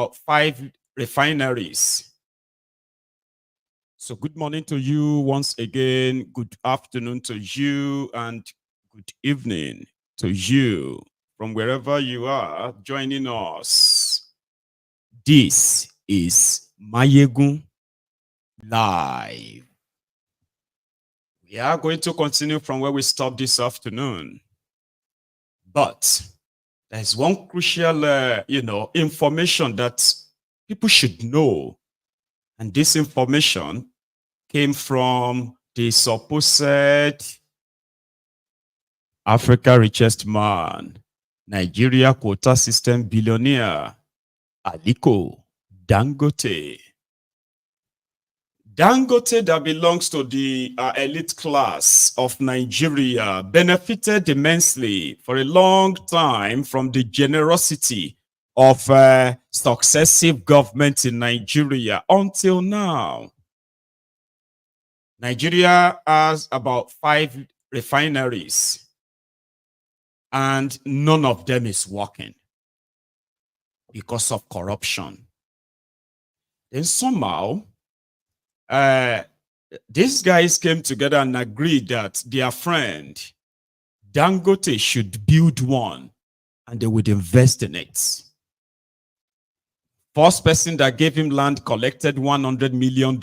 5 refineries. So good morning to you once again, good afternoon to you, and good evening to you from wherever you are joining us. This is Maiyegun Live. We are going to continue from where we stopped this afternoon. But there's one crucial, information that people should know. And this information came from the supposed Africa richest man, Nigeria quota system billionaire, Aliko Dangote. Dangote, that belongs to the elite class of Nigeria, benefited immensely for a long time from the generosity of successive governments in Nigeria until now. Nigeria has about 5 refineries, and none of them is working because of corruption. Then somehow, these guys came together and agreed that their friend Dangote should build one and they would invest in it. First person that gave him land collected $100 million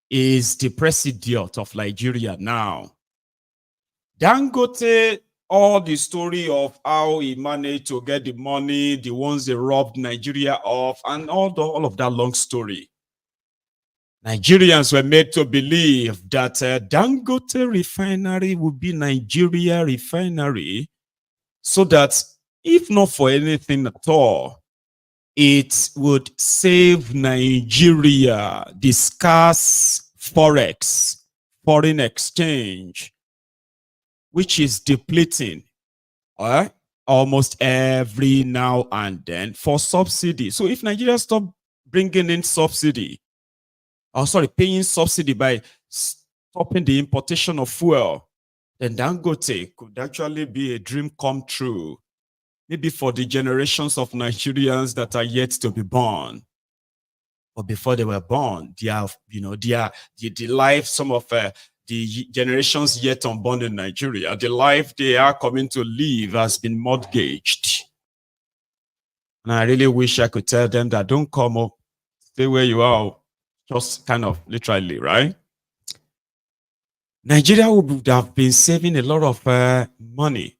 is the president of Nigeria now. Dangote, all the story of how he managed to get the money, the ones they robbed Nigeria of, and all of that long story. Nigerians were made to believe that Dangote Refinery would be Nigeria Refinery, so that if not for anything at all, it would save Nigeria the scarce forex, foreign exchange, which is depleting almost every now and then for subsidy. So if Nigeria stop bringing in subsidy, paying subsidy by stopping the importation of fuel, then Dangote could actually be a dream come true. Maybe for the generations of Nigerians that are yet to be born. But before they were born, the life, some of the generations yet unborn in Nigeria, the life they are coming to live has been mortgaged. And I really wish I could tell them that don't come up, stay where you are. Just kind of literally, right? Nigeria would have been saving a lot of money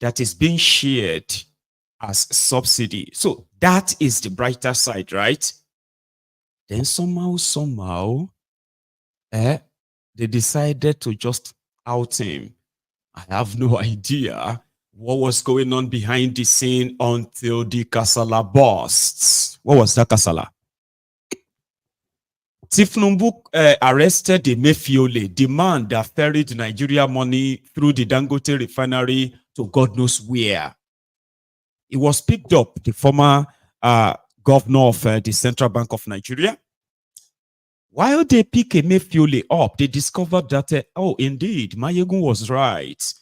that is being shared as subsidy. So that is the brighter side, right? Then somehow, they decided to just out him. I have no idea what was going on behind the scene until the Kasala bursts. What was that Kasala? Thiefnubu arrested the Emefiole, the man that ferried Nigeria money through the Dangote refinery to God knows where. He was picked up, the former governor of the Central Bank of Nigeria. While they pick Emefiole up, they discovered that, indeed, Maiyegun was right.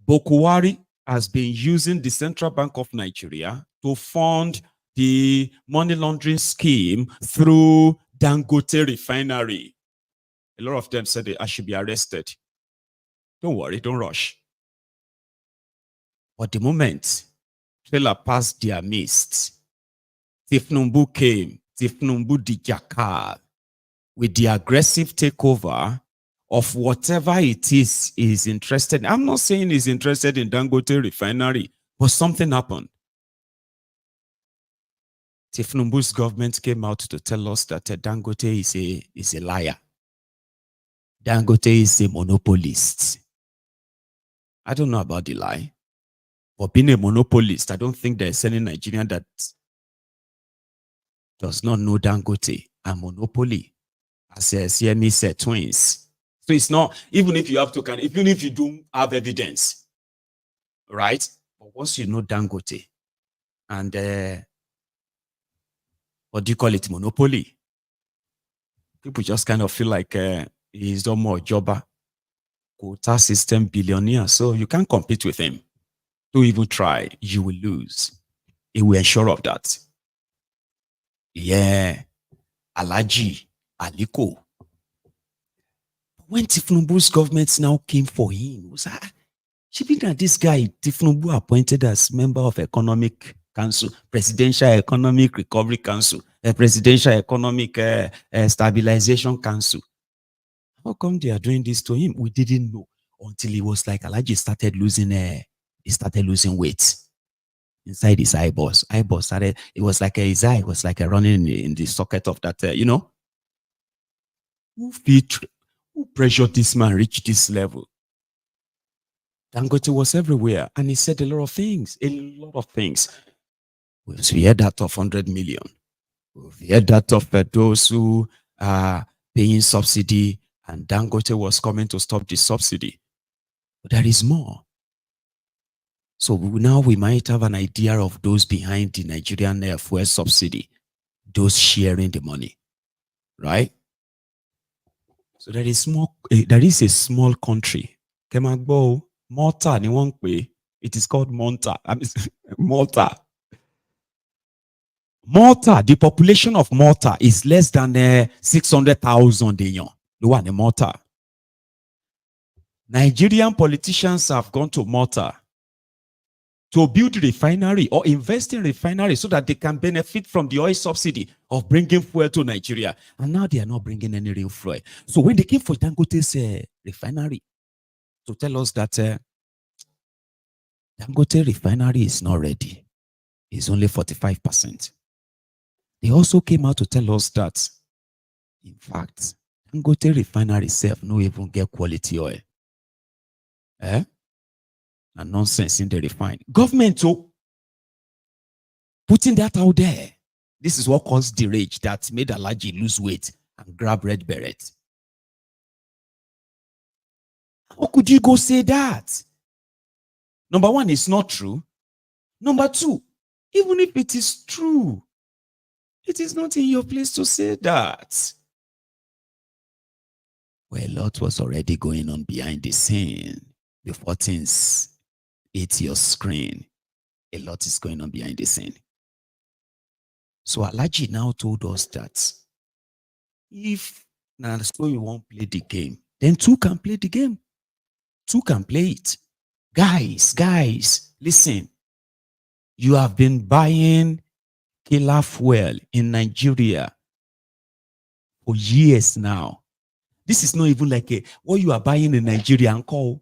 Bokuwari has been using the Central Bank of Nigeria to fund the money laundering scheme through Dangote Refinery. A lot of them said I should be arrested. Don't worry, don't rush. But the moment trailer passed their midst, Thiefnubu came, Thiefnubu the jackal, with the aggressive takeover of whatever it is he's interested in. I'm not saying he's interested in Dangote Refinery, but something happened. Thiefnubu's government came out to tell us that Dangote is a liar. Dangote is a monopolist. I don't know about the lie, but being a monopolist, I don't think there's any Nigerian that does not know Dangote and monopoly. As CME said, twins. So it's not, even if you have to, even if you don't have evidence, right? But once you know Dangote and what do you call it, monopoly, people just kind of feel like he's no more jobber, quota system billionaire. So you can't compete with him. Don't even try, you will lose. He will ensure of that. Yeah. Alhaji Aliko. When Thiefnubu's government now came for him, it was she be that this guy Thiefnubu appointed as member of Economic Council, Presidential Economic Recovery Council, Presidential Economic Stabilization Council. How come they are doing this to him? We didn't know until he was like Alhaji started losing weight inside his eyeballs. Eyeballs started. It was like his eye was like running in the socket of that. Who pressured this man reach this level? Dangote was everywhere, and he said a lot of things. We heard that of 100 million. We heard that of those who are paying subsidy, and Dangote was coming to stop the subsidy. But there is more. So now we might have an idea of those behind the Nigerian fuel subsidy, those sharing the money, right? So there is a small country, Kemagbo, Malta, it is called Malta. Malta. Malta, the population of Malta is less than 600,000. The one in Malta. Nigerian politicians have gone to Malta to build a refinery or invest in refinery so that they can benefit from the oil subsidy of bringing fuel to Nigeria. And now they are not bringing any real fuel. So when they came for Dangote's refinery to tell us that Dangote refinery is not ready, it's only 45%. They also came out to tell us that, in fact, Dangote refinery itself no even get quality oil. And nonsense in the refined. Government putting that out there. This is what caused the rage that made Alhaji lose weight and grab red beret. How could you go say that? Number one, it's not true. Number two, even if it is true, it is not in your place to say that. Well, a lot was already going on behind the scene before things hit your screen. A lot is going on behind the scene. So Alhaji now told us that if now so you won't play the game, then two can play the game. Two can play it. Guys, listen. You have been buying killer fuel in Nigeria for years now. This is not even like what you are buying in Nigeria, uncle.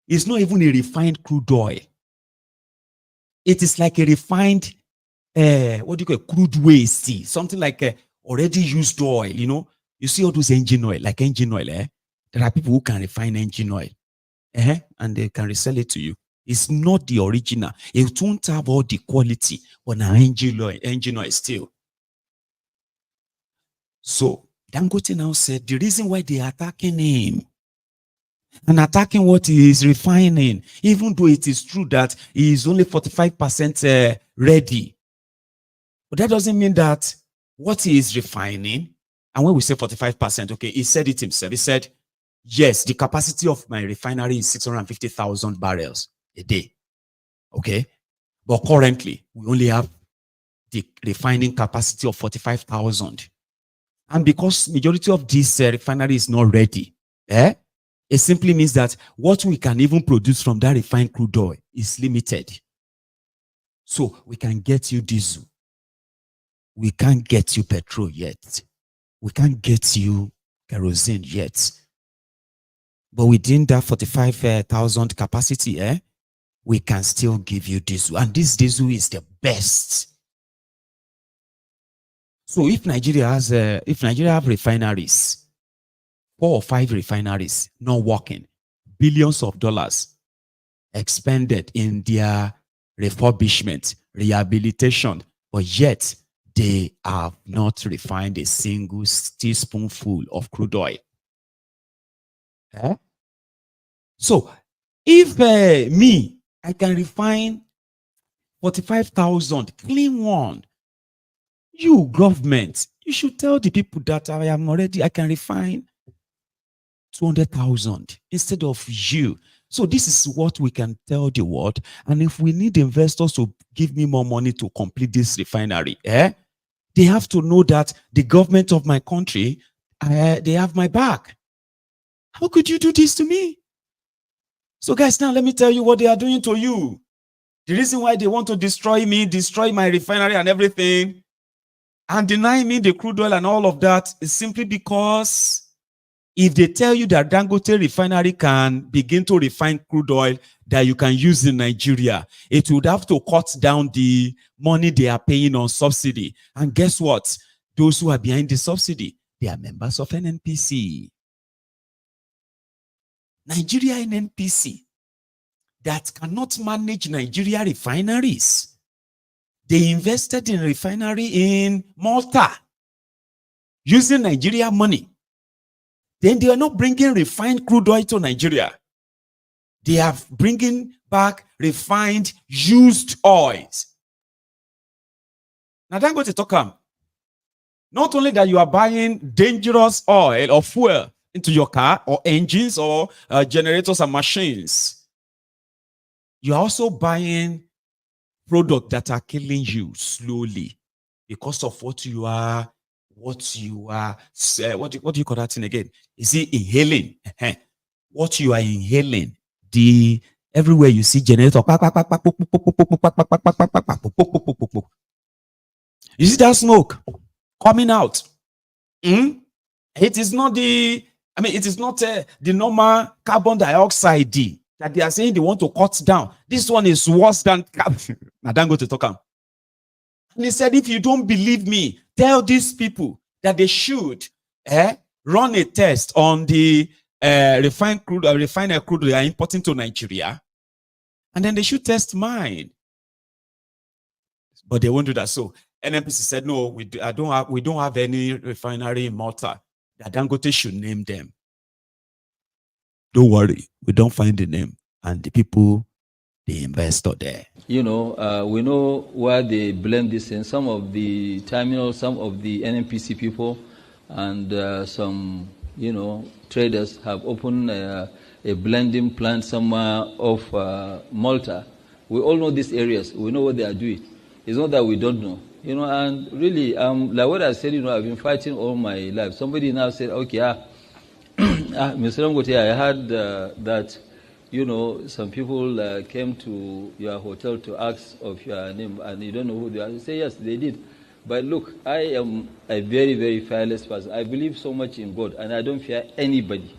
It's not even a refined crude oil. It is like a refined, crude waste, something like already used oil, You see all those engine oil, like engine oil, There are people who can refine engine oil, and they can resell it to you. It's not the original. It won't have all the quality, but now engine oil still. So Dangote now said the reason why they are attacking him and attacking what he is refining, even though it is true that he is only 45% ready. But that doesn't mean that what he is refining, and when we say 45%, okay, he said it himself. He said, yes, the capacity of my refinery is 650,000 barrels a day. Okay? But currently, we only have the refining capacity of 45,000. And because majority of this refinery is not ready, it simply means that what we can even produce from that refined crude oil is limited. So we can get you diesel. We can't get you petrol yet. We can't get you kerosene yet. But within that 45,000 capacity, we can still give you diesel. And this diesel is the best. So if Nigeria have refineries, 4 or 5 refineries not working, billions of dollars expended in their refurbishment, rehabilitation, but yet they have not refined a single teaspoonful of crude oil. So if I can refine 45,000 clean one, you government, you should tell the people that I can refine 200,000 instead of you So this is what we can tell the world. And if we need investors to give me more money to complete this refinery, they have to know that the government of my country, they have my back. How could you do this to me? So guys, now let me tell you what they are doing to you. The reason why they want to destroy me, destroy my refinery and everything, and deny me the crude oil and all of that is simply because if they tell you that Dangote refinery can begin to refine crude oil that you can use in Nigeria, it would have to cut down the money they are paying on subsidy. And guess what? Those who are behind the subsidy, they are members of NNPC. Nigeria NNPC that cannot manage Nigeria refineries. They invested in refinery in Malta using Nigeria money. Then they are not bringing refined crude oil to Nigeria. They are bringing back refined used oils. Now, Dangote talk. Not only that you are buying dangerous oil or fuel into your car or engines or generators and machines, you are also buying products that are killing you slowly because of what do you call that thing again? Is it inhaling? What you are inhaling, everywhere you see generator, you see that smoke coming out. It is not it is not the normal carbon dioxide that they are saying they want to cut down. This one is worse than now Dangote to talk. And he said, if you don't believe me, tell these people that they should run a test on the refined crude they are importing to Nigeria, and then they should test mine. But they won't do that. So NNPC said, no, we don't have any refinery in Malta. That Dangote should name them. Don't worry, we don't find the name and the people, the investor there. We know where they blend this in. Some of the terminals, some of the NNPC people, and some, traders have opened a blending plant somewhere off Malta. We all know these areas. We know what they are doing. It's not that we don't know. And really, like what I said, I've been fighting all my life. Somebody now said, okay, Mr. Dangote, I heard that, some people came to your hotel to ask of your name, and you don't know who they are. You say, yes, they did. But look, I am a very, very fearless person. I believe so much in God, and I don't fear anybody.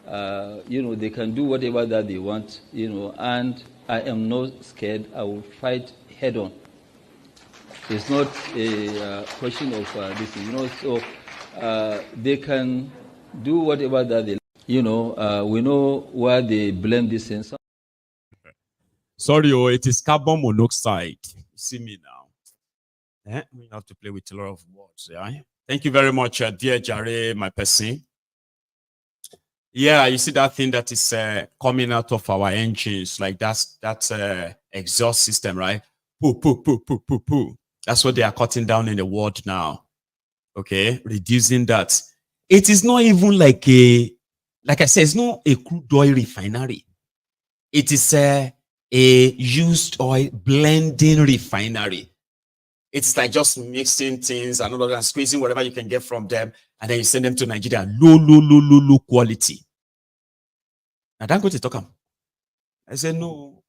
They can do whatever that they want, and I am not scared. I will fight head on. It's not a question of this, so they can do whatever that they, we know where they blend this in. Sorry, it is carbon monoxide. You see me now. We have to play with a lot of words. Yeah. Thank you very much, dear Charade, my person. Yeah, you see that thing that is coming out of our engines, like that exhaust system, right? Poo, poo, poo, poo, poo, poo. That's what they are cutting down in the world now. Okay, reducing that. It is not even like I said, it's not a crude oil refinery. It is a used oil blending refinery. It's like just mixing things and all of that, squeezing whatever you can get from them, and then you send them to Nigeria. Low quality. Now Dangote talk. I said, no,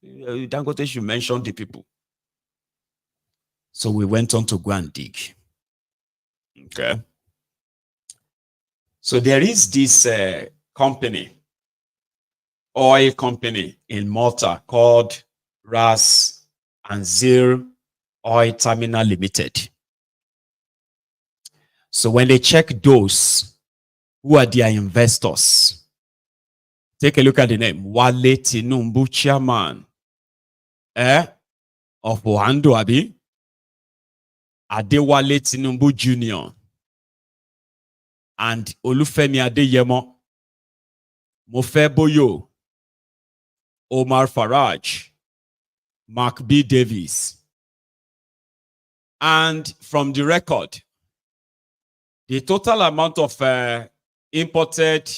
Dangote should mention the people. So we went on to go and dig. Okay. So there is this oil company in Malta called Ras and Zir Oil Terminal Limited. So when they check those who are their investors, take a look at the name. Wale Thiefnubu, chairman of Ohando Abi. Adewale Thiefnubu Jr. and Olufemi Adeyemo, Mofe Boyo, Omar Faraj, Mark B. Davis. And from the record, the total amount of imported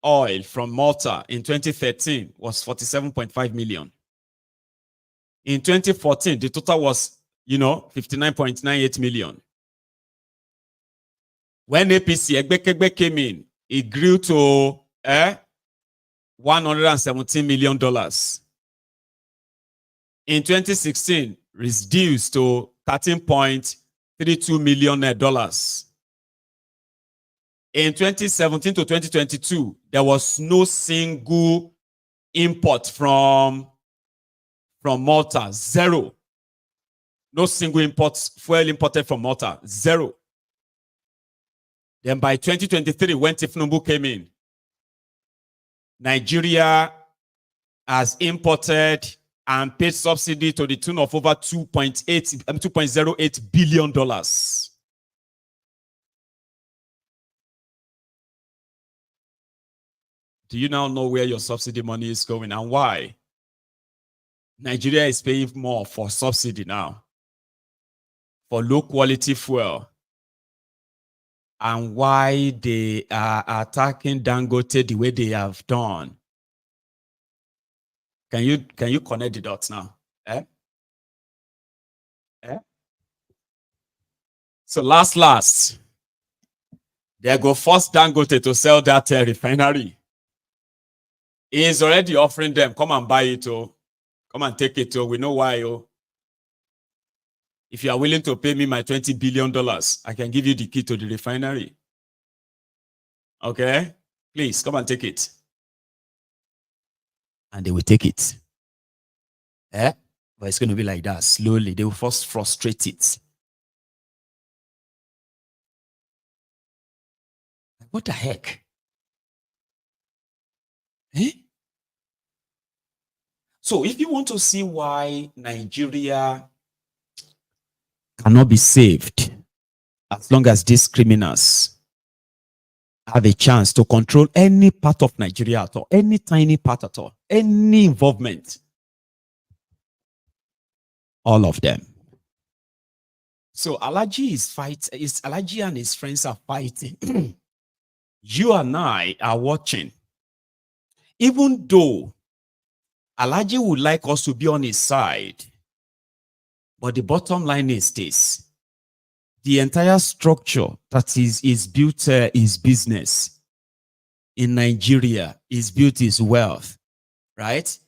oil from Malta in 2013 was 47.5 million. In 2014, the total was, 59.98 million. When APC Egbekegbe came in, it grew to $117 million. In 2016, reduced to $13.32 million. In 2017 to 2022, there was no single import from Malta, zero. No single fuel imported from Malta, zero. Then by 2023, when Thiefnubu came in, Nigeria has imported and paid subsidy to the tune of over $2.08 billion. Do you now know where your subsidy money is going and why? Nigeria is paying more for subsidy now, for low quality fuel, and why they are attacking Dangote the way they have done. Can you connect the dots now? So last, they go force Dangote to sell that refinery. He is already offering them, come and buy it, oh. Come and take it, oh. We know why, oh. If you are willing to pay me my $20 billion, I can give you the key to the refinery. Okay? Please, come and take it. And they will take it. But it's going to be like that, slowly. They will first frustrate it. What the heck? So if you want to see why Nigeria cannot be saved as long as these criminals have a chance to control any part of Nigeria at all, any tiny part at all, any involvement, all of them. So Alhaji and his friends are fighting. You and I are watching. Even though Alhaji would like us to be on his side, but the bottom line is this: the entire structure that is built his business in Nigeria, is built his wealth, right?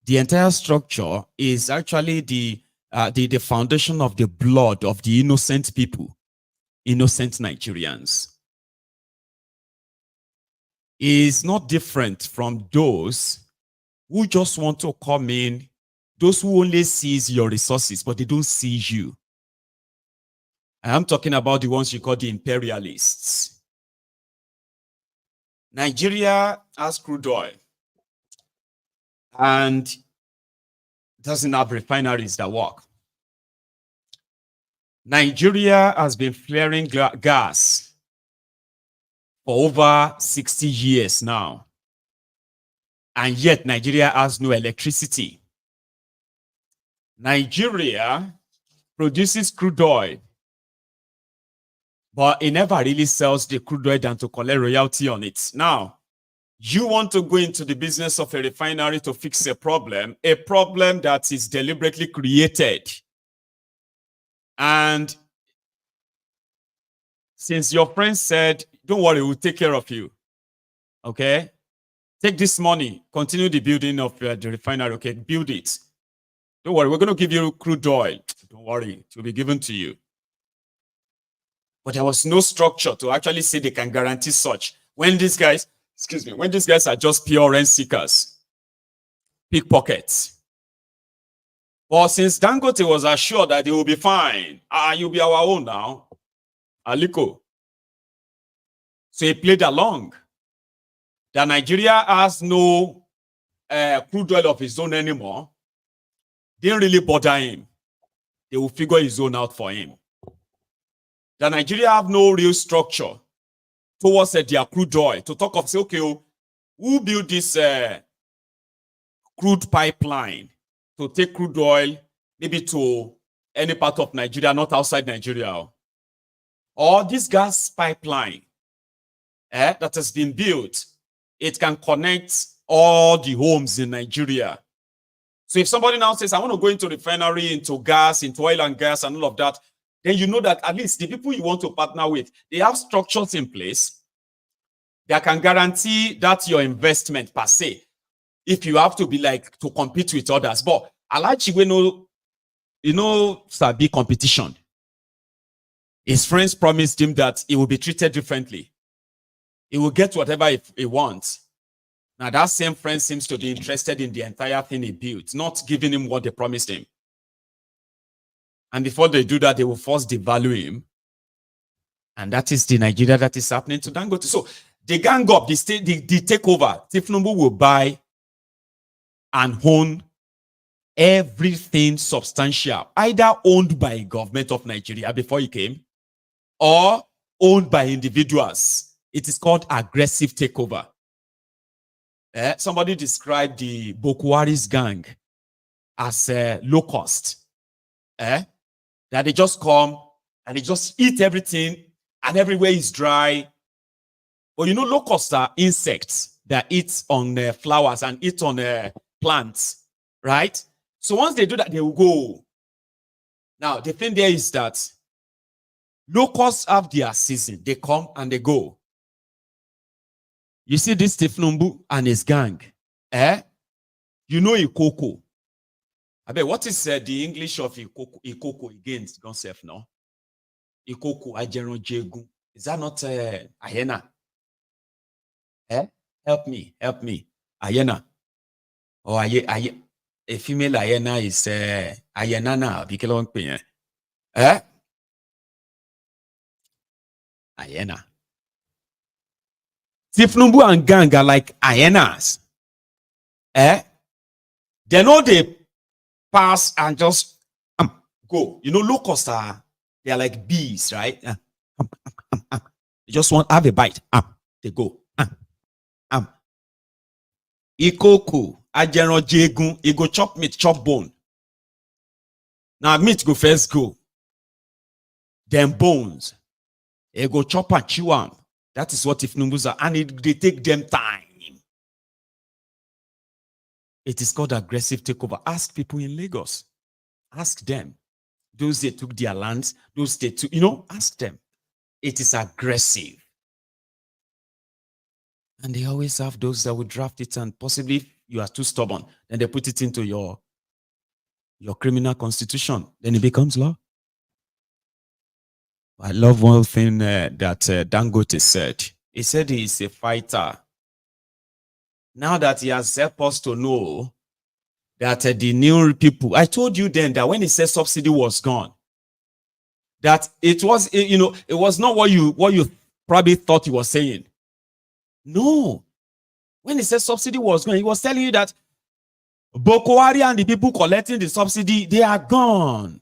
The entire structure is actually the foundation of the blood of the innocent people, innocent Nigerians. Is not different from those who just want to come in, those who only sees your resources, but they don't see you. I am talking about the ones you call the imperialists. Nigeria has crude oil and doesn't have refineries that work. Nigeria has been flaring gas for over 60 years now. And yet Nigeria has no electricity. Nigeria produces crude oil, but it never really sells the crude oil than to collect royalty on it. Now, you want to go into the business of a refinery to fix a problem that is deliberately created. And since your friend said, don't worry, we'll take care of you. Okay? Take this money, continue the building of the refinery. Okay, build it. Don't worry, we're going to give you crude oil. Don't worry, it will be given to you. But there was no structure to actually say they can guarantee such. When these guys, when these guys are just pure rent seekers, pickpockets. Well, since Dangote was assured that they will be fine, you'll be our own now, Aliko. So he played along. That Nigeria has no crude oil of his own anymore. Didn't really bother him. They will figure his own out for him. That Nigeria have no real structure towards their crude oil to talk of, say, okay, who built this crude pipeline to take crude oil maybe to any part of Nigeria, not outside Nigeria, or this gas pipeline that has been built it can connect all the homes in Nigeria. So if somebody now says, I want to go into refinery, into gas, into oil and gas and all of that, then you know that at least the people you want to partner with, they have structures in place that can guarantee that your investment per se, if you have to be like to compete with others. But Alachi, you know, sabi competition. His friends promised him that he will be treated differently. He will get whatever he wants. Now that same friend seems to be interested in the entire thing he built, not giving him what they promised him. And before they do that, they will first devalue him. And that is the Nigeria that is happening to Dangote. So the gang up, the takeover, Thiefnubu will buy and own everything substantial, either owned by government of Nigeria before he came, or owned by individuals. It is called aggressive takeover. Somebody described the Boko Haram's gang as low cost. That they just come and they just eat everything and everywhere is dry. But you know, locusts are insects that eat on flowers and eat on plants, right? So once they do that, they will go. Now, the thing there is that locusts have their season. They come and they go. You see this Thiefnubu and his gang. You know Ikoko. I bet what is the English of Ikoko against Gonself now? Ikoko, Ajero Jegun. Is that not hyena? Help me. Hyena. Or a female hyena is hyena now. Hyena. Thiefnubu and gang are like hyenas. They know they pass and just go. You know, locusts they are like bees, right? They just want to have a bite. They go. Ikoko, Ajero Jegun, he go chop meat, chop bone. Now meat go first go. Then bones. He go chop and chew am. That is what Thiefnubus are. And they take them time. It is called aggressive takeover. Ask people in Lagos. Ask them. Those they took their lands, those they took, ask them. It is aggressive. And they always have those that will draft it, and possibly if you are too stubborn, then they put it into your criminal constitution. Then it becomes law. I love one thing that Dangote said. He said he is a fighter. Now that he has helped us to know that the new people, I told you then that when he said subsidy was gone, that it was, it was not what you probably thought he was saying. No. When he said subsidy was gone, he was telling you that Boko Haram and the people collecting the subsidy, they are gone.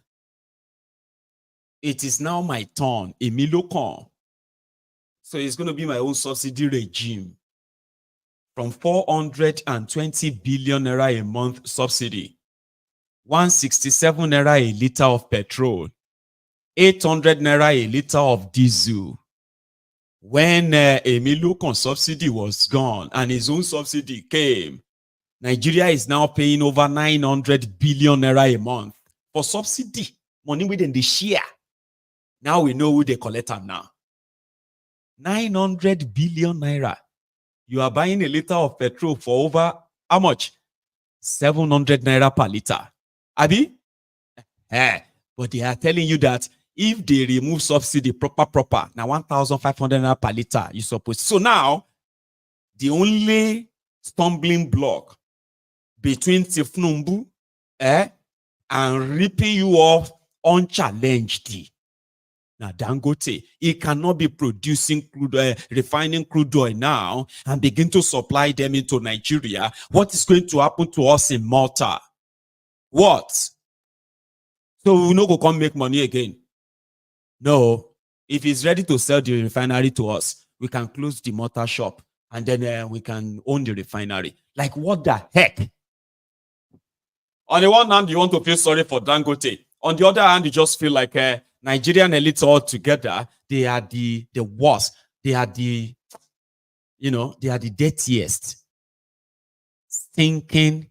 It is now my turn, Emilokon. So it's going to be my own subsidy regime. From 420 billion naira a month subsidy, 167 naira a liter of petrol, 800 naira a liter of diesel. When Emilokon subsidy was gone and his own subsidy came, Nigeria is now paying over 900 billion naira a month for subsidy. Money within the share. Now we know who they collect them now. 900 billion naira. You are buying a liter of petrol for over how much? 700 naira per liter. Abi? But they are telling you that if they remove subsidy proper, now 1,500 naira per liter, you supposed. So now, the only stumbling block between Thiefnubu and ripping you off unchallenged. Now, Dangote, he cannot be producing refining crude oil now and begin to supply them into Nigeria. What is going to happen to us in Malta? What? So we no go come make money again. No. If he's ready to sell the refinery to us, we can close the Malta shop and then we can own the refinery. Like, what the heck? On the one hand, you want to feel sorry for Dangote. On the other hand, you just feel like Nigerian elites all together, they are the worst. They are the You know, they are the dirtiest, stinking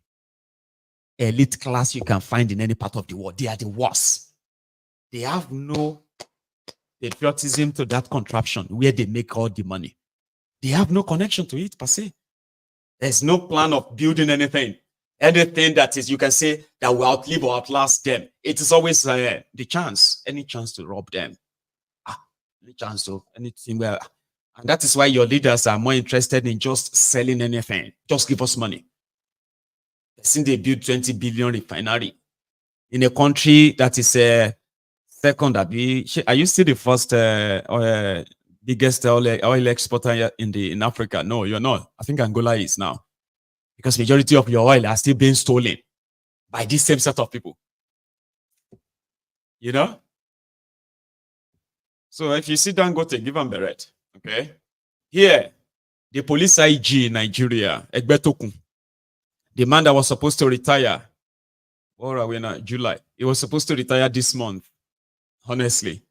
elite class you can find in any part of the world. They are the worst. They have no patriotism to that contraption where they make all the money. They have no connection to it per se. There's no plan of building anything. Anything that is, you can say, that will outlive or outlast them. It is always the chance, any chance to rob them. Any chance to anything where. And that is why your leaders are more interested in just selling anything. Just give us money. Since they built 20 billion refinery in a country that is second, are you still the first biggest oil exporter in Africa? No, you're not. I think Angola is now, because majority of your oil are still being stolen by this same set of people. You know. So if you see Dangote, give them beret. Okay. Here, the police IG in Nigeria, Egbetokun, the man that was supposed to retire. What are we now? July. He was supposed to retire this month. Honestly,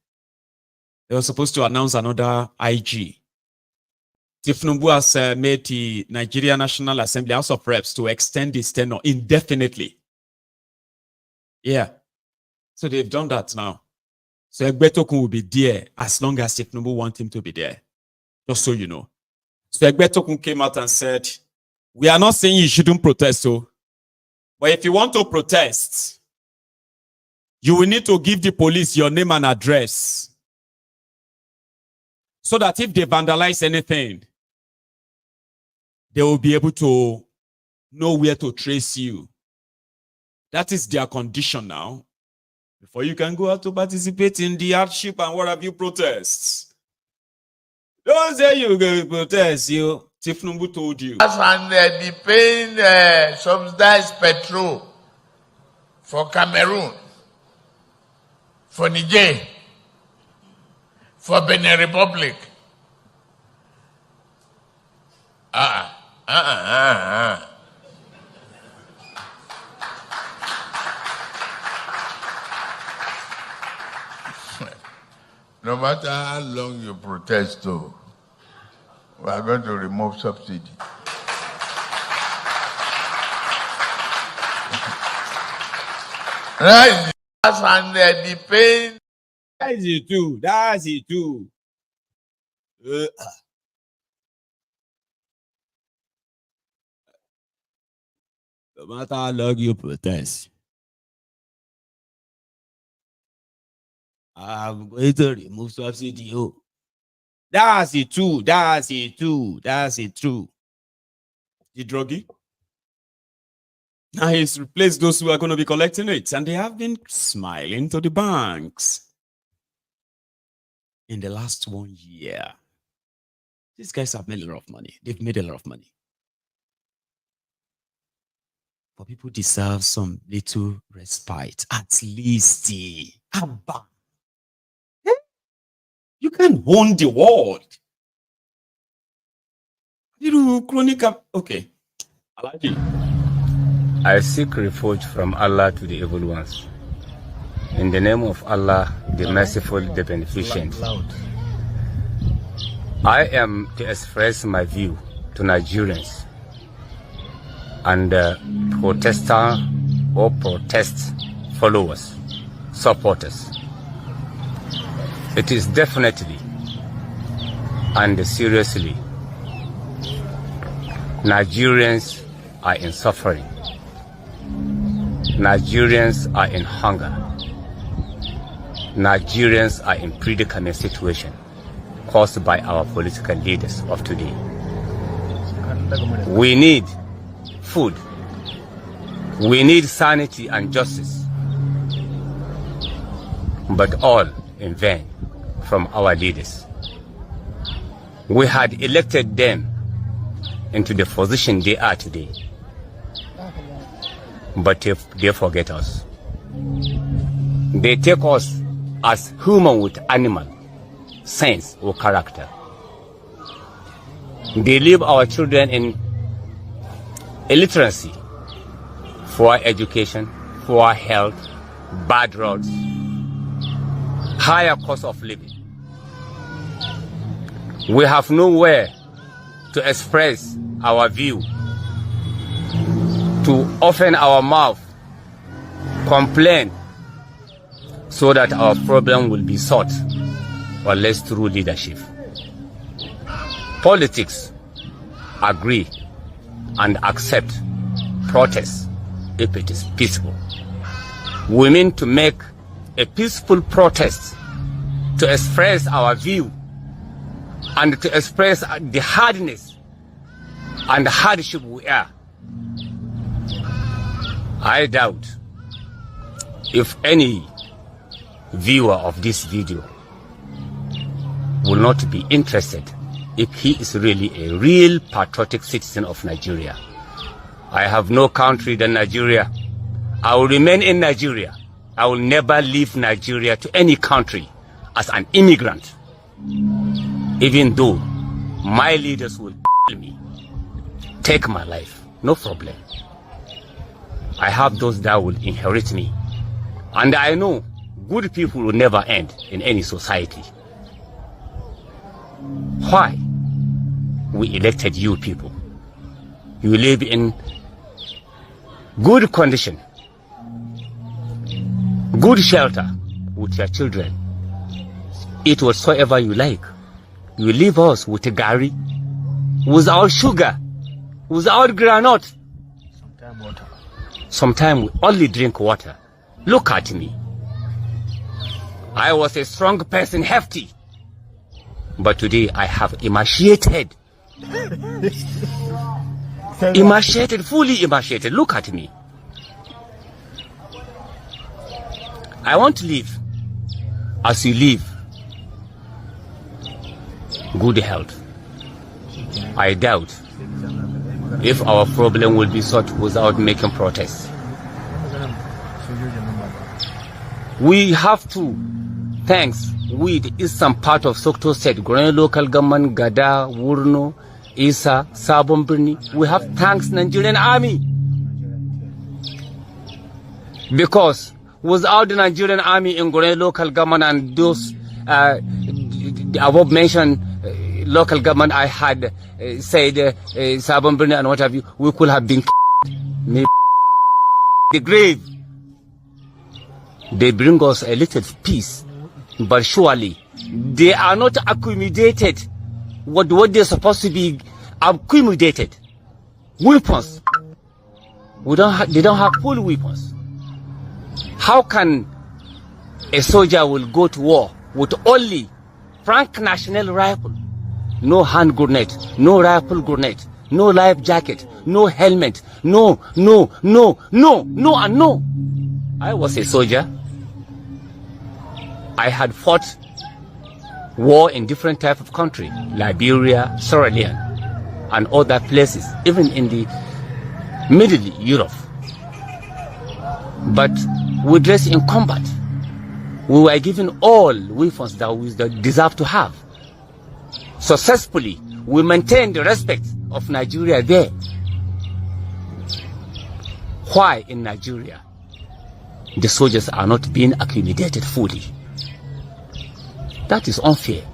they were supposed to announce another IG. Thiefnubu has made the Nigerian National Assembly House of Reps to extend his tenure indefinitely. Yeah. So they've done that now. So Egbetokun will be there as long as Thiefnubu wants him to be there. Just so you know. So Egbetokun came out and said, we are not saying you shouldn't protest, but if you want to protest, you will need to give the police your name and address, so that if they vandalize anything, they will be able to know where to trace you. That is their condition now, before you can go out to participate in the hardship and what have you protests. Don't say you go protest, you. Thiefnubu told you. And the paying subsidized petrol for Cameroon, for Niger, for Benin Republic. No matter how long you protest, though, we are going to remove subsidy. Right? And the pain. That's it too. That's it too. No matter how long you protest, I'm going to remove subsidy. That's it too. That's it too. That's it too. The druggie. Now he's replaced those who are going to be collecting it, and they have been smiling to the banks. In the last 1 year, these guys have made a lot of money. They've made a lot of money. But people deserve some little respite. At least, Abba. You can't own the world. Okay. I like it. I seek refuge from Allah to the evil ones. In the name of Allah, the merciful, the beneficent. I am to express my view to Nigerians and protester or protest followers, supporters. It is definitely and seriously, Nigerians are in suffering. Nigerians are in hunger. Nigerians are in predicament situation caused by our political leaders of today. We need food. We need sanity and justice. But all in vain from our leaders. We had elected them into the position they are today. But they forget us. They take us as human with animal sense or character. They leave our children in illiteracy, poor education, poor health, bad roads, higher cost of living. We have nowhere to express our view, to open our mouth, complain, so that our problem will be solved, unless through leadership. Politics agree and accept protest if it is peaceful. We mean to make a peaceful protest to express our view and to express the hardness and hardship we are. I doubt if any viewer of this video will not be interested if he is really a real patriotic citizen of Nigeria. I have no country than Nigeria. I will remain in Nigeria. I will never leave Nigeria to any country as an immigrant, even though my leaders will kill me, take my life, no problem. I have those that will inherit me. And I know good people will never end in any society. Why? We elected you people. You live in good condition, good shelter with your children. Eat whatsoever you like. You leave us with a gari, without sugar, without granite. Sometimes water. Sometimes we only drink water. Look at me. I was a strong person, hefty. But today I have emaciated. Emaciated, fully emaciated. Look at me. I want to live as you live. Good health. I doubt if our problem will be solved without making protests. We have to, thanks with the eastern part of Sokoto State, Grand local government, Gada, Wurno, Isa, Sabon Birni, we have thanks Nigerian army. Because without the Nigerian army in Grand local government and those the above mentioned local government I had said Sabon Birni and what have you, we could have been the grave. They bring us a little peace, but surely they are not accommodated what they're supposed to be accommodated. Weapons. They don't have full weapons. How can a soldier will go to war with only Frank National rifle? No hand grenade, no rifle grenade, no life jacket, no helmet, no, and no. I was a soldier. I had fought war in different types of countries, Liberia, Sierra Leone, and other places, even in the Middle Europe. But we dressed in combat. We were given all weapons that we deserve to have. Successfully, we maintained the respect of Nigeria there. Why in Nigeria the soldiers are not being accommodated fully? That is unfair.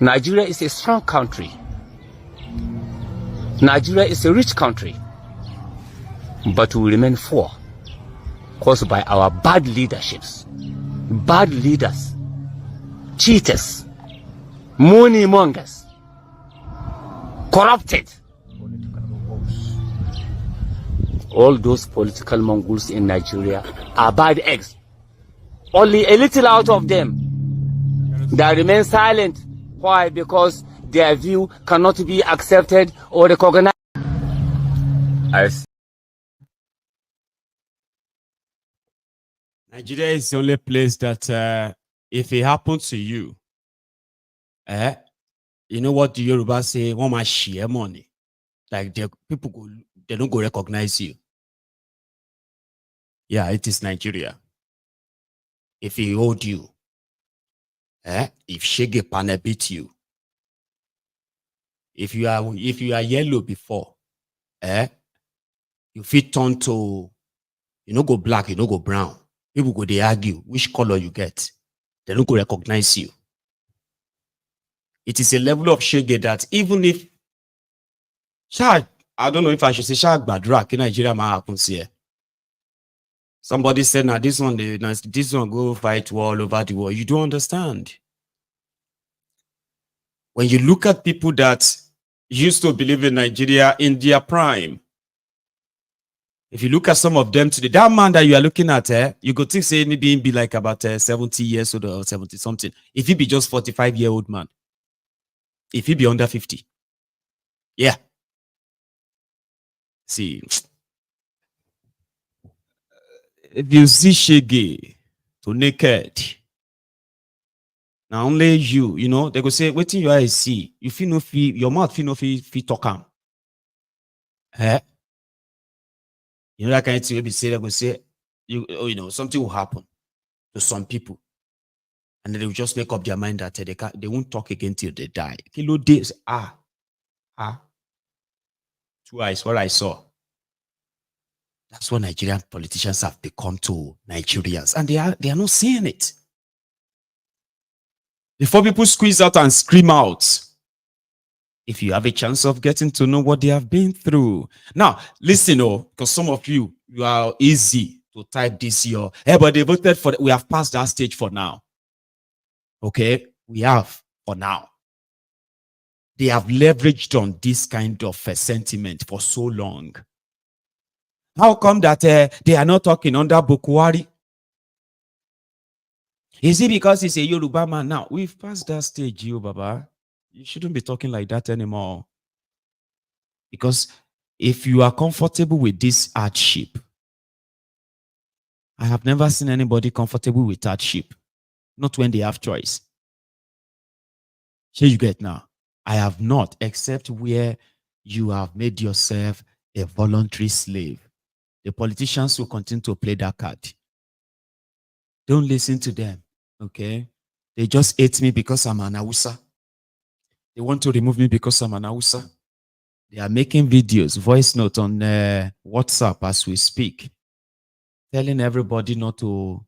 Nigeria is a strong country. Nigeria is a rich country. But we remain poor caused by our bad leaderships, bad leaders, cheaters, money mongers, corrupted. All those political mongols in Nigeria are bad eggs. Only a little out of them that remain silent. Why? Because their view cannot be accepted or recognized. Nigeria is the only place that if it happens to you, you know what the Yorubas say, one man share money. Like people they don't go recognize you. Yeah, it is Nigeria. If he owed you, if Shege Pana beat you, if you are yellow before, you fit turn to, you know, go black, you know, go brown. People go they argue which color you get. They don't go recognize you. It is a level of Shege that even if I don't know if I should say Sha Gbadura, Nigeria might happen here. Somebody said, now this one go fight war all over the world. You don't understand. When you look at people that used to believe in Nigeria in their prime, if you look at some of them today, that man that you are looking at, you could think say maybe be like about 70 years old or 70 something. If he be just 45-year-old man, if he be under 50, yeah. See, if you see Shege to naked, now only you know, they go say, waiting your eyes see, you feel no feel, your mouth feel no feel talk am. You know that kind of thing. Maybe say they go say, you know, something will happen to some people, and then they will just make up their mind that they won't talk again till they die. Kilo days, two eyes, what I saw. That's what Nigerian politicians have become to Nigerians, and they are not seeing it. Before people squeeze out and scream out, if you have a chance of getting to know what they have been through. Now, listen, because some of you are easy to type this year. But they voted for, we have passed that stage for now. Okay, we have for now. They have leveraged on this kind of sentiment for so long. How come that they are not talking under Bukwari? Is it because he's a Yoruba man now? We've passed that stage, you Baba. You shouldn't be talking like that anymore. Because if you are comfortable with this hardship, I have never seen anybody comfortable with hardship. Not when they have choice. Here you get now. I have not, except where you have made yourself a voluntary slave. The politicians will continue to play that card. Don't listen to them, okay? They just hate me because I'm an Hausa. They want to remove me because I'm an Hausa. They are making videos, voice note on WhatsApp as we speak, telling everybody not to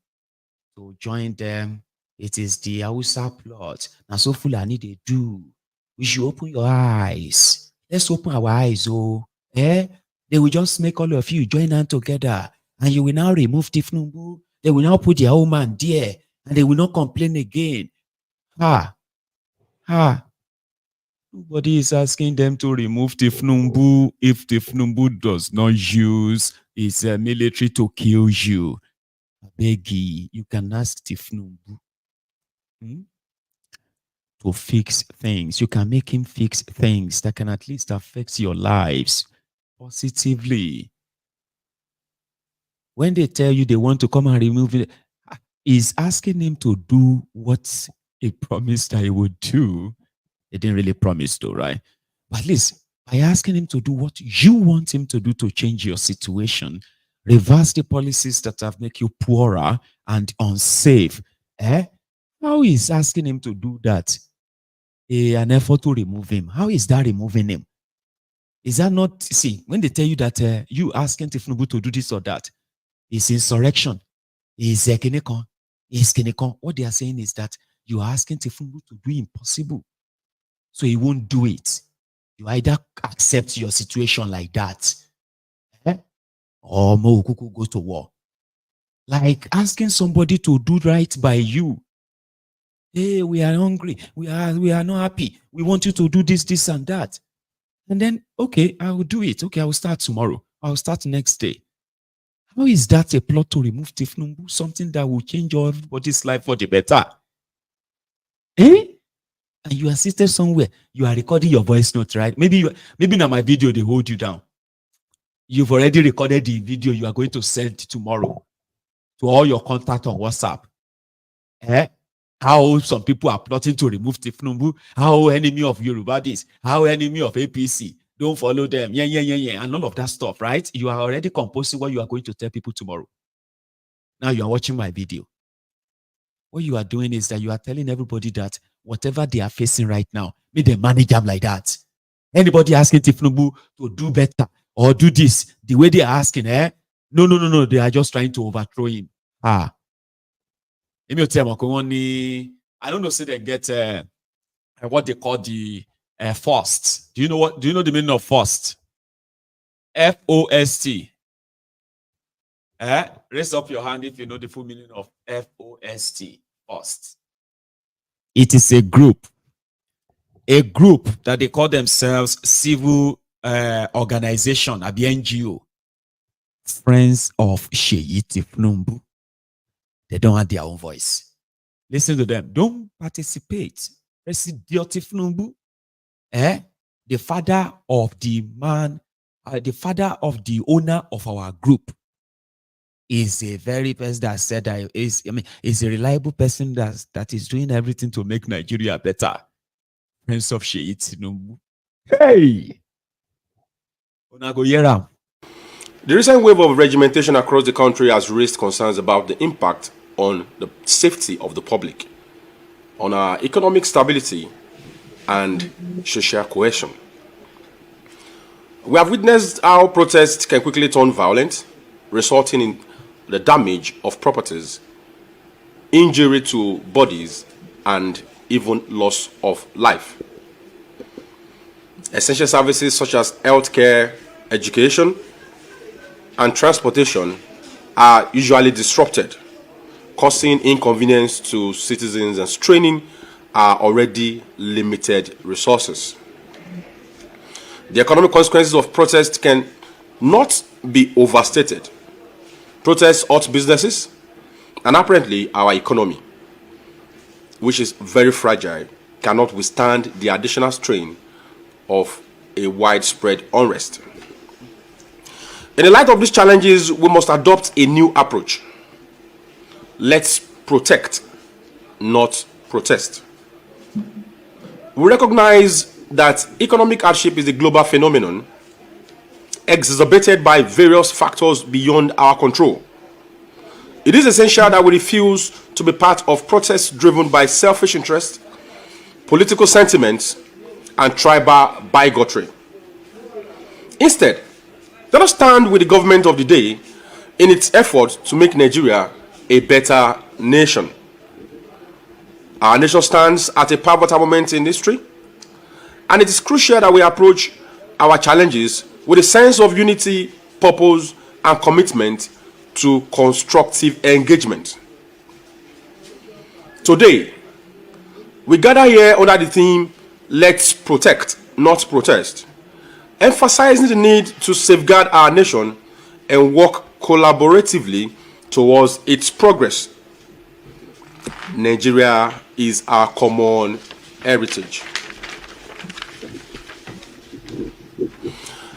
join them. It is the Hausa plot. Now, so Fulani they do. We should open your eyes. Let's open our eyes, They will just make all of you join hand together, and you will now remove Thiefnubu. They will now put their own man there, and they will not complain again. Nobody is asking them to remove Thiefnubu if Thiefnubu does not use his military to kill you. Beggy, you can ask Thiefnubu to fix things. You can make him fix things that can at least affect your lives positively. When they tell you they want to come and remove it, is asking him to do what he promised that he would do. They didn't really promise though, right? But at least by asking him to do what you want him to do to change your situation, reverse the policies that have made you poorer and unsafe. How is asking him to do that an effort to remove him? How is that removing him? Is that not, see, when they tell you that you asking Thiefnubu to do this or that, it's insurrection, it's Kenekon, it's Kenekon. What they are saying is that you are asking Thiefnubu to do impossible. So he won't do it. You either accept your situation like that, or Mokuku go to war. Like asking somebody to do right by you. Hey, we are hungry. We are not happy. We want you to do this, this, and that. And then, okay, I will do it. Okay, I will start tomorrow. I will start next day. How is that a plot to remove Thiefnubu? Something that will change everybody's life for the better. And you are seated somewhere. You are recording your voice note, right? Maybe now my video, they hold you down. You've already recorded the video you are going to send tomorrow to all your contacts on WhatsApp. How some people are plotting to remove Thiefnubu, how enemy of Yoruba this, how enemy of APC, don't follow them, and all of that stuff, right? You are already composing what you are going to tell people tomorrow. Now you are watching my video. What you are doing is that you are telling everybody that whatever they are facing right now, may they manage them like that. Anybody asking Thiefnubu to do better or do this, the way they are asking, no, they are just trying to overthrow him. I don't know, say they get what they call the First. Do you know the meaning of first? F-O-S-T. Raise up your hand if you know the full meaning of F-O-S-T. First. It is a group that they call themselves civil organization, a NGO. Friends of Sheyi Thiefnubu. They don't have their own voice. Listen to them. Don't participate. President Thiefnubu, the father of the man, the father of the owner of our group, is a very person that said that is a reliable person that is doing everything to make Nigeria better. Prince of Sheyi Thiefnubu. Hey! The recent wave of regimentation across the country has raised concerns about the impact on the safety of the public, on our economic stability, and social cohesion. We have witnessed how protests can quickly turn violent, resulting in the damage of properties, injury to bodies, and even loss of life. Essential services such as healthcare, education, and transportation are usually disrupted, causing inconvenience to citizens and straining our already limited resources. The economic consequences of protests can not be overstated. Protests hurt businesses and apparently our economy, which is very fragile, cannot withstand the additional strain of a widespread unrest. In the light of these challenges, we must adopt a new approach. Let's protect, not protest. We recognize that economic hardship is a global phenomenon exacerbated by various factors beyond our control. It is essential that we refuse to be part of protests driven by selfish interest, political sentiments, and tribal bigotry. Instead, let us stand with the government of the day in its effort to make Nigeria a better nation. Our nation stands at a pivotal moment in history, and it is crucial that we approach our challenges with a sense of unity, purpose, and commitment to constructive engagement. Today, we gather here under the theme, Let's Protect, Not Protest, emphasizing the need to safeguard our nation and work collaboratively towards its progress. Nigeria is our common heritage.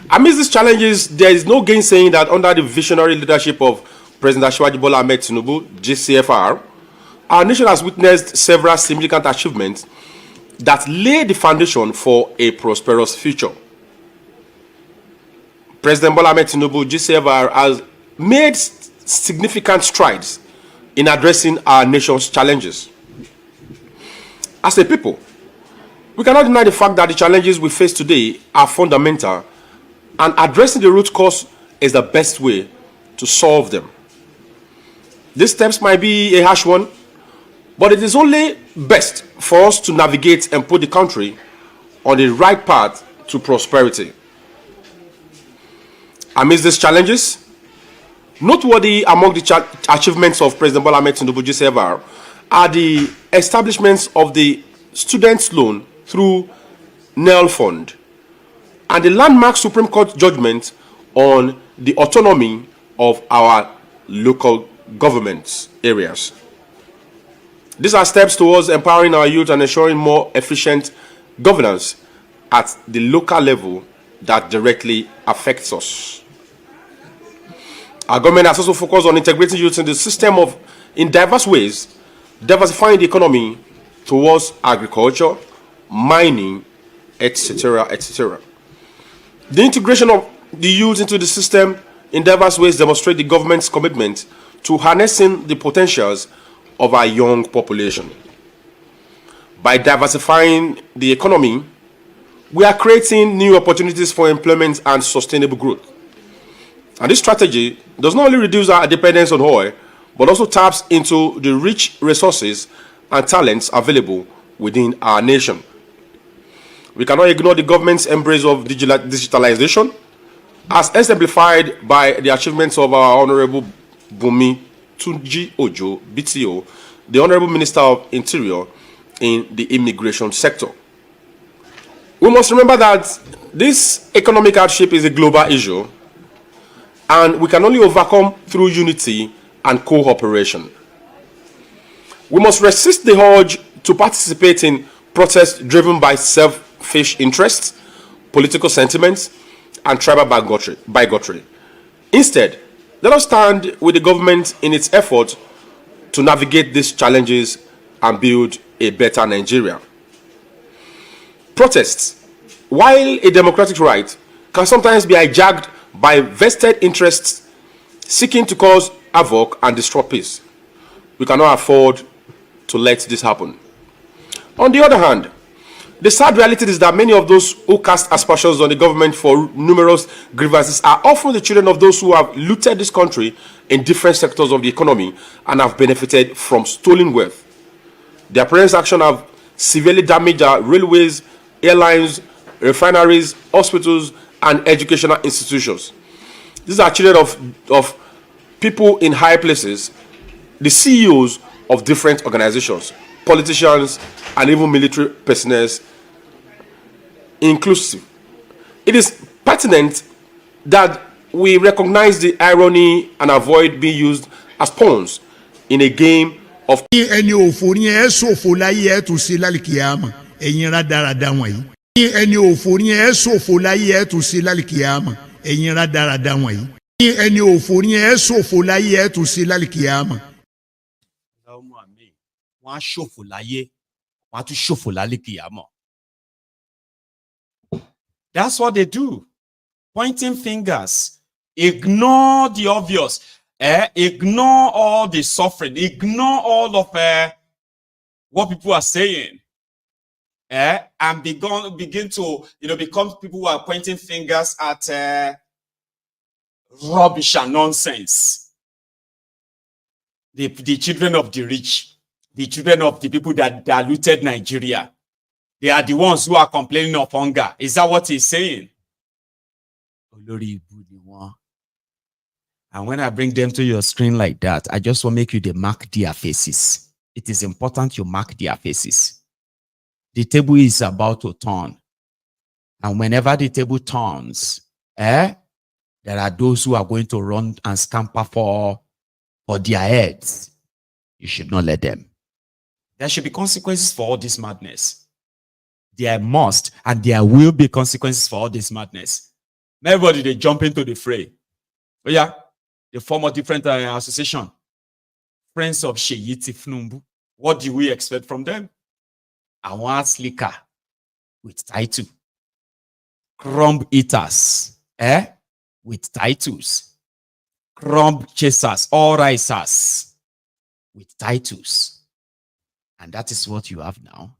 Amidst these challenges, there is no gainsaying that under the visionary leadership of President Bola Ahmed Tinubu, GCFR, our nation has witnessed several significant achievements that lay the foundation for a prosperous future. President Bola Ahmed Tinubu, GCFR, has made significant strides in addressing our nation's challenges. As a people, we cannot deny the fact that the challenges we face today are fundamental, and addressing the root cause is the best way to solve them. These steps might be a harsh one, but it is only best for us to navigate and put the country on the right path to prosperity. Amidst these challenges, noteworthy among the achievements of President Bola Ahmed Tinubu GCFR are the establishments of the students' loan through NEL Fund and the landmark Supreme Court judgment on the autonomy of our local government areas. These are steps towards empowering our youth and ensuring more efficient governance at the local level that directly affects us. Our government has also focused on integrating youth in the system in diverse ways, diversifying the economy towards agriculture, mining, etc., etc. The integration of the youth into the system in diverse ways demonstrates the government's commitment to harnessing the potentials of our young population. By diversifying the economy, we are creating new opportunities for employment and sustainable growth. And this strategy does not only reduce our dependence on oil, but also taps into the rich resources and talents available within our nation. We cannot ignore the government's embrace of digitalization, as exemplified by the achievements of our Honorable Bumi Tunji Ojo, BTO, the Honorable Minister of Interior in the immigration sector. We must remember that this economic hardship is a global issue, and we can only overcome through unity and cooperation. We must resist the urge to participate in protests driven by selfish interests, political sentiments, and tribal bigotry. Instead, let us stand with the government in its effort to navigate these challenges and build a better Nigeria. Protests, while a democratic right, can sometimes be hijacked by vested interests seeking to cause havoc and disrupt peace. We cannot afford to let this happen. On the other hand, the sad reality is that many of those who cast aspersions on the government for numerous grievances are often the children of those who have looted this country in different sectors of the economy and have benefited from stolen wealth. Their parents' actions have severely damaged our railways, airlines, refineries, hospitals, and educational institutions. These are children of people in high places, the CEOs of different organizations, politicians, and even military personnel inclusive. It is pertinent that we recognize the irony and avoid being used as pawns in a game of That's what they do. Pointing fingers. Ignore the obvious. Ignore all the suffering. Ignore all of what people are saying. And begin to become people who are pointing fingers at rubbish and nonsense. The children of the rich, the children of the people that diluted Nigeria, they are the ones who are complaining of hunger. Is that what he's saying? And when I bring them to your screen like that, I just want to make you mark their faces. It is important you mark their faces. The table is about to turn. And whenever the table turns, there are those who are going to run and scamper for their heads. You should not let them. There should be consequences for all this madness. There must and there will be consequences for all this madness. Everybody, they jump into the fray. Oh yeah, they form a different association. Friends of Thiefnubu. What do we expect from them? I want slicker with title. Crumb eaters, with titles. Crumb chasers, all risers with titles. And that is what you have now.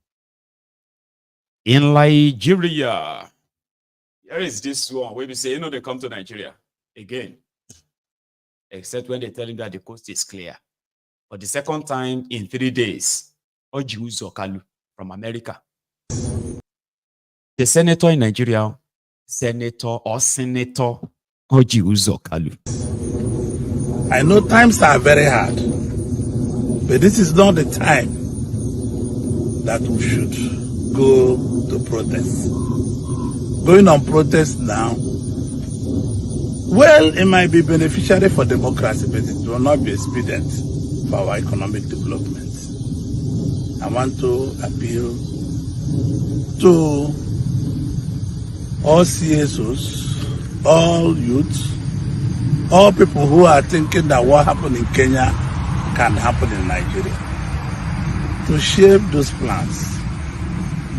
In Nigeria, here is this one where we say, they come to Nigeria again. Except when they tell him that the coast is clear. For the second time in 3 days, Koolu from America. The senator in Nigeria, Senator Koolu. I know times are very hard, but this is not the time that we should go to protest. Going on protest now, well, it might be beneficial for democracy, but it will not be expedient for our economic development. I want to appeal to all CSOs, all youths, all people who are thinking that what happened in Kenya can happen in Nigeria, to shape those plans.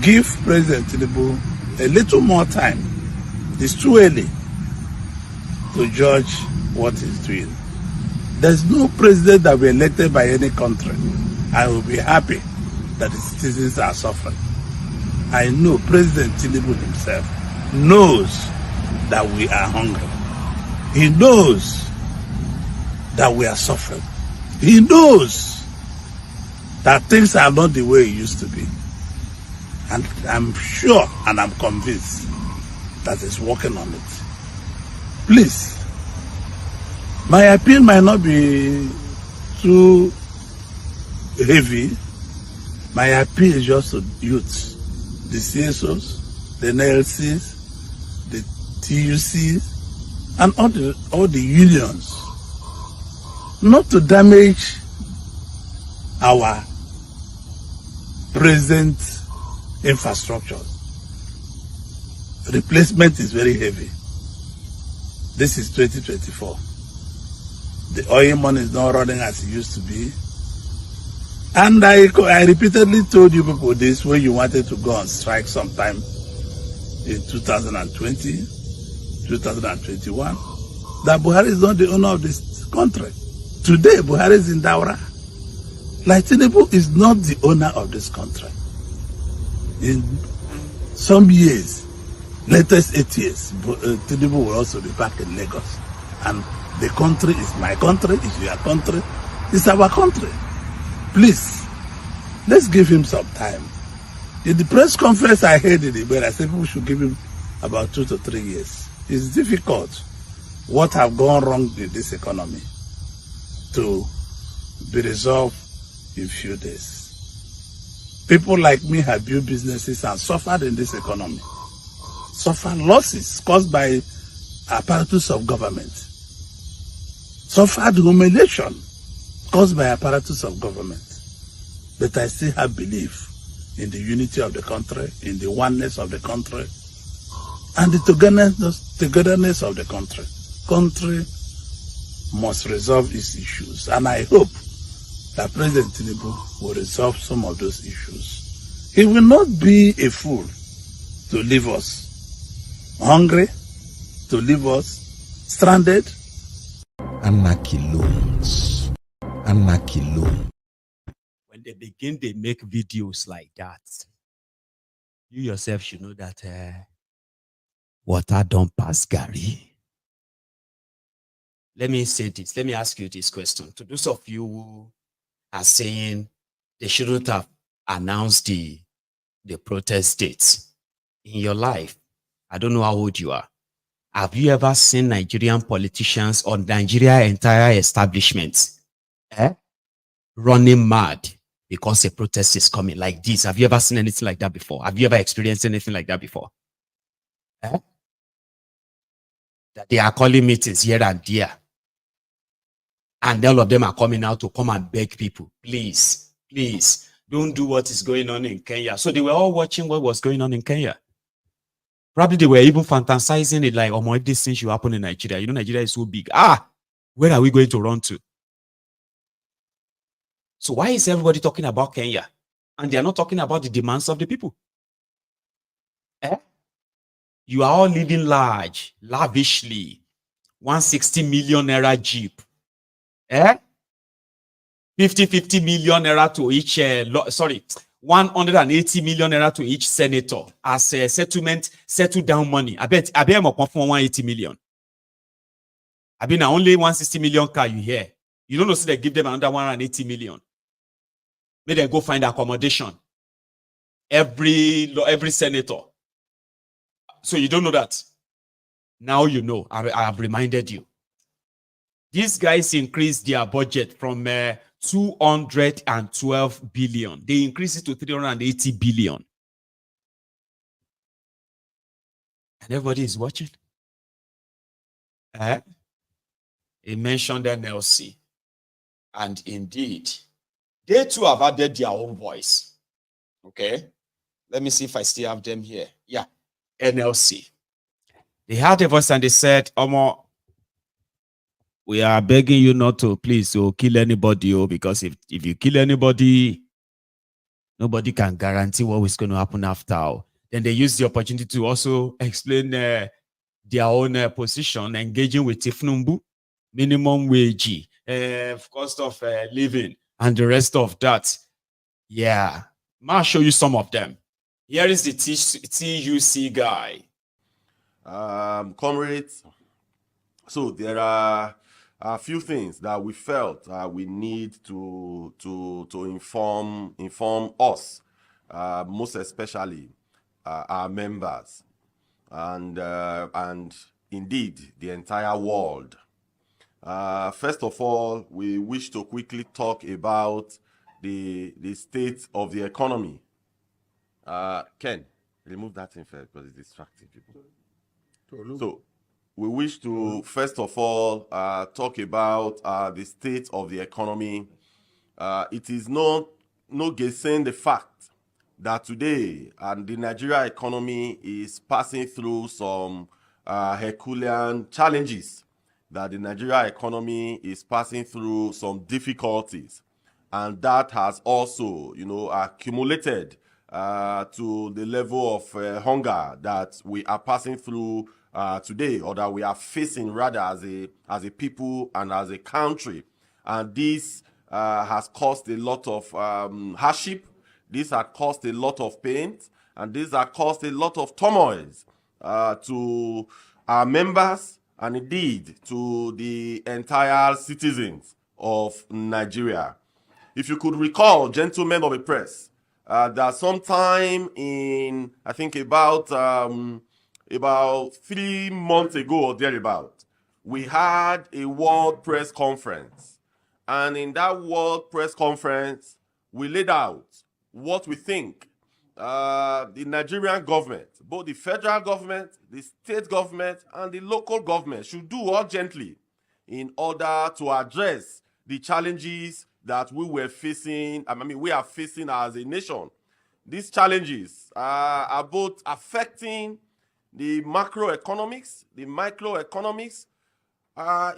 Give President Thiefnubu a little more time. It's too early to judge what he's doing. There's no president that will be elected by any country. I will be happy that the citizens are suffering. I know President Thiefnubu himself knows that we are hungry. He knows that we are suffering. He knows that things are not the way it used to be. And I'm sure and I'm convinced that it's working on it. Please, my appeal might not be too heavy. My appeal is just to youths, the CSOs, the NLCs, the TUCs, and all the unions, not to damage our present infrastructure. Replacement is very heavy. This is 2024. The oil money is not running as it used to be. And I repeatedly told you people this when you wanted to go on strike sometime in 2020, 2021, that Buhari is not the owner of this country. Today, Buhari is in Daura. Like Thiefnubu is not the owner of this country. In some years, latest 8 years, Thiefnubu will also be back in Lagos. And the country is my country, it's your country, it's our country. Please, let's give him some time. In the press conference I heard in Ibe, I said people should give him about 2 to 3 years. It's difficult what have gone wrong in this economy to be resolved in few days. People like me have built businesses and suffered in this economy. Suffered losses caused by apparatus of government. Suffered humiliation caused by apparatus of government. But I still have belief in the unity of the country, in the oneness of the country, and the togetherness of the country. Country must resolve its issues, and I hope that President Thiefnubu will resolve some of those issues. He will not be a fool to leave us hungry, to leave us stranded. Anarchy loans. Anarchy loan. When they begin, they make videos like that. You yourself should know that water don't pass Gary. Let me say this. Let me ask you this question. To those of you who are saying they shouldn't have announced the protest dates in your life, I don't know how old you are. Have you ever seen Nigerian politicians or Nigeria entire establishment running mad because a protest is coming like this? Have you ever seen anything like that before? Have you ever experienced anything like that before? That they are calling meetings here and there, and all of them are coming out to come and beg people, please, please, don't do what is going on in Kenya. So they were all watching what was going on in Kenya. Probably they were even fantasizing it like, oh, if this thing should happen in Nigeria. You know, Nigeria is so big. Where are we going to run to? So why is everybody talking about Kenya? And they are not talking about the demands of the people? You are all living large, lavishly. 160 million naira jeep. 50 million naira to each, 180 million naira to each senator as a settled down money. I bet I'm up for 180 million. I mean, only 160 million car you hear. You don't know, so they give them another 180 million. May they go find accommodation. Every senator. So you don't know that. Now you know. I have reminded you. These guys increased their budget from 212 billion. They increased it to 380 billion. And everybody is watching. He mentioned NLC. And indeed, they too have added their own voice. Okay. Let me see if I still have them here. Yeah. NLC. They had a voice and they said, Omo, we are begging you not to please kill anybody, because if you kill anybody, nobody can guarantee what is going to happen after. Then they use the opportunity to also explain their own position, engaging with Thiefnubu, minimum wage, cost of living, and the rest of that. Yeah, I'll show you some of them. Here is the TUC guy. Comrades, so there are a few things that we felt we need to inform us most especially our members, and indeed the entire world. First of all, we wish to quickly talk about the state of the economy. Ken, remove that thing first because it's distracting people. So we wish to first of all talk about the state of the economy. It is no guessing the fact that today the Nigeria economy is passing through some Herculean challenges, that the Nigeria economy is passing through some difficulties, and that has also, accumulated to the level of hunger that we are passing through today, or that we are facing rather as a people and as a country. And this has caused a lot of hardship. This has caused a lot of pain, and this has caused a lot of turmoil to our members and indeed to the entire citizens of Nigeria. If you could recall, gentlemen of the press, that sometime in, I think about 3 months ago or thereabout, we had a World Press Conference. And in that World Press Conference, we laid out what we think the Nigerian government, both the federal government, the state government, and the local government should do urgently in order to address the challenges that we are facing as a nation. These challenges are both affecting the macroeconomics, the microeconomics.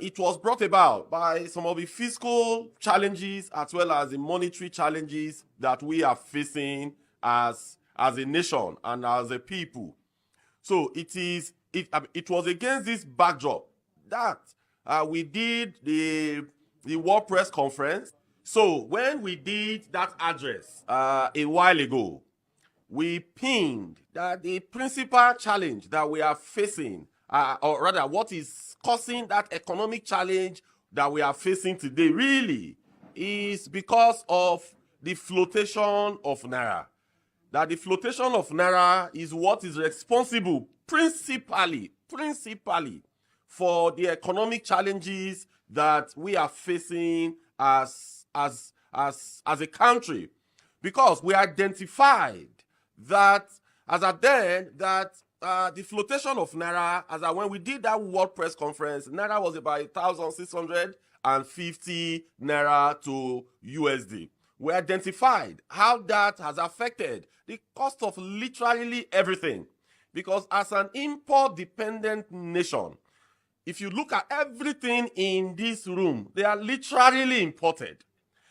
It was brought about by some of the fiscal challenges as well as the monetary challenges that we are facing as a nation and as a people. So it was against this backdrop that we did the World Press Conference. So when we did that address a while ago, we pinned that the principal challenge that we are facing, or rather what is causing that economic challenge that we are facing today really is because of the flotation of Naira. That the flotation of Naira is what is responsible principally for the economic challenges that we are facing as a country, because we identified that the flotation of Naira, when we did that World Press Conference, Naira was about 1,650 Naira to USD. We identified how that has affected the cost of literally everything, because as an import-dependent nation, if you look at everything in this room, they are literally imported.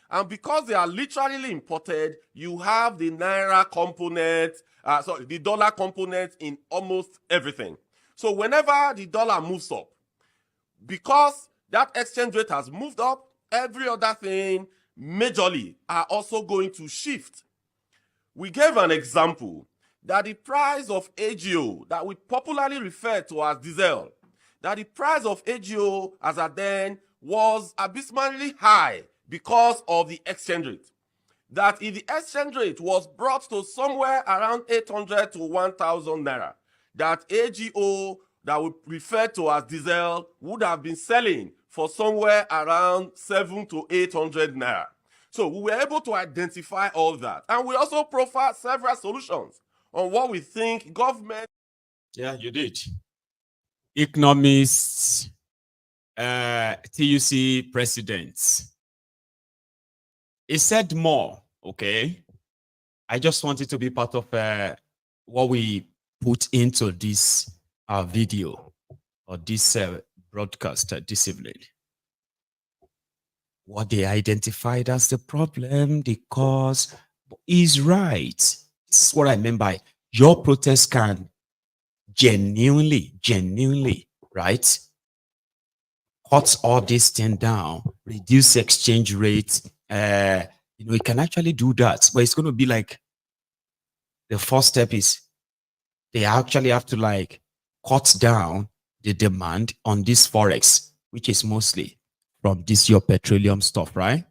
And because they are literally imported, you have the Naira component, the dollar component in almost everything. So whenever the dollar moves up, because that exchange rate has moved up, every other thing majorly are also going to shift. We gave an example that the price of AGO, that we popularly refer to as diesel, that the price of AGO as at then was abysmally high because of the exchange rate. That if the exchange rate was brought to somewhere around 800 to 1,000 Naira, that AGO that we refer to as diesel would have been selling for somewhere around 700 to 800 Naira. So we were able to identify all that. And we also profiled several solutions on what we think government... Yeah, you did. Economists, TUC presidents. He said more, okay? I just wanted to be part of what we put into this video or this broadcast this evening. What they identified as the problem, the cause, is right. This is what I meant by your protest can genuinely, right? Cut all this thing down, reduce exchange rates. You can actually do that, but it's going to be like the first step is they actually have to like cut down the demand on this forex, which is mostly from this your petroleum stuff, right?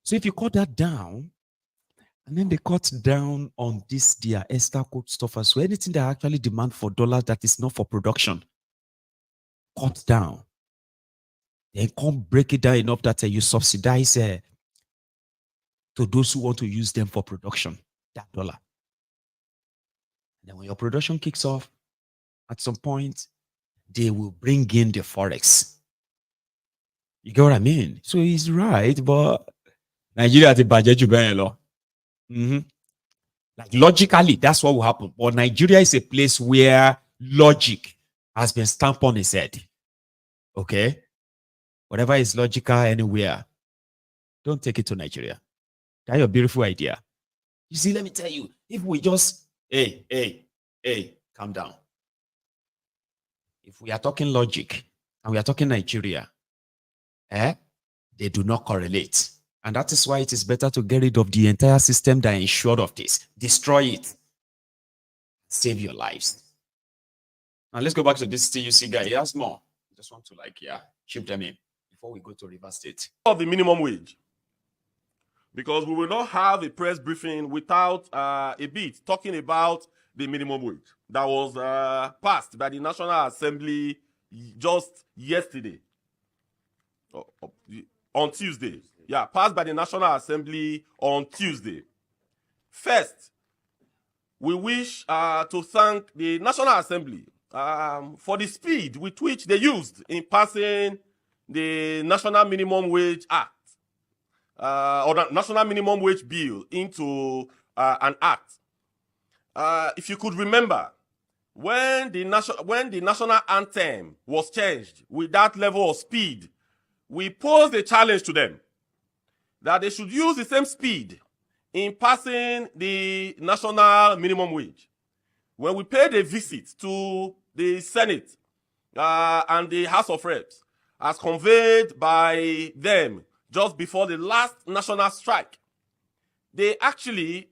So if you cut that down, And then they cut down on this, their extra code stuff as well. Anything they actually demand for dollars that is not for production, cut down. They can't break it down enough that you subsidize to those who want to use them for production, that dollar. And then when your production kicks off, at some point, they will bring in the forex. You get what I mean? So he's right, but Nigeria the budget you Like logically, that's what will happen. But Nigeria is a place where logic has been stamped on its head. Okay? Whatever is logical anywhere, don't take it to Nigeria. That's your beautiful idea. You see, let me tell you, if we just, hey, calm down. If we are talking logic and we are talking Nigeria, they do not correlate. And that is why it is better to get rid of the entire system that ensured of this. Destroy it. Save your lives. Now let's go back to this TUC guy. He has more. I just want to chip them in before we go to River State. Of the minimum wage. Because we will not have a press briefing without a bit talking about the minimum wage that was passed by the National Assembly just yesterday. On Tuesday. Yeah, passed by the National Assembly on Tuesday. First, we wish to thank the National Assembly for the speed with which they used in passing the National Minimum Wage Act or the National Minimum Wage Bill into an act. If you could remember, when the national anthem was changed with that level of speed, we posed a challenge to them that they should use the same speed in passing the national minimum wage. When we paid a visit to the Senate and the House of Reps, as conveyed by them just before the last national strike, they actually,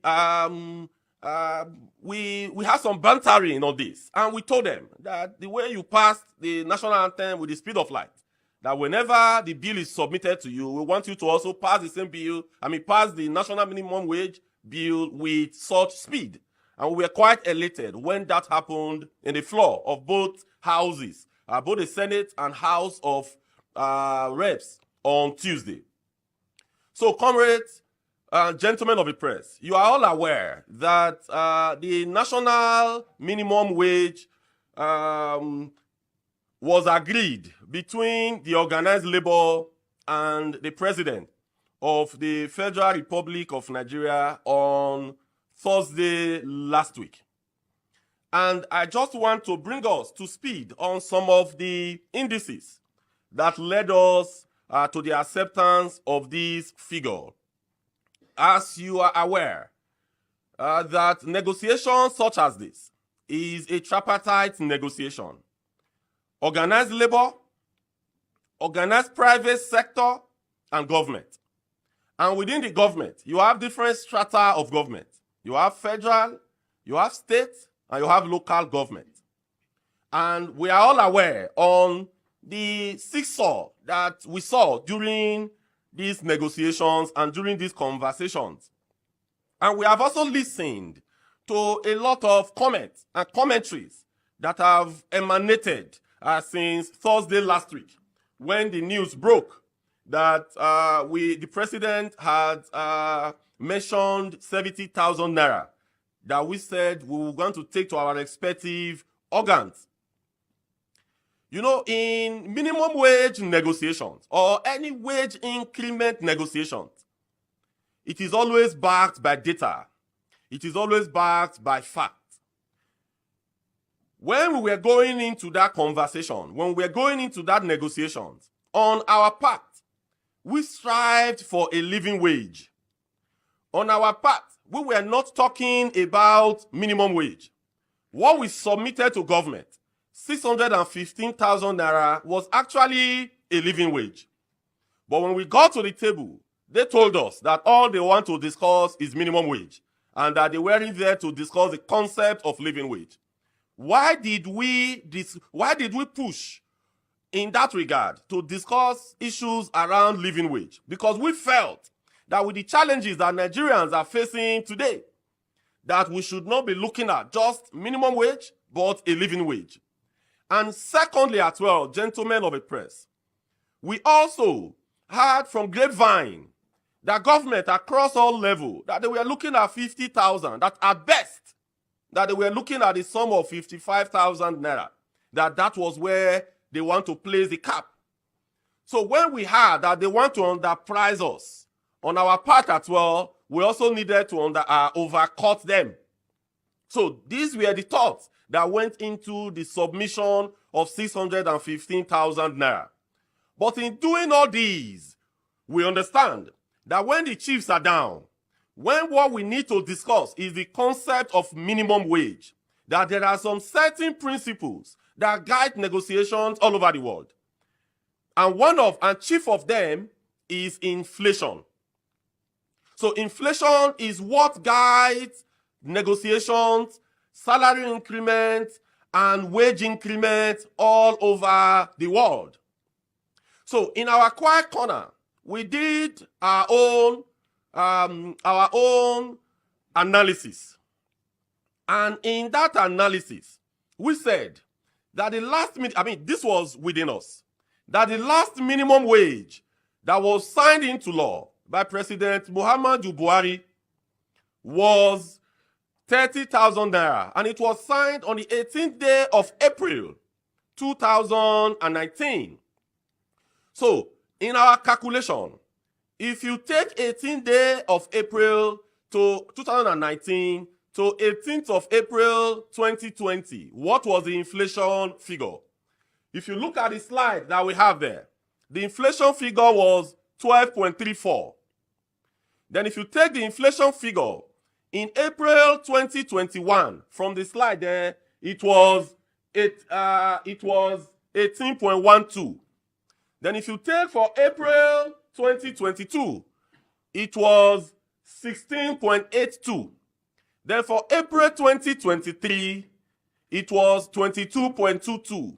we had some bantering on this, and we told them that the way you passed the national anthem with the speed of light, that whenever the bill is submitted to you, we want you to also pass the same bill, pass the national minimum wage bill with such speed. And we were quite elated when that happened in the floor of both houses, both the Senate and House of Reps on Tuesday. So, comrades, gentlemen of the press, you are all aware that the national minimum wage was agreed between the organized labor and the president of the Federal Republic of Nigeria on Thursday last week. And I just want to bring us to speed on some of the indices that led us to the acceptance of this figure. As you are aware, that negotiations such as this is a tripartite negotiation. Organized labor, organized private sector, and government. And within the government, you have different strata of government. You have federal, you have state, and you have local government. And we are all aware on the seesaw that we saw during these negotiations and during these conversations. And we have also listened to a lot of comments and commentaries that have emanated since Thursday last week, when the news broke that the president had mentioned 70,000 naira that we said we were going to take to our respective organs. You know, in minimum wage negotiations or any wage increment negotiations, it is always backed by data. It is always backed by fact. When we were going into that conversation, when we were going into that negotiations, on our part, we strived for a living wage. On our part, we were not talking about minimum wage. What we submitted to government, 615,000 naira, was actually a living wage. But when we got to the table, they told us that all they want to discuss is minimum wage and that they weren't there to discuss the concept of living wage. Why did we push in that regard to discuss issues around living wage? Because we felt that with the challenges that Nigerians are facing today, that we should not be looking at just minimum wage, but a living wage. And secondly as well, gentlemen of the press, we also heard from grapevine that government across all levels, that they were looking at 50,000, that at best, that they were looking at the sum of 55,000 naira, that was where they want to place the cap. So when we heard that they want to underprice us, on our part as well, we also needed to overcut them. So these were the thoughts that went into the submission of 615,000 naira. But in doing all these, we understand that when the chiefs are down, when what we need to discuss is the concept of minimum wage, that there are some certain principles that guide negotiations all over the world. And chief of them is inflation. So inflation is what guides negotiations, salary increments, and wage increments all over the world. So in our quiet corner, we did our own analysis. And in that analysis, we said that this was within us, that the last minimum wage that was signed into law by President Muhammadu Buhari was 30,000 naira, and it was signed on the 18th day of April 2019. So, in our calculation, if you take 18th day of April to 2019 to 18th of April 2020, what was the inflation figure? If you look at the slide that we have there, the inflation figure was 12.34. Then if you take the inflation figure in April 2021, from the slide there, it was 18.12. Then if you take for April 2022, it was 16.82. Then for April 2023, it was 22.22.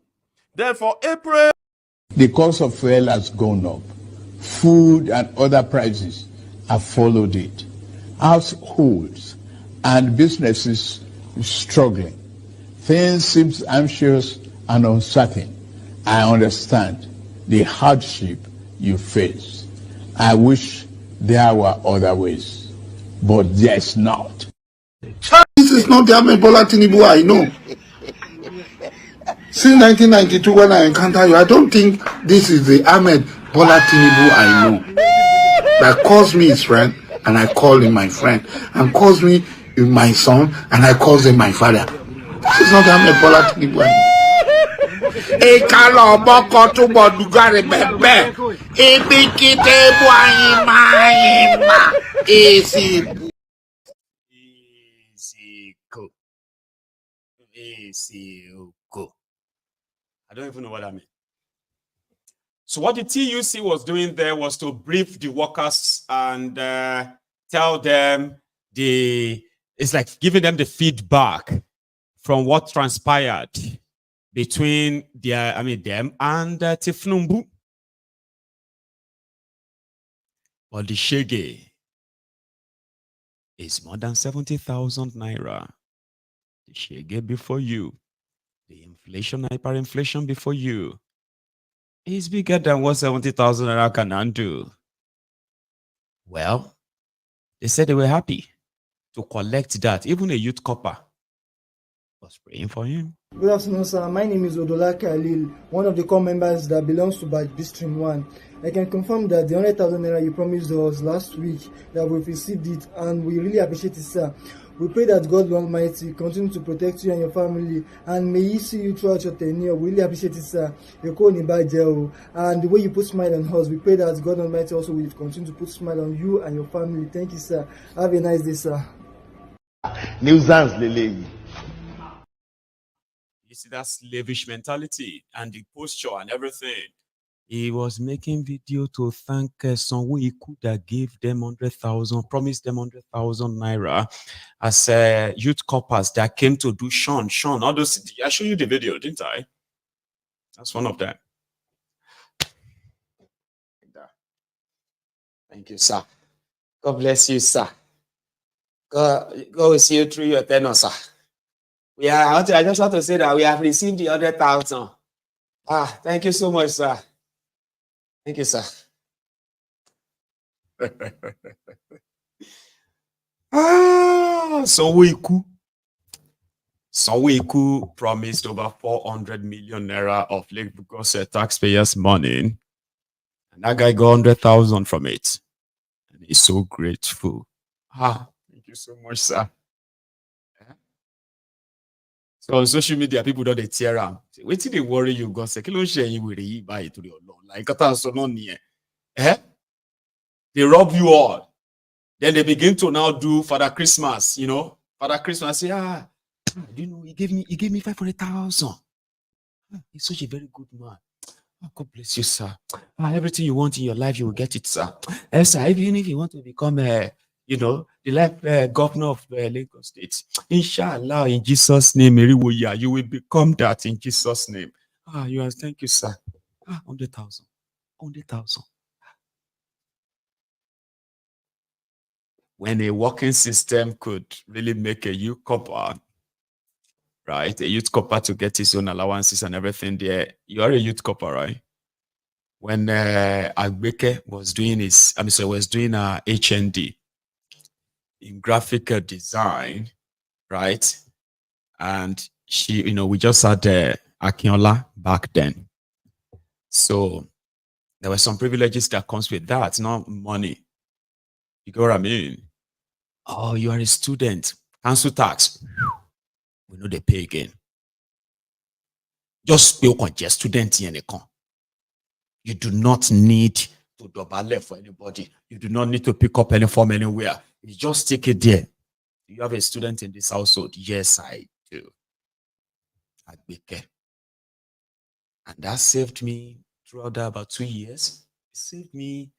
Then for April... The cost of fuel has gone up. Food and other prices have followed it. Households and businesses struggling. Things seem anxious and uncertain. I understand the hardship you face. I wish there were other ways, but there's not. This is not the Ahmed Bola Tinubu I know. Since 1992, when I encounter you, I don't think this is the Ahmed Bola Tinubu I know. That calls me his friend, and I call him my friend, and calls me my son, and I call him my father. This is not the Ahmed Bola Tinubu I know. I don't even know what that means. So what the TUC was doing there was to brief the workers and tell them it's like giving them the feedback from what transpired between them and Thiefnubu. But the shege is more than 70,000 naira. The shege before you, the inflation, hyperinflation before you, is bigger than what 70,000 naira can undo. Well, they said they were happy to collect that. Even a youth copper was praying for him. Good afternoon, sir. My name is Odola Khalil, one of the core members that belongs to Stream 1. I can confirm that the 100,000 naira you promised us last week, that we've received it, and we really appreciate it, sir. We pray that God Almighty continue to protect you and your family, and may He see you throughout your tenure. We really appreciate it, sir. Your and the way you put smile on us, we pray that God Almighty also will continue to put smile on you and your family. Thank you, sir. Have a nice day, sir. You see that slavish mentality and the posture and everything. He was making video to thank someone he could have gave them 100,000, promised them 100,000 naira as youth coppers that came to do Sean, all those. I showed you the video, didn't I? That's one of them. Thank you, sir. God bless you, sir. God will see you through your tenure, sir. I just want to say that we have received the 100,000. Thank you so much, sir. Thank you, sir. Sanwo-Iku promised over 400 million naira of Lagos taxpayers' money, and that guy got 100,000 from it, and he's so grateful. Thank you so much, sir. So on social media, people don't tear am. Wait till they worry you, God say, "Kilo share you with you buy to your Lord." Like they rob you all. Then they begin to now do Father Christmas. Father Christmas say, do you know he gave me 500,000. He's such a very good man. God bless you, sir. Everything you want in your life, you will get it, sir. Sir, even if you want to become the life governor of Lagos State, inshallah, in Jesus' name, you will become that in Jesus' name. Thank you, sir. 100,000. 100,000. When a working system could really make a youth copper, right? A youth copper to get his own allowances and everything there. You are a youth copper, right? When Agbeke was doing HND in graphic design, right? And she, we just had Akinola back then. So there were some privileges that comes with that, not money. You get what I mean? Oh, you are a student. Council tax. We know they pay again. Just pay on your student in the You do not need to double for anybody. You do not need to pick up any form anywhere. You just take it there. You have a student in this household? Yes, I do. And that saved me throughout about 2 years. It saved me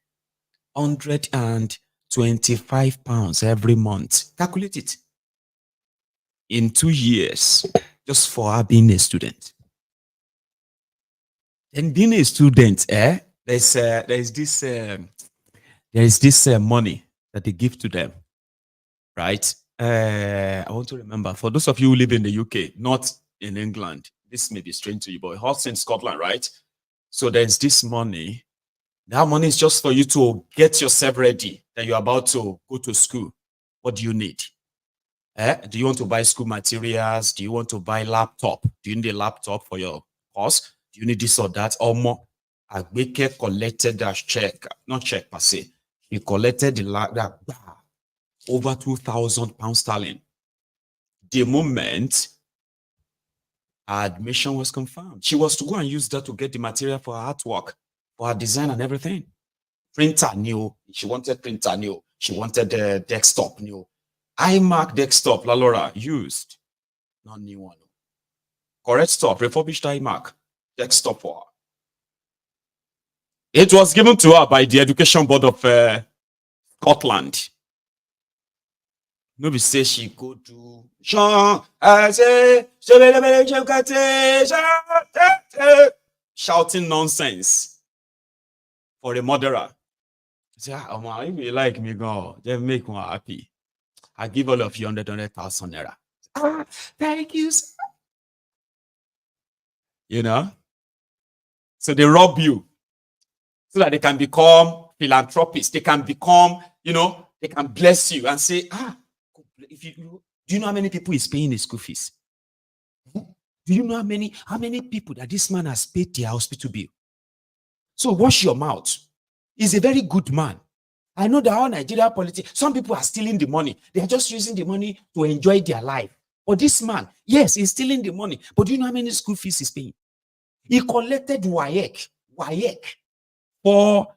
£125 every month. Calculate it. In 2 years, just for her being a student. And being a student, there is this money that they give to them, right? I want to remember, for those of you who live in the UK, not in England, this may be strange to you, but it's in Scotland, right? So there's this money. That money is just for you to get yourself ready that you're about to go to school. What do you need? Do you want to buy school materials? Do you want to buy laptop? Do you need a laptop for your course? Do you need this or that? Or more? Agbeke collected that check, not check per se. He collected that over £2,000 the moment her admission was confirmed. She was to go and use that to get the material for her artwork, for her design and everything. Printer new. She wanted printer new. She wanted the desktop new. iMac desktop, Lalora, used. Not new one. Correct stuff, refurbished iMac desktop for her. It was given to her by the Education Board of Scotland. Nobody say she go to shouting nonsense for a murderer. Say, if you like me, go, just make me happy. I give all of you 100,000 naira. Thank you, sir. So they rob you so that they can become philanthropists. They can become, they can bless you and say, do you know how many people is paying his school fees? Do you know how many people that this man has paid their hospital bill? So wash your mouth. He's a very good man. I know that all Nigeria politics, some people are stealing the money. They are just using the money to enjoy their life. But this man, yes, he's stealing the money. But do you know how many school fees he's paying? He collected WAEC for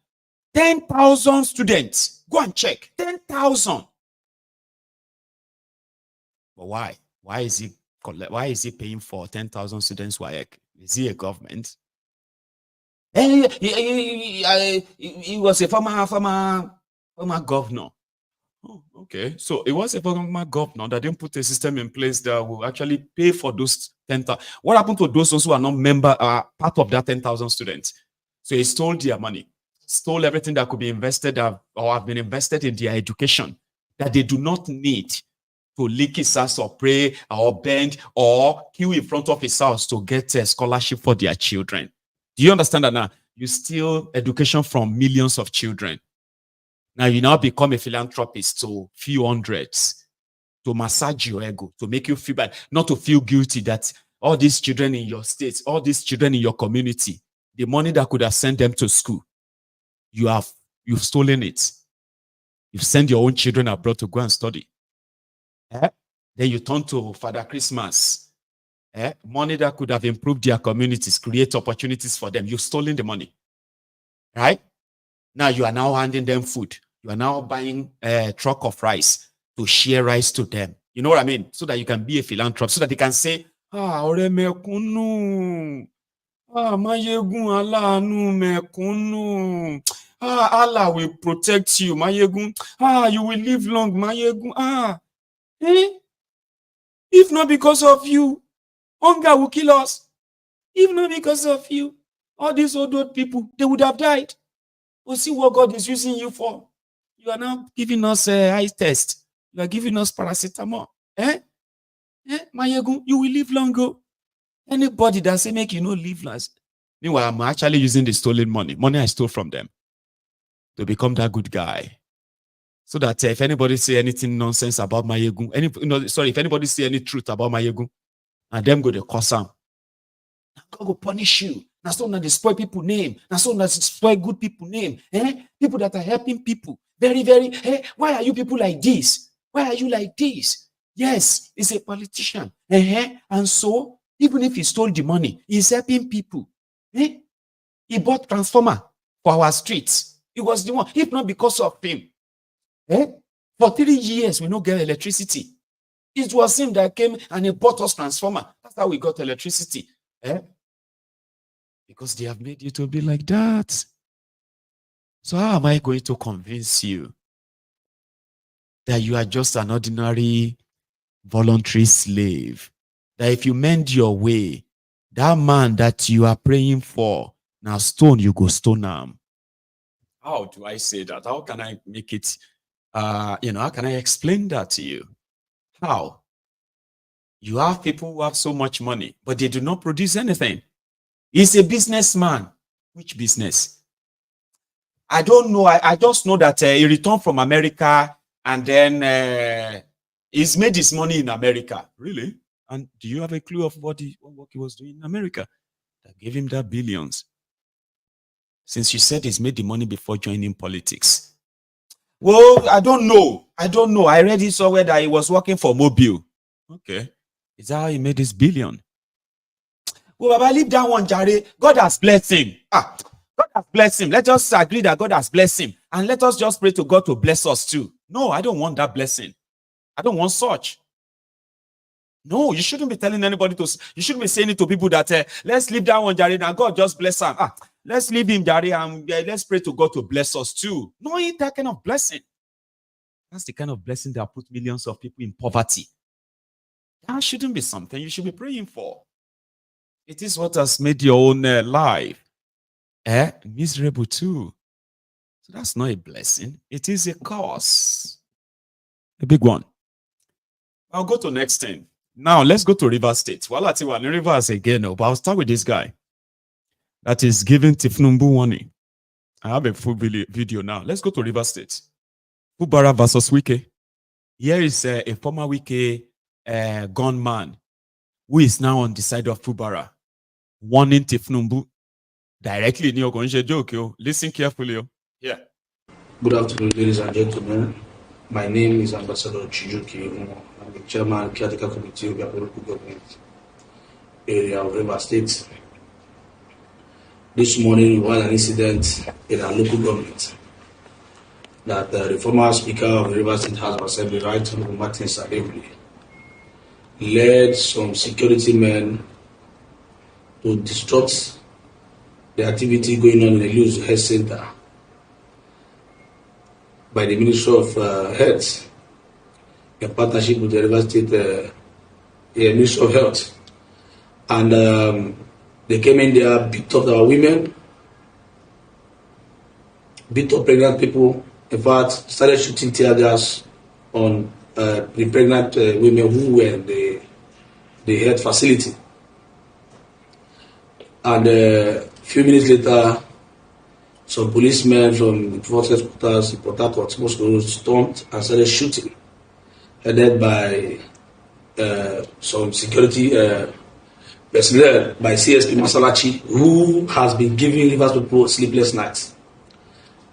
10,000 students. Go and check. 10,000. But why? Why is he paying for 10,000 students WAEC? Is he a government? He was a former governor. Oh, okay. So it was a former governor that didn't put a system in place that will actually pay for those 10,000. What happened to those who are not part of that 10,000 students? So he stole their money. stole everything that could be invested or have been invested in their education, that they do not need to lick his ass or pray or bend or queue in front of his house to get a scholarship for their children. Do you understand that now? You steal education from millions of children. Now you now become a philanthropist to few hundreds, to massage your ego, to make you feel bad, not to feel guilty that all these children in your state, all these children in your community, the money that could have sent them to school, you've stolen it. You've sent your own children abroad to go and study. Then you turn to Father Christmas. Money that could have improved their communities, create opportunities for them. You've stolen the money. Right? Now you are now handing them food. You are now buying a truck of rice to share rice to them. You know what I mean? So that you can be a philanthropist, so that they can say, Ore mekunu. Maiyegun alanu mekunu. Allah will protect you, Maiyegun. You will live long, Maiyegun. If not because of you, hunger will kill us. If not because of you, all these old people, they would have died. We'll see what God is using you for. You are now giving us a eye test. You are giving us paracetamol. Maiyegun, you will live longer. Anybody that say make you no live last. Meanwhile, I'm actually using the stolen money I stole from them, to become that good guy. So that if anybody say anything nonsense about Maiyegun, if anybody say any truth about Maiyegun, and them go to curse him, God will punish you. Now so now they spoil people name. Now so now spoil good people name. People that are helping people. Very, very. Why are you people like this? Why are you like this? Yes, he's a politician. And so, even if he stole the money, he's helping people. He bought transformer for our streets. He was the one, if not because of him. For 3 years, we don't get electricity. It was him that came and he bought us transformer. That's how we got electricity. Because they have made you to be like that. So how am I going to convince you that you are just an ordinary voluntary slave? That if you mend your way, that man that you are praying for, now stone, you go stone him. How do I say that? How can I make it, how can I explain that to you? How? You have people who have so much money, but they do not produce anything. He's a businessman. Which business? I don't know. I just know that he returned from America and then he's made his money in America. Really? And do you have a clue of what work he was doing in America that gave him that billions? Since you said he's made the money before joining politics. Well, I don't know. I read it somewhere that he was working for Mobile. Okay. Is that how he made his billion? Well, Baba, leave that one, Charade. God has blessed him. God has blessed him. Let us agree that God has blessed him. And let us just pray to God to bless us too. No, I don't want that blessing. I don't want such. No, you shouldn't be telling anybody to, you shouldn't be saying it to people that, let's leave that one, Charade, and God just bless him. Let's leave him, Charade, and let's pray to God to bless us too. No, ain't that kind of blessing. That's the kind of blessing that put millions of people in poverty. That shouldn't be something you should be praying for. It is what has made your own life miserable too. So that's not a blessing. It is a curse. A big one. I'll go to next thing. Now, let's go to Rivers State. Well, I'll tell you Rivers again, but I'll start with this guy that is giving Thiefnubu warning. I have a full video now. Let's go to Rivers State. Fubara versus Wike. Here is a former Wike gunman who is now on the side of Fubara, warning Thiefnubu directly. Listen carefully. Yeah. Good afternoon, ladies and gentlemen. My name is Ambassador Chijuki. I'm the chairman of the Caretaker Committee of the Political Government area of Rivers State. This morning, we had an incident in our local government that the former Speaker of the Rivers State House of Assembly, Right Honorable Martin Sadebule, led some security men to disrupt the activity going on in the Luz Health Center by the Ministry of Health in partnership with the Rivers State Ministry of Health. And they came in there, beat up our women, beat up pregnant people. In fact, started shooting tear gas on the pregnant women who were in the health facility. And a few minutes later, some policemen from the forces headquarters in Port Harcourt, Moscow, stormed and started shooting, headed by some security personnel by CSP Masalachi, who has been giving Rivers people sleepless nights.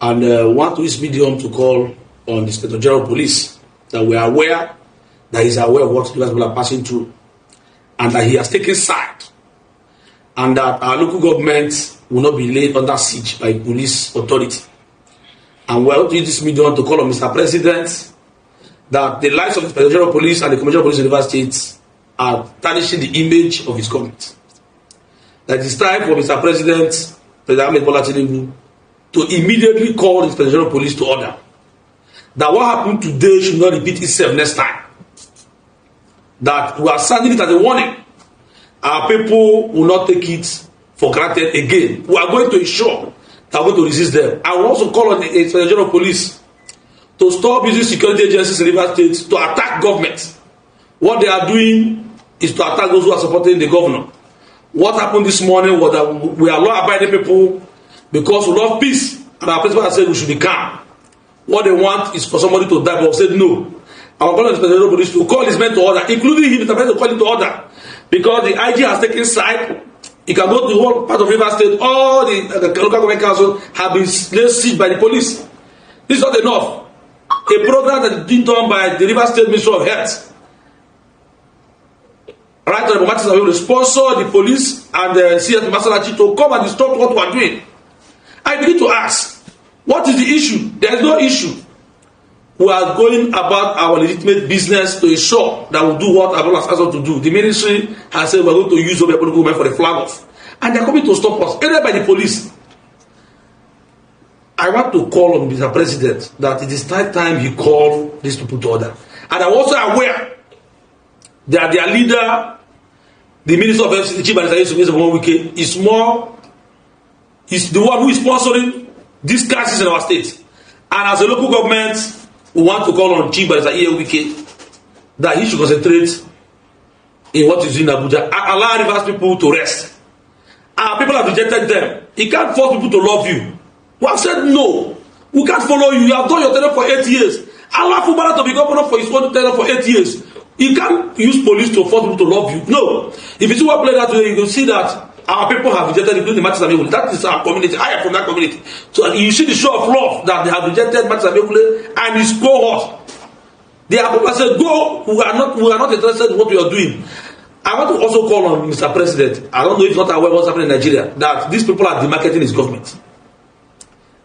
And want to use medium to call on the Inspector General of Police that we are aware that he's aware of what Rivers people are passing through, and that he has taken side, and that our local government will not be laid under siege by police authority. And we want to use this medium to call on Mr. President that the lives of the Inspector General of Police and the Commissioner of Police in Rivers State are tarnishing the image of his government. That it is time for Mr. President, President Bola Tinubu, to immediately call the Inspector General of Police to order. That what happened today should not repeat itself next time. That we are sending it as a warning. Our people will not take it for granted again. We are going to ensure that we're going to resist them. I will also call on the Inspector General of Police to stop using security agencies in Rivers State to attack government. What they are doing is to attack those who are supporting the governor. What happened this morning was that we are law-abiding people because we love peace, and our principal has said we should be calm. What they want is for somebody to die, but we said no. I will call on the Inspector General of Police to call his men to order, including him, Mr. President, to call him to order, because the IG has taken side. He can go to the whole part of Rivers State. All the local government council have been sieged by the police. This is not enough. A program that is being done by the Rivers State Ministry of Health, right, the Martins will sponsor the police and the CS Masalachi to come and stop what we are doing. I begin to ask, what is the issue? There is no issue. We are going about our legitimate business to ensure that we do what our has asked us to do. The ministry has said we are going to use the political movement for the flag off, and they are coming to stop us, either by the police. I want to call on Mr. President that it is time he call these people to order. And I'm also aware that their leader, the Minister of Health, the Chief Administrator of Wike, is the one who is sponsoring this crisis in our state. And as a local government, we want to call on Chief Administrator Wike that he should concentrate in what is in Abuja and allow Rivers people to rest. Our people have rejected them. He can't force people to love you. We have said no. We can't follow you. You have done your tenure for 8 years. Allow Fubara to be governor for his own tenure for 8 years. You can't use police to force people to love you. No. If you see what played out today, you can see that our people have rejected, including the Martins Amewule. That is our community. I am from that community. So you see the show of love that they have rejected Martins Amewule and his cohort. They have people said, go. We are not interested in what we are doing. I want to also call on Mr. President. I don't know if not aware of what's happening in Nigeria, that these people are demarketing his government.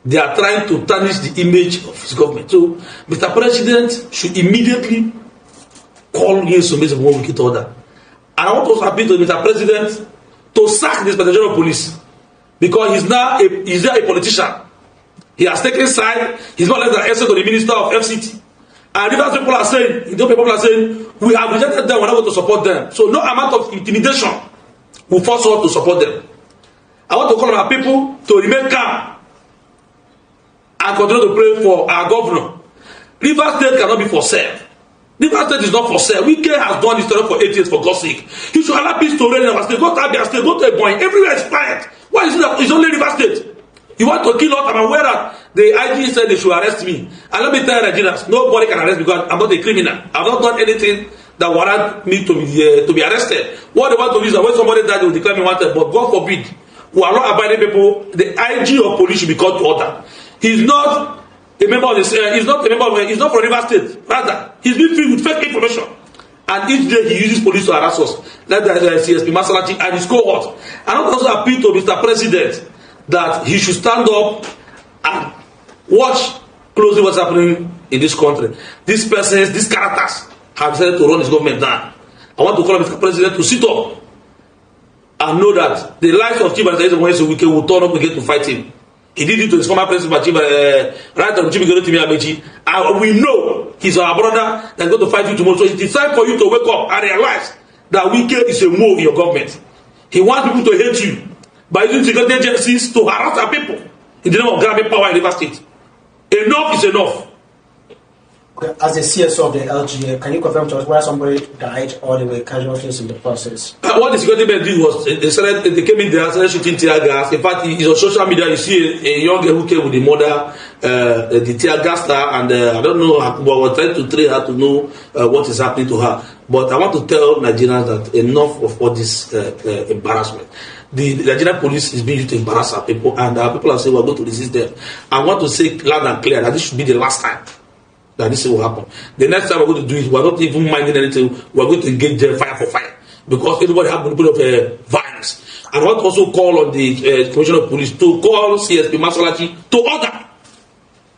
They are trying to tarnish the image of his government. So, Mr. President should immediately call in some of what we get order. And I want to also appeal to Mr. President to sack the Inspector General of Police, because he's now a politician. He has taken side. He's not less than answer to the Minister of FCT. And Rivers people are saying, we have rejected them, we're not going to support them. So no amount of intimidation will force us to support them. I want to call on our people to remain calm and continue to pray for our governor. Rivers State cannot be for sale. Rivers State is not for sale. Wike has done this for 8 years, for God's sake. You should allow peace to reign in our state. Go to Abia State, go to Ebonyi. Everywhere is quiet. Why is it that it's only Rivers State? You want to kill us? I'm aware that the IG said they should arrest me. And let me tell Nigerians, nobody can arrest me because I'm not a criminal. I've not done anything that warrant me to be arrested. What they want to do is that when somebody dies, they will declare me wanted. But God forbid, we are not abiding people. The IG of police should be called to order. He's not a member of this. He's not from Rivers State. Rather, he's been filled with fake information. And each day he uses police to harass us. Like the CSP Masalachi and his cohort. And I also appeal to Mr. President that he should stand up and watch closely what's happening in this country. These persons, these characters have decided to run his government down. I want to call on Mr. President to sit up and know that the lives of Chief Administrator Wike will turn up again to fight him. He did it to his former principal, right on Chief Amechi, and we know he's our brother that's going to fight you tomorrow. So it's time for you to wake up and realize that Wike is a mole in your government. He wants people to hate you by using security agencies to harass our people. in the name of grabbing power in River State. Enough is enough. Okay, as a CSO of the LGA, can you confirm to us whether somebody died or there were casualties in the process? What the security men did was they came in there, started shooting tear gas. In fact, it's on social media. You see a young girl who came with the mother, the tear gas there, and I don't know, but we're trying to train her to know what is happening to her. But I want to tell Nigerians that enough of all this embarrassment. The Nigerian police is being used to embarrass our people, and our people are saying we're going to resist them. I want to say loud and clear that this should be the last time that this will happen. The next time we're going to do it, we're not even minding anything. We're going to engage them fire for fire, because everybody has a little bit of violence. And I want to also call on the Commissioner of Police to call CSP Masolachi to order.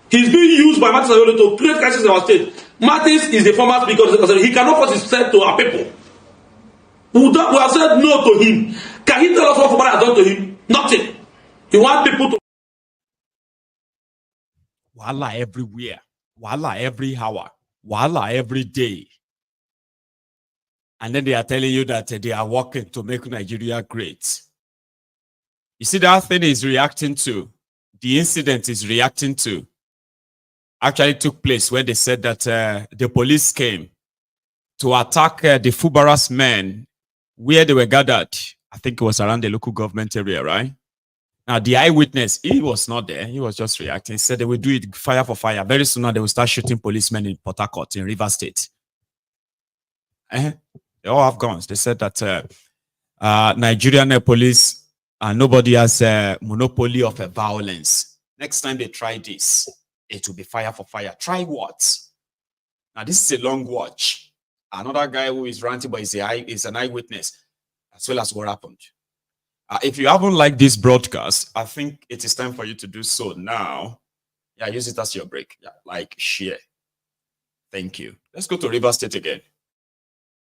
He's being used by Martins Ayolo to create crisis in our state. Martins is the former speaker of the state. He cannot force himself to our people. We have said no to him. Can he tell us what Fubara has done to him? Nothing. He wants people to. Wahala everywhere. Wahala every hour. Wahala every day. And then they are telling you that they are working to make Nigeria great. You see, that thing is reacting to, the incident is reacting to, actually took place when they said that the police came to attack the Fubara's men where they were gathered. I think it was around the local government area, right? Now, the eyewitness, he was not there. He was just reacting. He said they will do it fire for fire. Very soon now, they will start shooting policemen in Port Harcourt, in River State. They all have guns. They said that Nigerian police, nobody has a monopoly of violence. Next time they try this, it will be fire for fire. Try what? Now, this is a long watch. Another guy who is ranting, but is an eyewitness, as well as what happened. If you haven't liked this broadcast, I think it is time for you to do so now. Yeah, use it as your break. Yeah, like, share. Thank you. Let's go to River State again.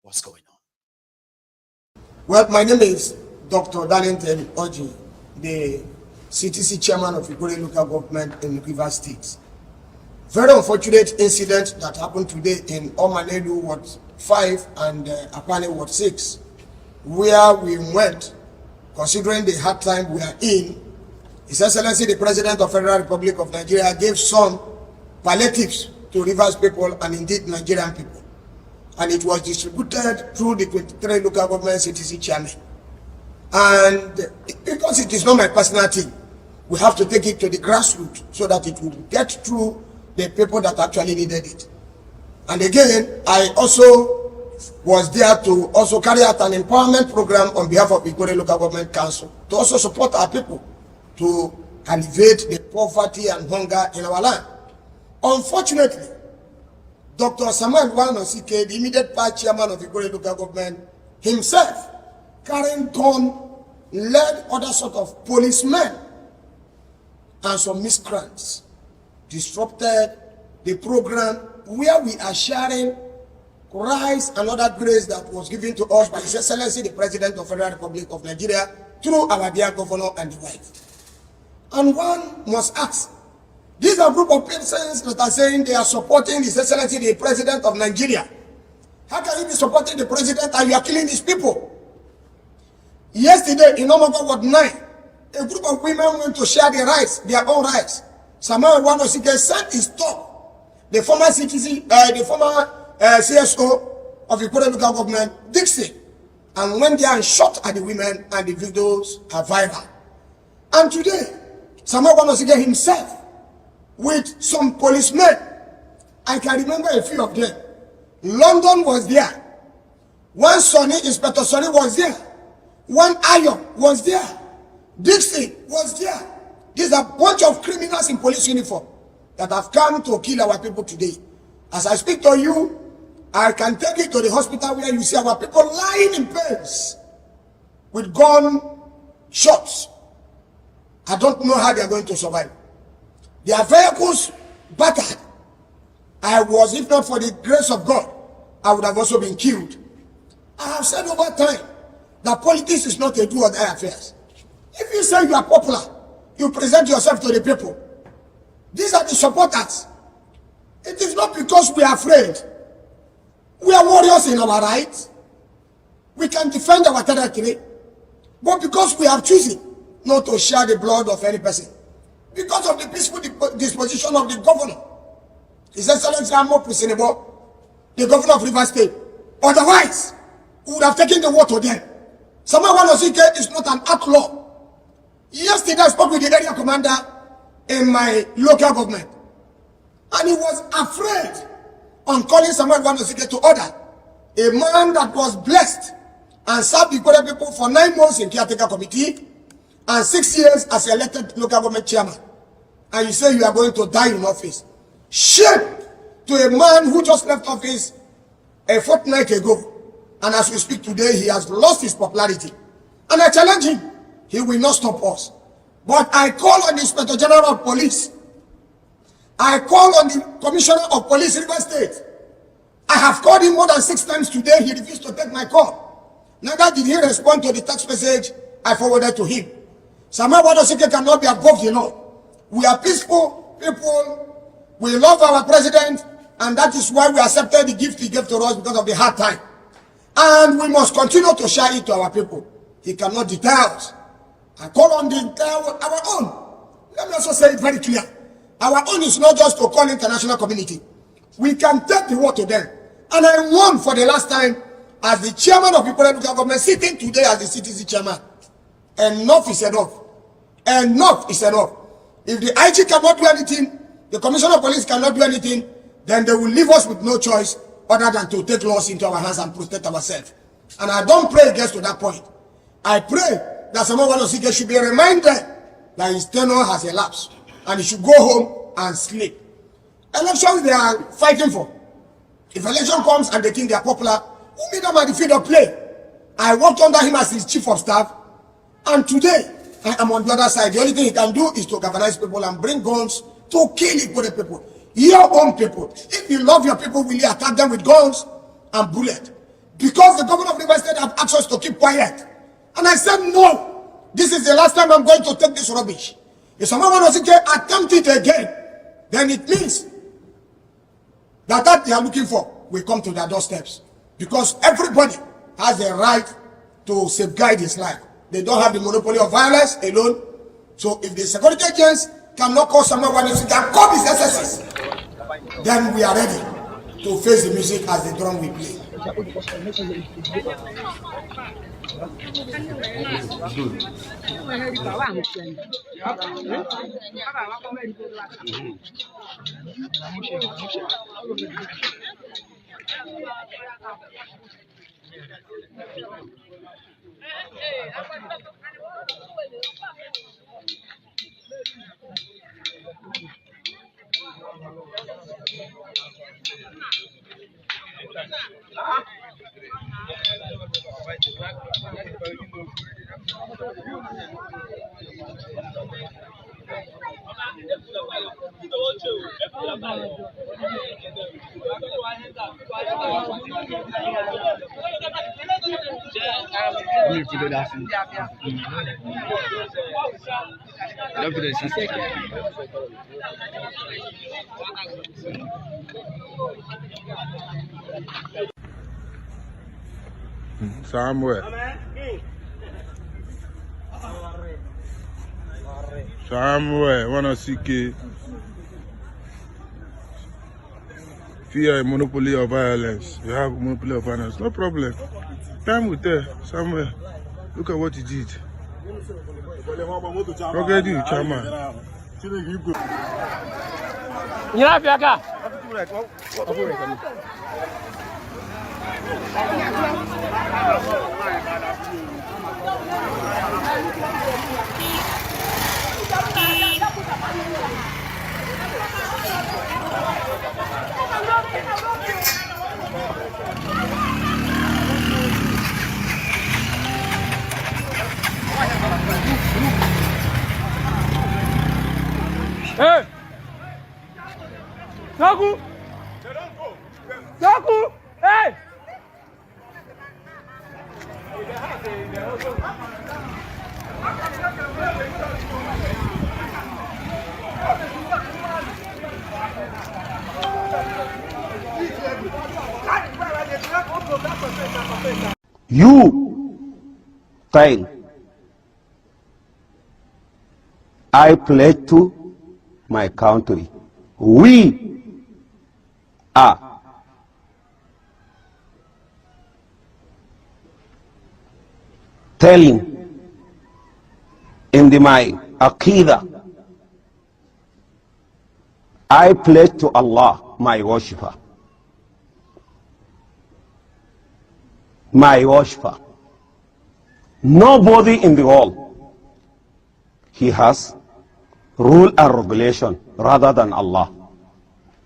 What's going on? Well, my name is Dr. Darlington Oji, the CTC chairman of Igore local government in River State. Very unfortunate incident that happened today in Omanelu Ward 5 and Apane Ward 6, where we went, considering the hard time we are in. His Excellency the President of Federal Republic of Nigeria gave some palliatives to Rivers people and indeed Nigerian people. And it was distributed through the 23 local government CTC chairman. And because it is not my personal thing, we have to take it to the grassroots so that it will get through the people that actually needed it. And again, I also was there to also carry out an empowerment program on behalf of Igore Local Government Council to also support our people to alleviate the poverty and hunger in our land. Unfortunately, Dr. Samuel Wanosike, the immediate past chairman of Igore Local Government, himself, carrying gun, led other sort of policemen and some miscreants, disrupted the program where we are sharing rice and other grace that was given to us by His Excellency the President of the Federal Republic of Nigeria through our dear governor and the wife. And one must ask, these are a group of persons that are saying they are supporting His Excellency the President of Nigeria. How can you be supporting the President and you are killing these people? Yesterday in Omaga Ward 9, a group of women went to share their rice, their own rice. Samuel Wanosike sent his top, the former CTC, the former CSO of the local government, Dixie, and went there and shot at the women, and the videos are viral. And today, Samuel Wanosike himself, with some policemen, I can remember a few of them. London was there. One Sonny, Inspector Sonny was there. One Ayo was there. Dixie was there. These are a bunch of criminals in police uniform that have come to kill our people today. As I speak to you, I can take you to the hospital where you see our people lying in beds with gun shots. I don't know how they are going to survive. Their vehicles battered. I was, if not for the grace of God, I would have also been killed. I have said over time that politics is not a do or die affairs. If you say you are popular, you present yourself to the people. These are the supporters. It is not because we are afraid. We are warriors in our rights. We can defend our territory. But because we have chosen not to share the blood of any person. because of the peaceful disposition of the governor, His Excellency Amo Pusinebo, the governor of Rivers State. Otherwise, we would have taken the war to them. Samuel Wanosike is not an outlaw. Yesterday, I spoke with the area commander in my local government, and he was afraid on calling Samuel Wanosike to order. A man that was blessed and served the Korea people for 9 months in caretaker committee and 6 years as elected local government chairman. And you say you are going to die in office. Shame to a man who just left office a fortnight ago. And as we speak today, he has lost his popularity. And I challenge him. He will not stop us. But I call on the Inspector General of Police. I call on the Commissioner of Police in Rivers State. I have called him more than 6 times today. He refused to take my call. Neither did he respond to the text message I forwarded to him. Samuel Wanosike cannot be above the law. We are peaceful people. We love our president. And that is why we accepted the gift he gave to us because of the hard time. And we must continue to share it to our people. He cannot deter us. I call on the entire world, our own. Let me also say it very clear. Our own is not just to call international community. We can take the word to them. And I warn for the last time, as the chairman of the political government, sitting today as the CTC chairman, enough is enough. Enough is enough. If the IG cannot do anything, the Commissioner of Police cannot do anything, then they will leave us with no choice other than to take laws into our hands and protect ourselves. And I don't pray against to that point. I pray that Samuel Wanosike should be reminded that his tenure has elapsed and he should go home and sleep. Elections they are fighting for. If election comes and they think they are popular, who made them at the field of play? I worked under him as his chief of staff, and today I am on the other side. The only thing he can do is to galvanize people and bring guns to kill Igbo people. Your own people. If you love your people, will you attack them with guns and bullets? Because the governor of Rivers State have asked us to keep quiet. And I said, no. This is the last time I'm going to take this rubbish. If someone wants to attempt it again, then it means that they are looking for will come to their doorsteps. Because everybody has the right to safeguard his life. They don't have the monopoly of violence alone. So if the security agents cannot call someone when he can call his SSS, then we are ready to face the music as the drum we play. Samuel Wanosike, fear a monopoly of violence. You have a monopoly of violence. No problem. Time will tell. Samuel, look at what he did. Forget you, chairman. Hey! Taku! Taku! Hey! You fail. I pledge to my country. We are telling in my Aqidah, I pledge to Allah, my worshipper. My worshipper. Nobody in the world, he has rule and regulation rather than Allah.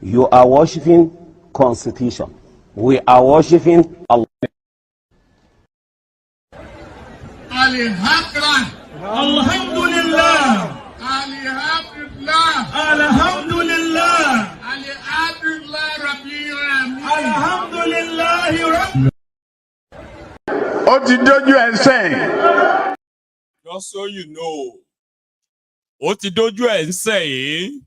You are worshiping constitution. We are worshiping Allah. Alhamdulillah. Alhamdulillah. Alhamdulillah. Ó ti dójú ẹ̀ sẹ́yìn. Just so you know, ó ti dójú ẹ̀ sẹ́yìn.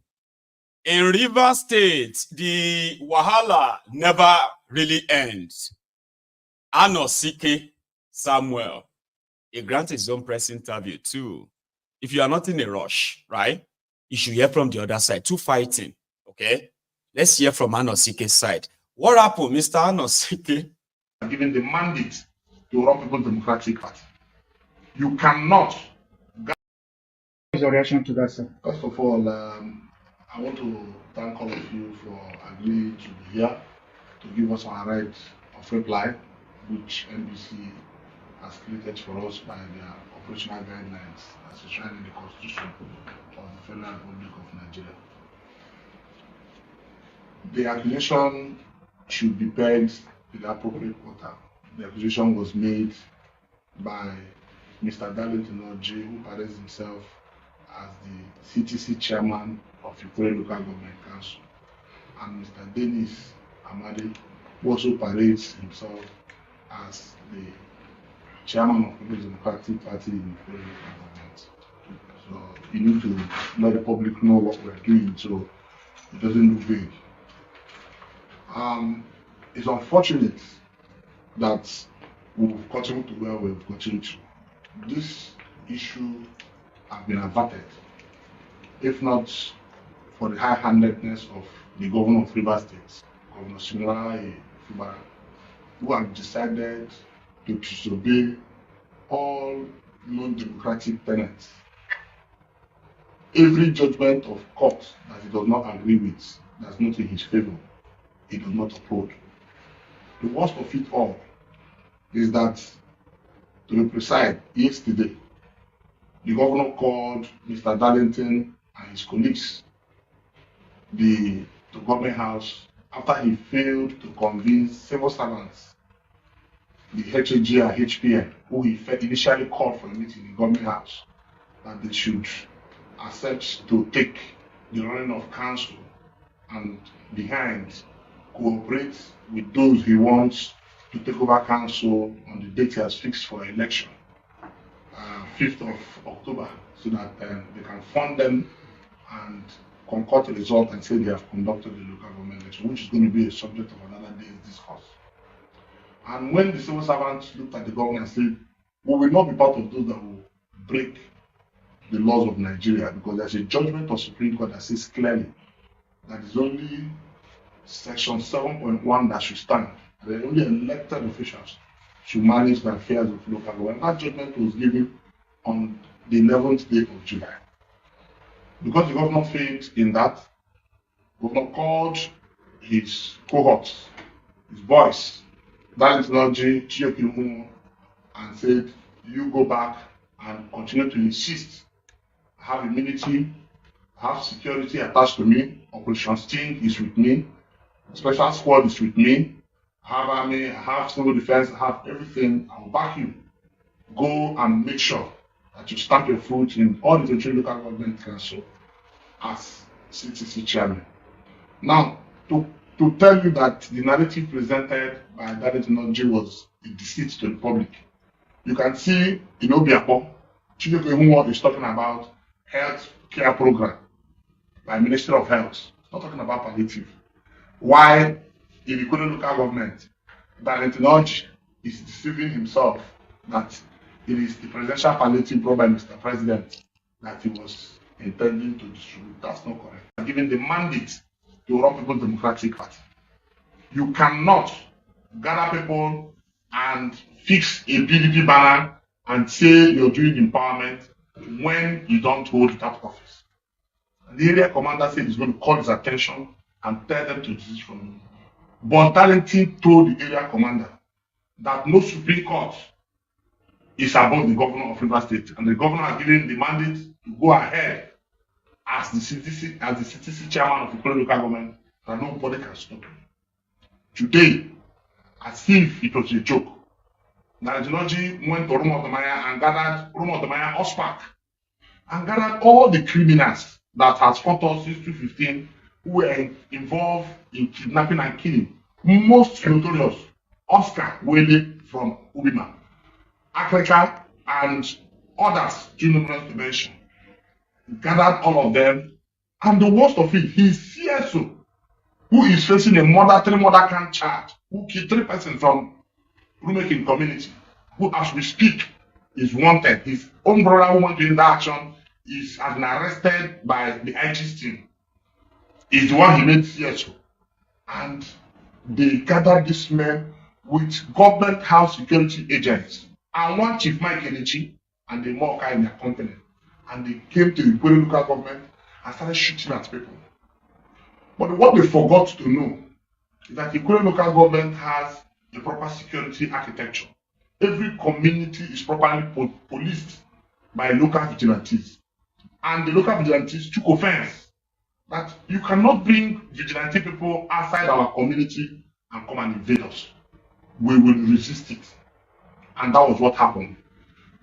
In Rivers State, the wahala never really ends. Anosike Samuel, he granted his own press interview too. If you are not in a rush, right, you should hear from the other side. Two fighting, okay? Let's hear from Anosike's side. What happened, Mr. Anosike? Given the mandate to run People's Democratic Party. You cannot. What is your reaction to that, sir? First of all, I want to thank all of you for agreeing to be here to give us our right of reply, which NBC has created for us by their operational guidelines as enshrined in the Constitution of the Federal Republic of Nigeria. The accusation should be paid in the appropriate order. The accusation was made by Mr. Darlington Oji, who parades himself as the CTC chairman of the Koolu Local Government Council, and Mr. Dennis Amadi, who also parades himself as the chairman of the People's Democratic Party in the Koolu Local Government. So you need to let the public know what we're doing so it doesn't look vague. It's unfortunate that we've gotten to where we've gotten to. This issue has been averted, if not for the high-handedness of the governor of Rivers State, Governor Similai Fubara, who have decided to disobey all non-democratic tenets. Every judgment of court that he does not agree with, that's not in his favor, he does not uphold. The worst of it all is that, to be precise, yesterday, the governor called Mr. Darlington and his colleagues to government house after he failed to convince civil servants, the HAG and HPN, who he initially called for a meeting in the government house, that they should accept to take the running of council and behind cooperate with those he wants to take over council on the date he has fixed for election, 5th of October, so that they can fund them and concoct a result and say they have conducted the local government election, which is going to be a subject of another day's discourse. And when the civil servants looked at the government and said, we will not be part of those that will break the laws of Nigeria, because there's a judgment of Supreme Court that says clearly that it's only Section 7.1 that should stand. The only elected officials should manage the affairs of local government. That judgment was given on the 11th day of July. Because the governor failed in that, the governor called his cohorts, his boys, Darlington Oji, Chiokimu, and said, you go back and continue to insist, have immunity, have security attached to me, operations team is with me, special squad is with me, have army, have civil defense, have everything, I will back you. Go and make sure that you stamp your foot in all the 23 local government council as CTC chairman. Now, to tell you that the narrative presented by Darlington Oji was a deceit to the public, you can see in Obiapo, Chideke is talking about health care program by Ministry of Health. It's not talking about palliative. Why in the Koolu local government, Darlington Oji is deceiving himself that it is the presidential palliative brought by Mr. President that he was intending to distribute. That's not correct. Given the mandate to run People's Democratic Party, you cannot gather people and fix a PDP banner and say you're doing empowerment when you don't hold that office. And the area commander said he's going to call his attention and tell them to desist from him. But Darlington told the area commander that no Supreme Court is above the governor of Rivers State, and the governor has given the mandate to go ahead as the CTC chairman of the Koolu local government, that nobody can stop him. Today, as if it was a joke, Nigerian went to Roma of the Maya and gathered Roma of the Maya Ospak and gathered all the criminals that has fought us since 2015 who were involved in kidnapping and killing. Most notorious, Oscar Wele from Ubima, Africa, and others, too numerous to mention. Gathered all of them, and the worst of it, his CSO, who is facing a three murder count charge, who killed 3 persons from Rummaking community, who as we speak is wanted. His own brother who went in that action has been arrested by the IG's team. Is the one he made CSO. And they gathered this man with government house security agents and one Chief Maiyegun and the Moka in their company. And they came to the Koolu local government and started shooting at people. But what they forgot to know is that the Koolu local government has a proper security architecture. Every community is properly policed by local vigilantes. And the local vigilantes took offense that you cannot bring vigilante people outside our community and come and invade us. We will resist it. And that was what happened.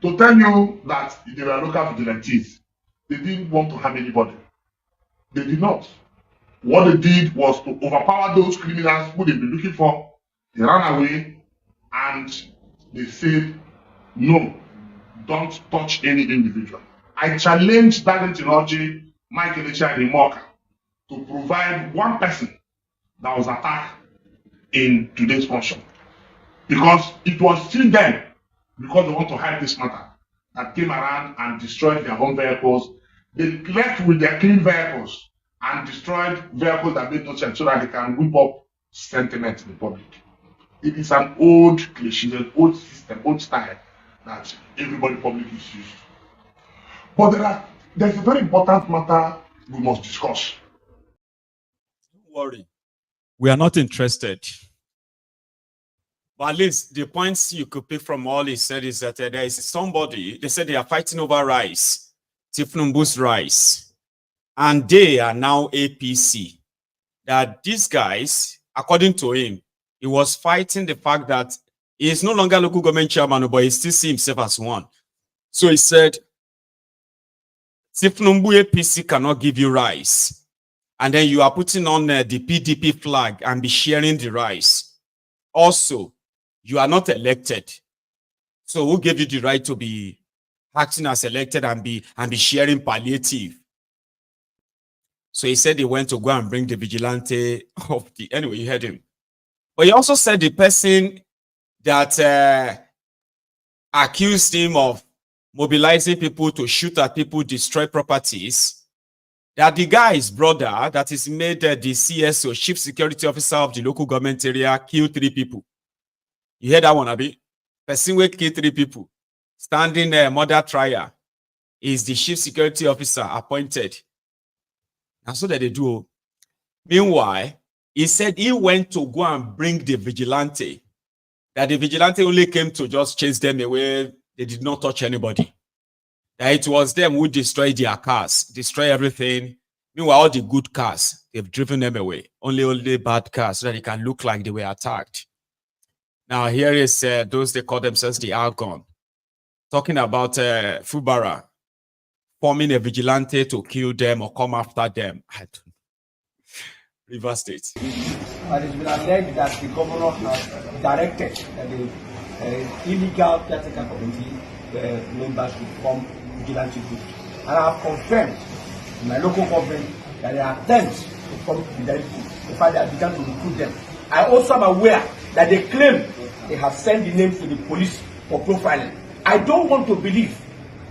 To tell you that they were local vigilantes, they didn't want to harm anybody. They did not. What they did was to overpower those criminals who they've been looking for. They ran away and they said, no, don't touch any individual. I challenged Dangote Oji, Michael and Moka to provide one person that was attacked in today's function. Because it was still them, because they want to hide this matter, that came around and destroyed their own vehicles. They left with their clean vehicles and destroyed vehicles that made no sense so that they can whip up sentiment in the public. It is an old cliche, an old system, old style that everybody public is used to. But there's a very important matter we must discuss. Don't worry. We are not interested. But at least the points you could pick from all he said is that there is somebody, they said they are fighting over rice, Thiefnubu's rice, and they are now APC. That these guys, according to him, he was fighting the fact that he is no longer local government chairman, but he still sees himself as one. So he said, Thiefnubu APC cannot give you rice. And then you are putting on the PDP flag and be sharing the rice. Also, you are not elected. So who gave you the right to be acting as elected and be sharing palliative? So he said he went to go and bring the vigilante of the... Anyway, you heard him. But he also said the person that accused him of mobilizing people to shoot at people, destroy properties, that the guy's brother that is made the CSO, Chief Security Officer of the local government area, killed 3 people. You heard that one, Abi? Person will kill 3 people. Standing murder trial is the Chief Security Officer appointed. And so that they do. Meanwhile, he said he went to go and bring the vigilante. That the vigilante only came to just chase them away. They did not touch anybody. That it was them who destroyed their cars, destroy everything. Meanwhile, all the good cars, they've driven them away. Only bad cars, so that it can look like they were attacked. Now, here is those they call themselves the Argon, talking about Fubara forming a vigilante to kill them or come after them. I don't know. Rivers State. And it's been alleged that the governor has directed that the illegal caretaker committee members should form vigilante groups. And I have confirmed in my local government that there are attempts to form vigilante groups. In fact, they have begun to recruit them. I also am aware that they claim they have sent the names to the police for profiling. I don't want to believe,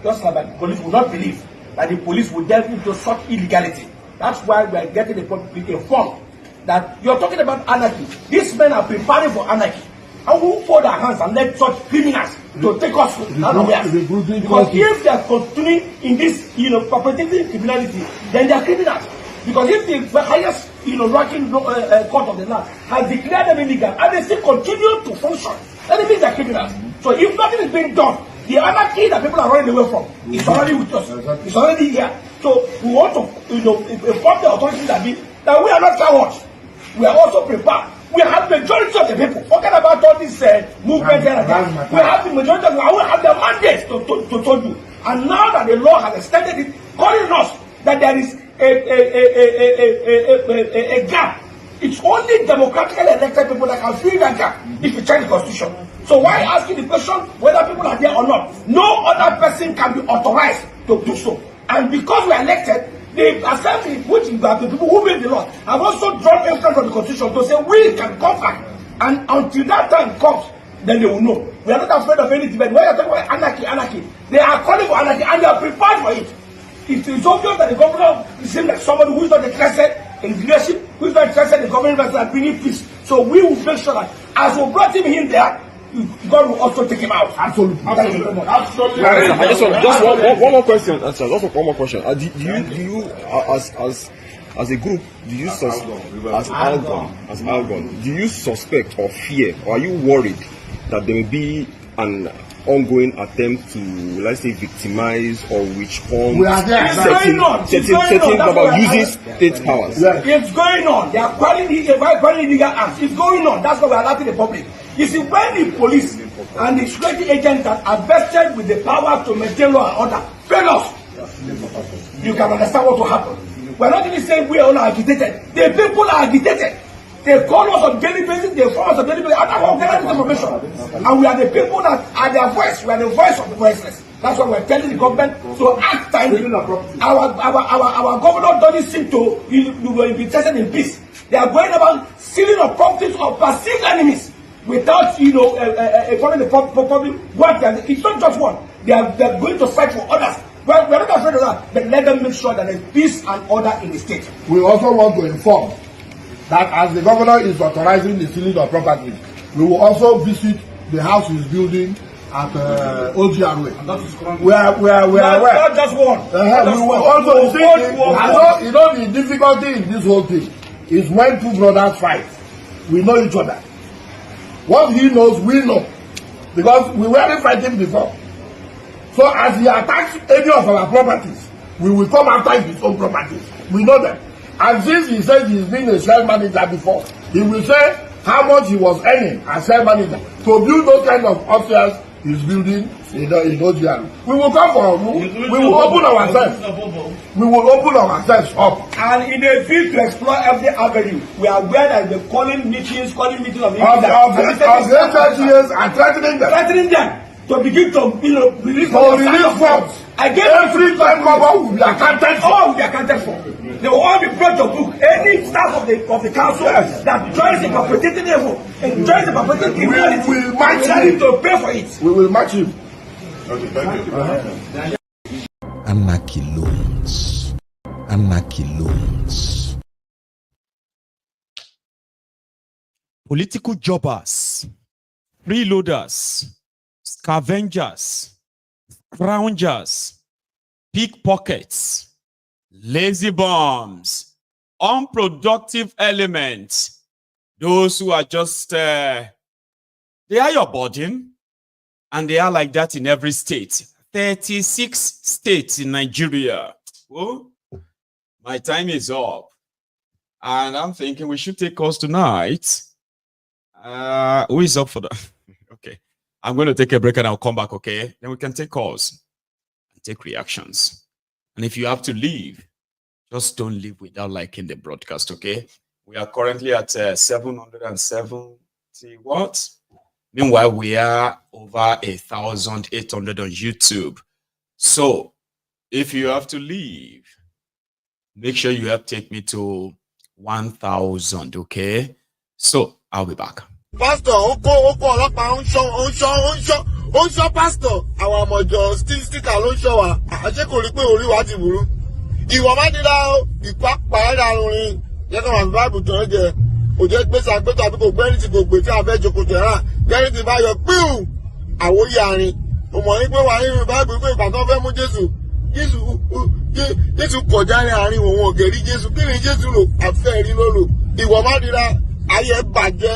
just like the police will not believe, that the police will delve into such illegality. That's why we are getting the public informed that you're talking about anarchy. These men are preparing for anarchy. And we will fold our hands and let such criminals to take us unawares. Because if they are continuing in this, perpetrating criminality, then they are criminals. Because if the highest, ranking court of the land has declared them illegal and they still continue to function, then it means they are criminals. So if nothing is being done, the anarchy that people are running away from is already with us. It's already here. So we want to, inform the authorities that we are not cowards. We are also prepared. We have the majority of the people. Forget about all this movement here and there. We have the majority of the people. We have the mandate to do. And now that the law has extended it, calling us that there is a gap. It's only democratically elected people that can fill that gap if you change the constitution. So why asking the question whether people are there or not? No other person can be authorized to do so. And because we are elected, the assembly, which is the people who made the law, have also drawn instructions from the constitution to say we can conquer. And until that time comes, then they will know. We are not afraid of any debate. When you are talking about anarchy, they are calling for anarchy and they are prepared for it. It is obvious that the governor seems like somebody who is not interested in leadership, who is not interested in government and bringing peace. So we will make sure that as we brought him in there, God will also take him out. Absolutely. Absolutely. I just one more question. Just one more question. Do you as a group, do you as Algon, do you suspect or fear, or are you worried that there may be an ongoing attempt to, let's say, victimize or witch hunt certain about using state powers? It's going on. They are calling legal acts. It's going on. That's why we are alerting the public. You see, when the police and the security agents that are vested with the power to maintain law and order fail us, you can understand what will happen. We are not even saying we are all agitated. The people are agitated. They call us on daily basis, they form us on daily basis, and I'm getting this information. And we are the people that are their voice. We are the voice of the voiceless. That's why we're telling the government to act timely. Our governor doesn't seem to be interested in peace. They are going about stealing of properties of perceived enemies without, informing the public what they are. It's not just one. They are going to fight for others. Well, we're not afraid of that, but let them make sure that there's peace and order in the state. We also want to inform that as the governor is authorizing the stealing of property, we will also visit the house he's building at OGRA. We are aware. Not just one. We will also see. The difficulty in this whole thing is when two brothers fight. We know each other. What he knows, we know, because we weren't fighting before. So as he attacks any of our properties, we will come after his own properties. We know them. And since he says he's been a shell manager before, he will say how much he was earning as shell manager to build those kind of upstairs he's building in OGR. We will come for we will open ourselves. We will open ourselves up. And in a field to explore every avenue, we are aware that the calling meetings of the HLGs are threatening them to begin to release funds. Every time will be accounted for. All will be accounted for. They will all be brought to book. Any staff of the council that joins the perpetrating evil and joins the perpetrating criminality, we will match him to pay for it. We will match him. Okay, thank you. Anarchy loans. Anarchy loans. Political jobbers, freeloaders, scavengers, scroungers, pickpockets, lazy bums, unproductive elements, those who are just, they are your burden, and they are like that in every state. 36 states in Nigeria. Oh, my time is up, and I'm thinking we should take calls tonight. Who is up for that? Okay, I'm going to take a break and I'll come back, okay? Then we can take calls and take reactions. And if you have to leave, just don't leave without liking the broadcast, okay? We are currently at 770 watts. Meanwhile, we are over 1,800 on YouTube. So if you have to leave, make sure you help take me to 1,000, okay? So I'll be back. Pastor, ó ń ṣọ́ pásítọ̀ àwọn àmọ̀jọ sticker ló ń ṣọ́ wa àṣẹ kò rí pé orí wa ti burú ìwọ má dídá ìpàpàdà orin yẹ kó wà ní báàbù tó ń jẹ òjò gbèsè àgbẹ̀tọ̀ àbí kò gbẹ́rì tí kò gbé tí a fẹ́ jókòó tẹ̀ rà gbẹ́rì tí bá yọ píù àwòyí àárín mo mọ̀ ní pé wà nínú báàbù pé ìgbà tó fẹ́ mú Jésù kọjá ní àárín òun ògèrí Jésù kí ni Jésù lò àfẹ́ rí lólo ìwọ má dídá ayé bàjẹ́.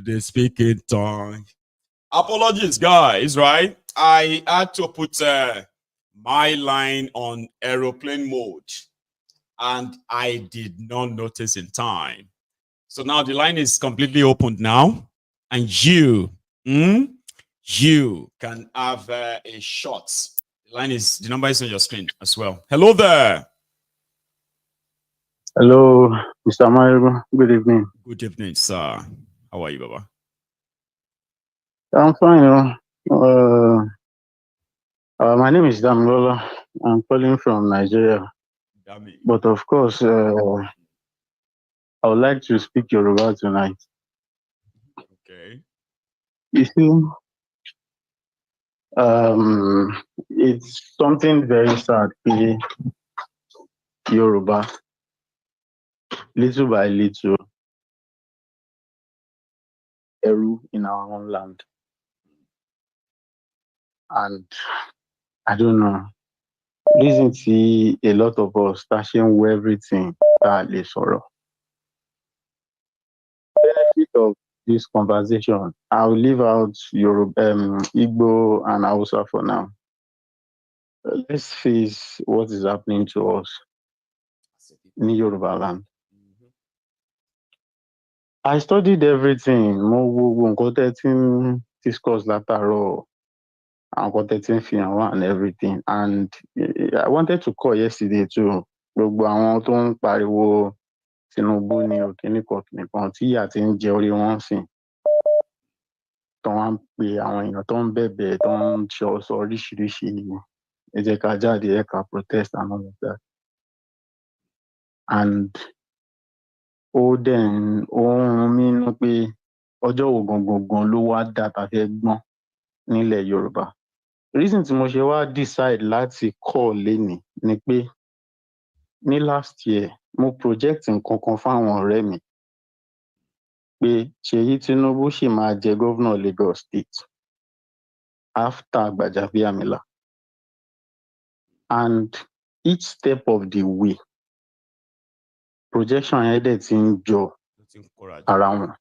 They speak in tongue. Apologies, guys, right? I had to put my line on aeroplane mode, and I did not notice in time. So now the line is completely opened now, and you can have a shot. The number is on your screen as well. Hello there. Hello, Mr. Maiyegun. Good evening. Good evening, sir. How are you, Baba? I'm fine. My name is Damilola. I'm calling from Nigeria. But of course, I would like to speak Yoruba tonight. Okay. You see, it's something very sad. Yoruba, little by little, Eru in our own land. And I don't know. Listen to a lot of us stashing everything that is sorrow. Benefit of this conversation, I'll leave out Yoruba, Igbo, and Hausa for now. Let's face what is happening to us in Yoruba land. I studied everything. Discuss and everything. And I wanted to call yesterday too. Tinubu ni òkìníkan nìkan tí ìyà ti ń jẹ orí wọn sìn tó wá ń pe àwọn èèyàn tó ń bẹ̀bẹ̀ tó ń sọ oríṣiríṣi ẹ jẹ́ ká jáde ẹ ká protest and all of that. And ó dẹ̀ ó ń mínú pé ọjọ́ wo gangan ló wá dá ta fẹ́ gbọ́n nílẹ̀ Yorùbá. Reason tí mo ṣe wá decide láti call lénìí ni pé ní last year mo project nǹkan kan fáwọn ọ̀rẹ́ mi pé Ṣèyí Tinubu ṣì máa jẹ gómìnà Lagos State after Gbajabiamila. And each step of the way, projection yẹn dẹ̀ ti ń jọ ara wọn.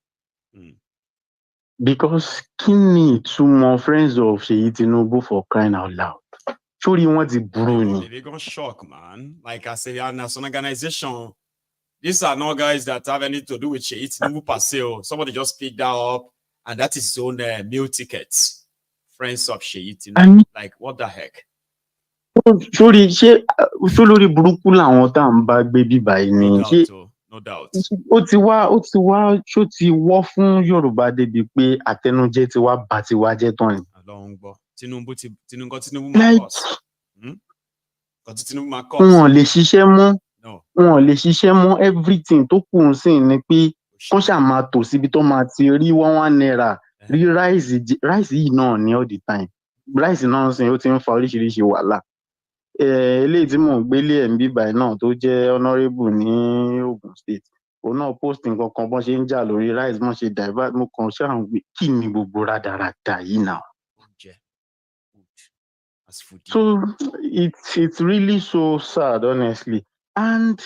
Because kí ni ìtumọ̀ friends of Ṣèyí Tinubu for crying out loud? Sórí wọn ti burú ni. They got shock, man. Like I say, as an organization, these are not guys that have anything to do with Ṣèyí Tinubu per se. Somebody just picked that up, and that is his own meal tickets. Friends of Ṣèyí Tinubu. Like, what the heck? Sórí lórí burúkú làwọn tá à ń bá gbé bíbá yìí ni. No doubt. Ó ti wá ṣó ti wọ́ fún Yorùbá débi pé àtẹnujẹ ti wá bá ti wá jẹ́ tán ni. Tinubu máa kọ́. Wọn ò lè ṣiṣẹ́ mọ́. Everything tó kù ń sìn ni pé kán ṣáà máa tò síbi tó máa ti rí one naira rí ráìsì yìí náà ní all the time. Ráìsì náà ń sìn ó ti ń fa oríṣiríṣi wàhálà. Eléyìí tí mò ń gbélé ẹ̀ ń bíbá ẹ̀ náà tó jẹ́ honourable ní Ogun State. Òun náà post nǹkan kan bọ́n ṣe ń jà lórí ráìsì bọ́n ṣe divert mo kàn ṣáà ń gbé kí ni gbogbo rádaràda yìí náà. So it's really so sad, honestly. And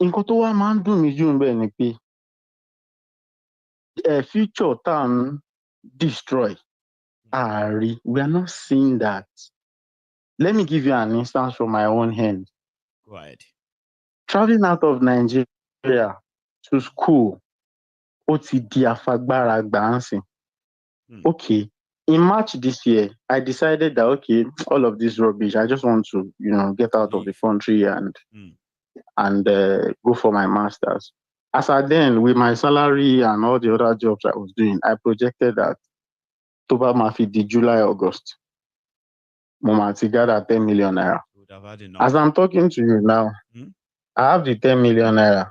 nǹkan tó wá máa ń dùn mí jù bẹ́ẹ̀ ni pé future tá à ń destroy ààrí, we are not seeing that. Let me give you an instance from my own hand. Go ahead. Traveling out of Nigeria to school, ó ti di afagbára gbàǹsìn. Okay. In March this year, I decided that, okay, all of this rubbish, I just want to, get out of the country and go for my master's. As I then, with my salary and all the other jobs I was doing, I projected that Toba Mafidi July, August, Momati gather 10 million naira. As I'm talking to you now, I have the 10 million naira.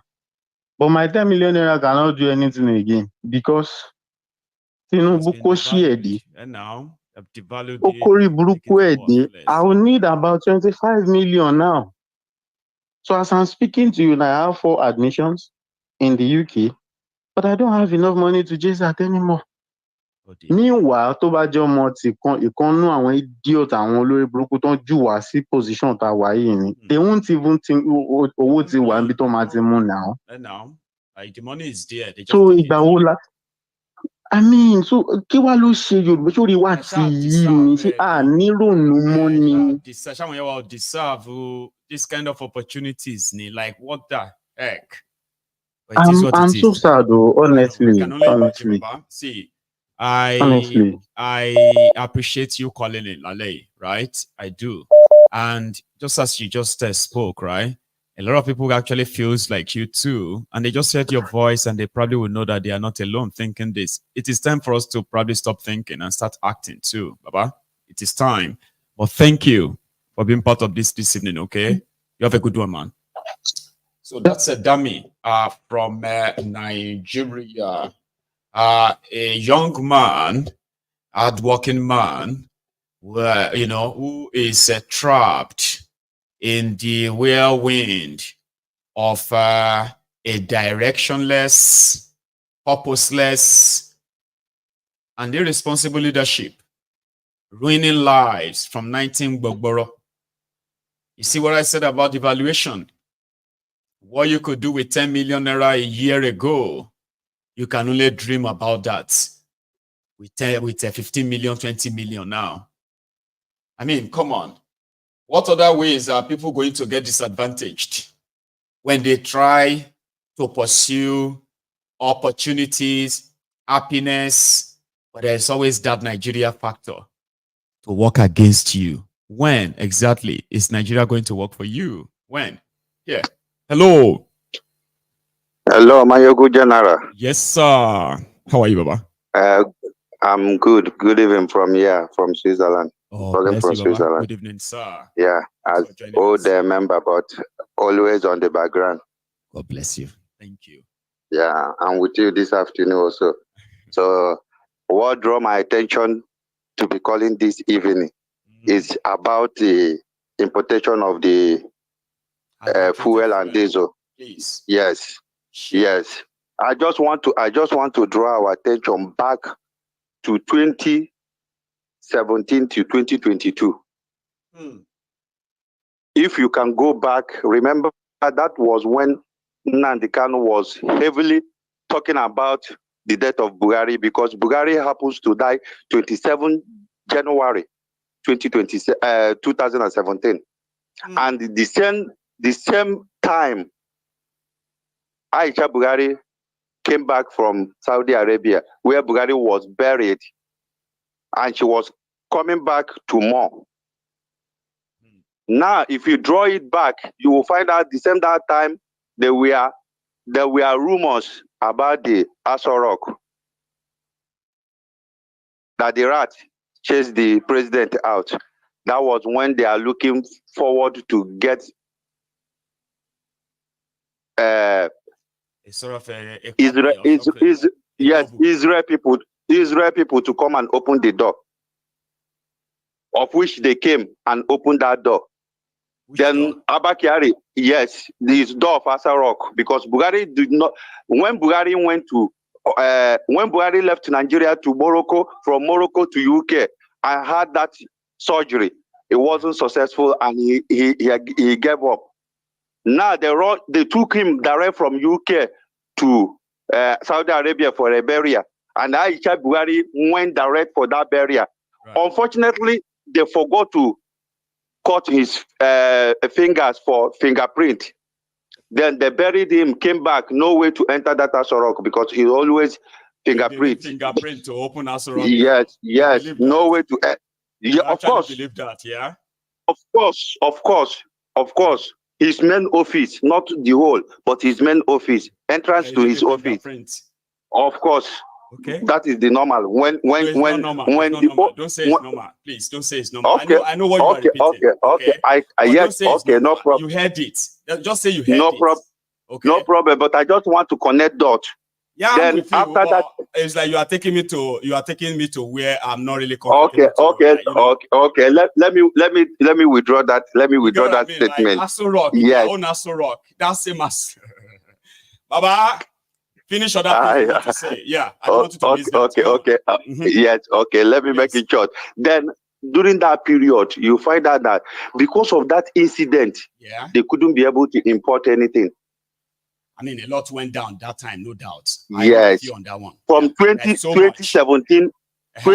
But my 10 million naira cannot do anything again because Tinubu kó ṣí ẹ̀dí. And now, devalued Okori burúkú ẹ̀dí. I will need about 25 million now. So as I'm speaking to you now, I have 4 admissions in the UK, but I don't have enough money to chase that anymore. Meanwhile, tó bá jẹ́ ọmọ tí ìkànnú àwọn idiot àwọn olórí burúkú tó ń jù wá sí position tá a wà yìí ni. They won't even think owó ti wà níbi tó máa ti mú now. And now, like the money is there. They just so ìgbà wo la. I mean, so kí wá ló ṣe Yorùbá sórí wá ti yí ni ṣé nírònú mọ́ ni. Ṣáwọn yẹn wà deserve this kind of opportunities ni like what the heck. I'm so sad though, honestly. See, I appreciate you calling it Lale, right? I do. And just as you just spoke, right? A lot of people actually feels like you too, and they just heard your voice and they probably will know that they are not alone thinking this. It is time for us to probably stop thinking and start acting too, Baba. It is time. But thank you for being part of this evening, okay? You have a good one, man. So that's a dummy from Nigeria. A young man, hardworking man, who is trapped in the whirlwind of a directionless, purposeless, and irresponsible leadership, ruining lives from 19 Gbogboro. You see what I said about devaluation? What you could do with 10 million naira a year ago, you can only dream about that with 15 million, 20 million now. I mean, come on. What other ways are people going to get disadvantaged when they try to pursue opportunities, happiness, but there's always that Nigeria factor to work against you? When exactly is Nigeria going to work for you? When? Yeah. Hello. Hello, Maiyegun General. Yes, sir. How are you, Baba? I'm good. Good evening from here, from Switzerland. Oh, Calling from Switzerland. Good evening, sir. Yeah, as old member, but always on the background. God bless you. Thank you. Yeah, I'm with you this afternoon also. So, what drew my attention to be calling this evening is about the importation of the fuel and diesel. Please. Yes. Yes. I just want to draw our attention back to 2017 to 2022. If you can go back, remember that was when Nnamdi Kanu was heavily talking about the death of Buhari, because Buhari happens to die 27 January 2017. And the same time, Aisha Buhari came back from Saudi Arabia, where Buhari was buried, and she was coming back to more. Now, if you draw it back, you will find out the same that time there were rumors about the Aso Rock, that the rat chased the president out. That was when they are looking forward to get Israel people to come and open the door, of which they came and opened that door. Then Abba Kyari, yes, this door of Aso Rock, because Buhari did not. When Buhari left Nigeria to Morocco, from Morocco to UK, I had that surgery. It wasn't successful, and he gave up. Now they took him direct from UK to Saudi Arabia for a burial, and Aisha Buhari went direct for that burial. Right. Unfortunately, they forgot to cut his fingers for fingerprint. Then they buried him, came back, no way to enter that Aso Rock, because he always fingerprint to open Aso Rock. Yes, no way to. Yeah, of course. Believe that, yeah. Of course. His main office, not the whole, but his main office, entrance to his office. Of course. Okay. That is the normal. When don't say it's normal. Please don't say it's normal. Okay. I know what you are repeating. Okay. Yes. Okay. No problem. You heard it. Just say you heard it. No problem. Okay. No problem. But I just want to connect dots. Yeah. Then after that, it's like you are taking me to where I'm not really comfortable. Okay. Let me withdraw that. Let me withdraw that statement. Like Aso Rock. Yes. Own Aso Rock. That's same as Baba. Finish what you want to say. Yeah. I don't want you to miss that. Okay. Yes. Okay. Let me make it short. Then during that period, you find out that because of that incident, they couldn't be able to import anything. I mean, a lot went down that time, no doubt. Yes. On that one. From 2017 to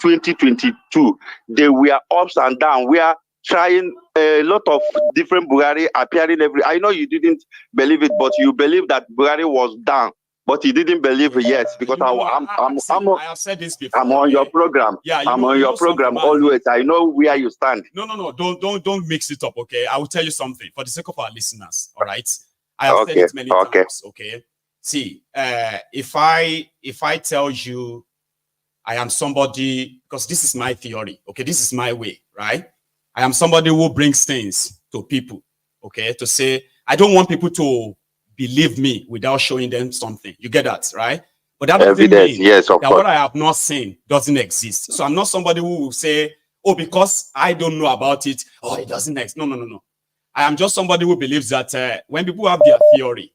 2022, they were ups and downs. We are trying a lot of different Buhari appearing I know you didn't believe it, but you believe that Buhari was down, but you didn't believe it yet, because I have said this before. I'm on your program. Yeah, I'm on your program always. I know where you stand. No. Don't mix it up, okay? I will tell you something for the sake of our listeners. All right. I have said it many times. Okay. See, if I tell you I am somebody, because this is my theory, okay, this is my way, right? I am somebody who brings things to people, okay, to say, I don't want people to believe me without showing them something. You get that, right? But that doesn't mean that what I have not seen doesn't exist. So I'm not somebody who will say, oh, because I don't know about it, oh, it doesn't exist. No. I am just somebody who believes that when people have their theory,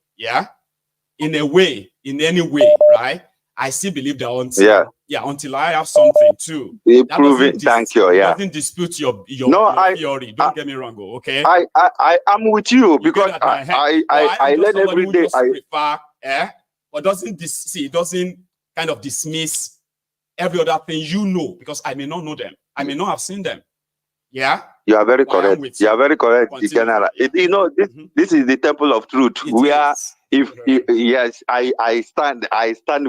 in a way, in any way, right? I still believe that until I have something too. Thank you. Doesn't dispute your theory. Don't get me wrong, okay? I am with you because I learn every day. But doesn't kind of dismiss every other thing you know, because I may not know them. I may not have seen them. Yeah. You are very correct. You are very correct, General. This is the temple of truth. Yes, I stand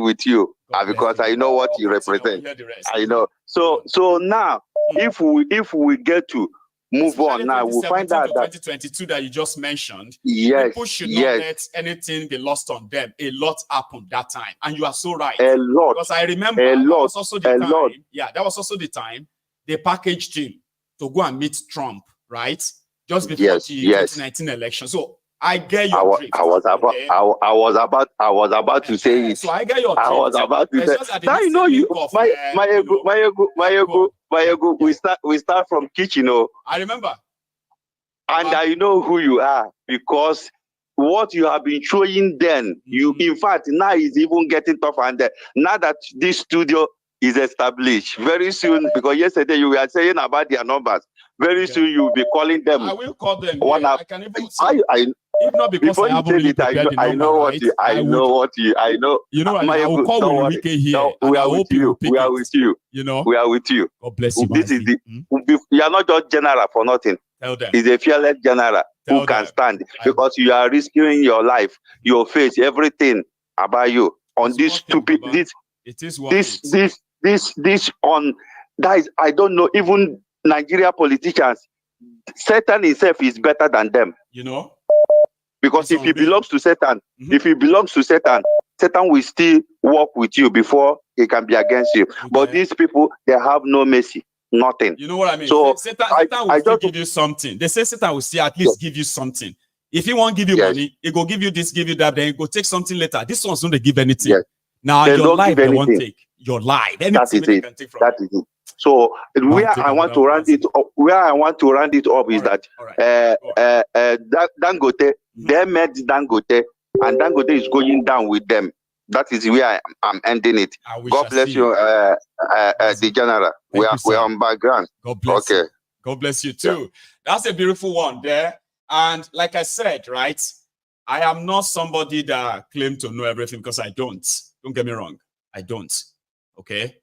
with you because I know what you represent. I know. So now, if we get to move on now, we'll find out that 2022 that you just mentioned. Yes, people should not let anything be lost on them. A lot happened that time, and you are so right. A lot. Because I remember that was also the time. Yeah, that was also the time they packaged him to go and meet Trump, right? Just before the 2019 election. So I get your drift. I was about to say it. So I get your drift. I was about to say. Now you know Maiyegun. We start from kitchen, I remember. And I know who you are because what you have been showing then, in fact, now is even getting tougher. And now that this studio is established, very soon, because yesterday you were saying about their numbers, very soon you'll be calling them. I will call them. One Yeah. up. I can even say, if not because before I you haven't said really it, prepared the number, right? I know. You know what? I will Maiyegun, call don't worry. Wike here, No, and we I are with hope you will you. pick We are it. with you. You know, we are with you. God bless you. This is the. You are not just general for nothing. Tell them. He's a fearless general Tell who can them. stand, because you are risking your life, your face, everything about you on It's this worth it, stupid Baba. this It is worth this on that is, I don't know, even Nigeria politicians. Satan himself is better than them. You know, because if he belongs to Satan, Satan will still work with you before he can be against you. But these people, they have no mercy, nothing. You know what I mean? So Satan will still give you something. They say Satan will still at least give you something. If he won't give you money, he go give you this, give you that, then he go take something later. This one's not to give anything. Yes. Now They your don't life give they won't anything. take. Your life. Anything they can take from That is it. So where I want to round it up, is that Dangote, they met Dangote, and Dangote is going down with them. That is where I'm ending it. God bless you, the general. We are on background. God bless you. God bless you too. Yeah. That's a beautiful one there. And like I said, right, I am not somebody that claim to know everything, because I don't. Don't get me wrong. I don't. Okay.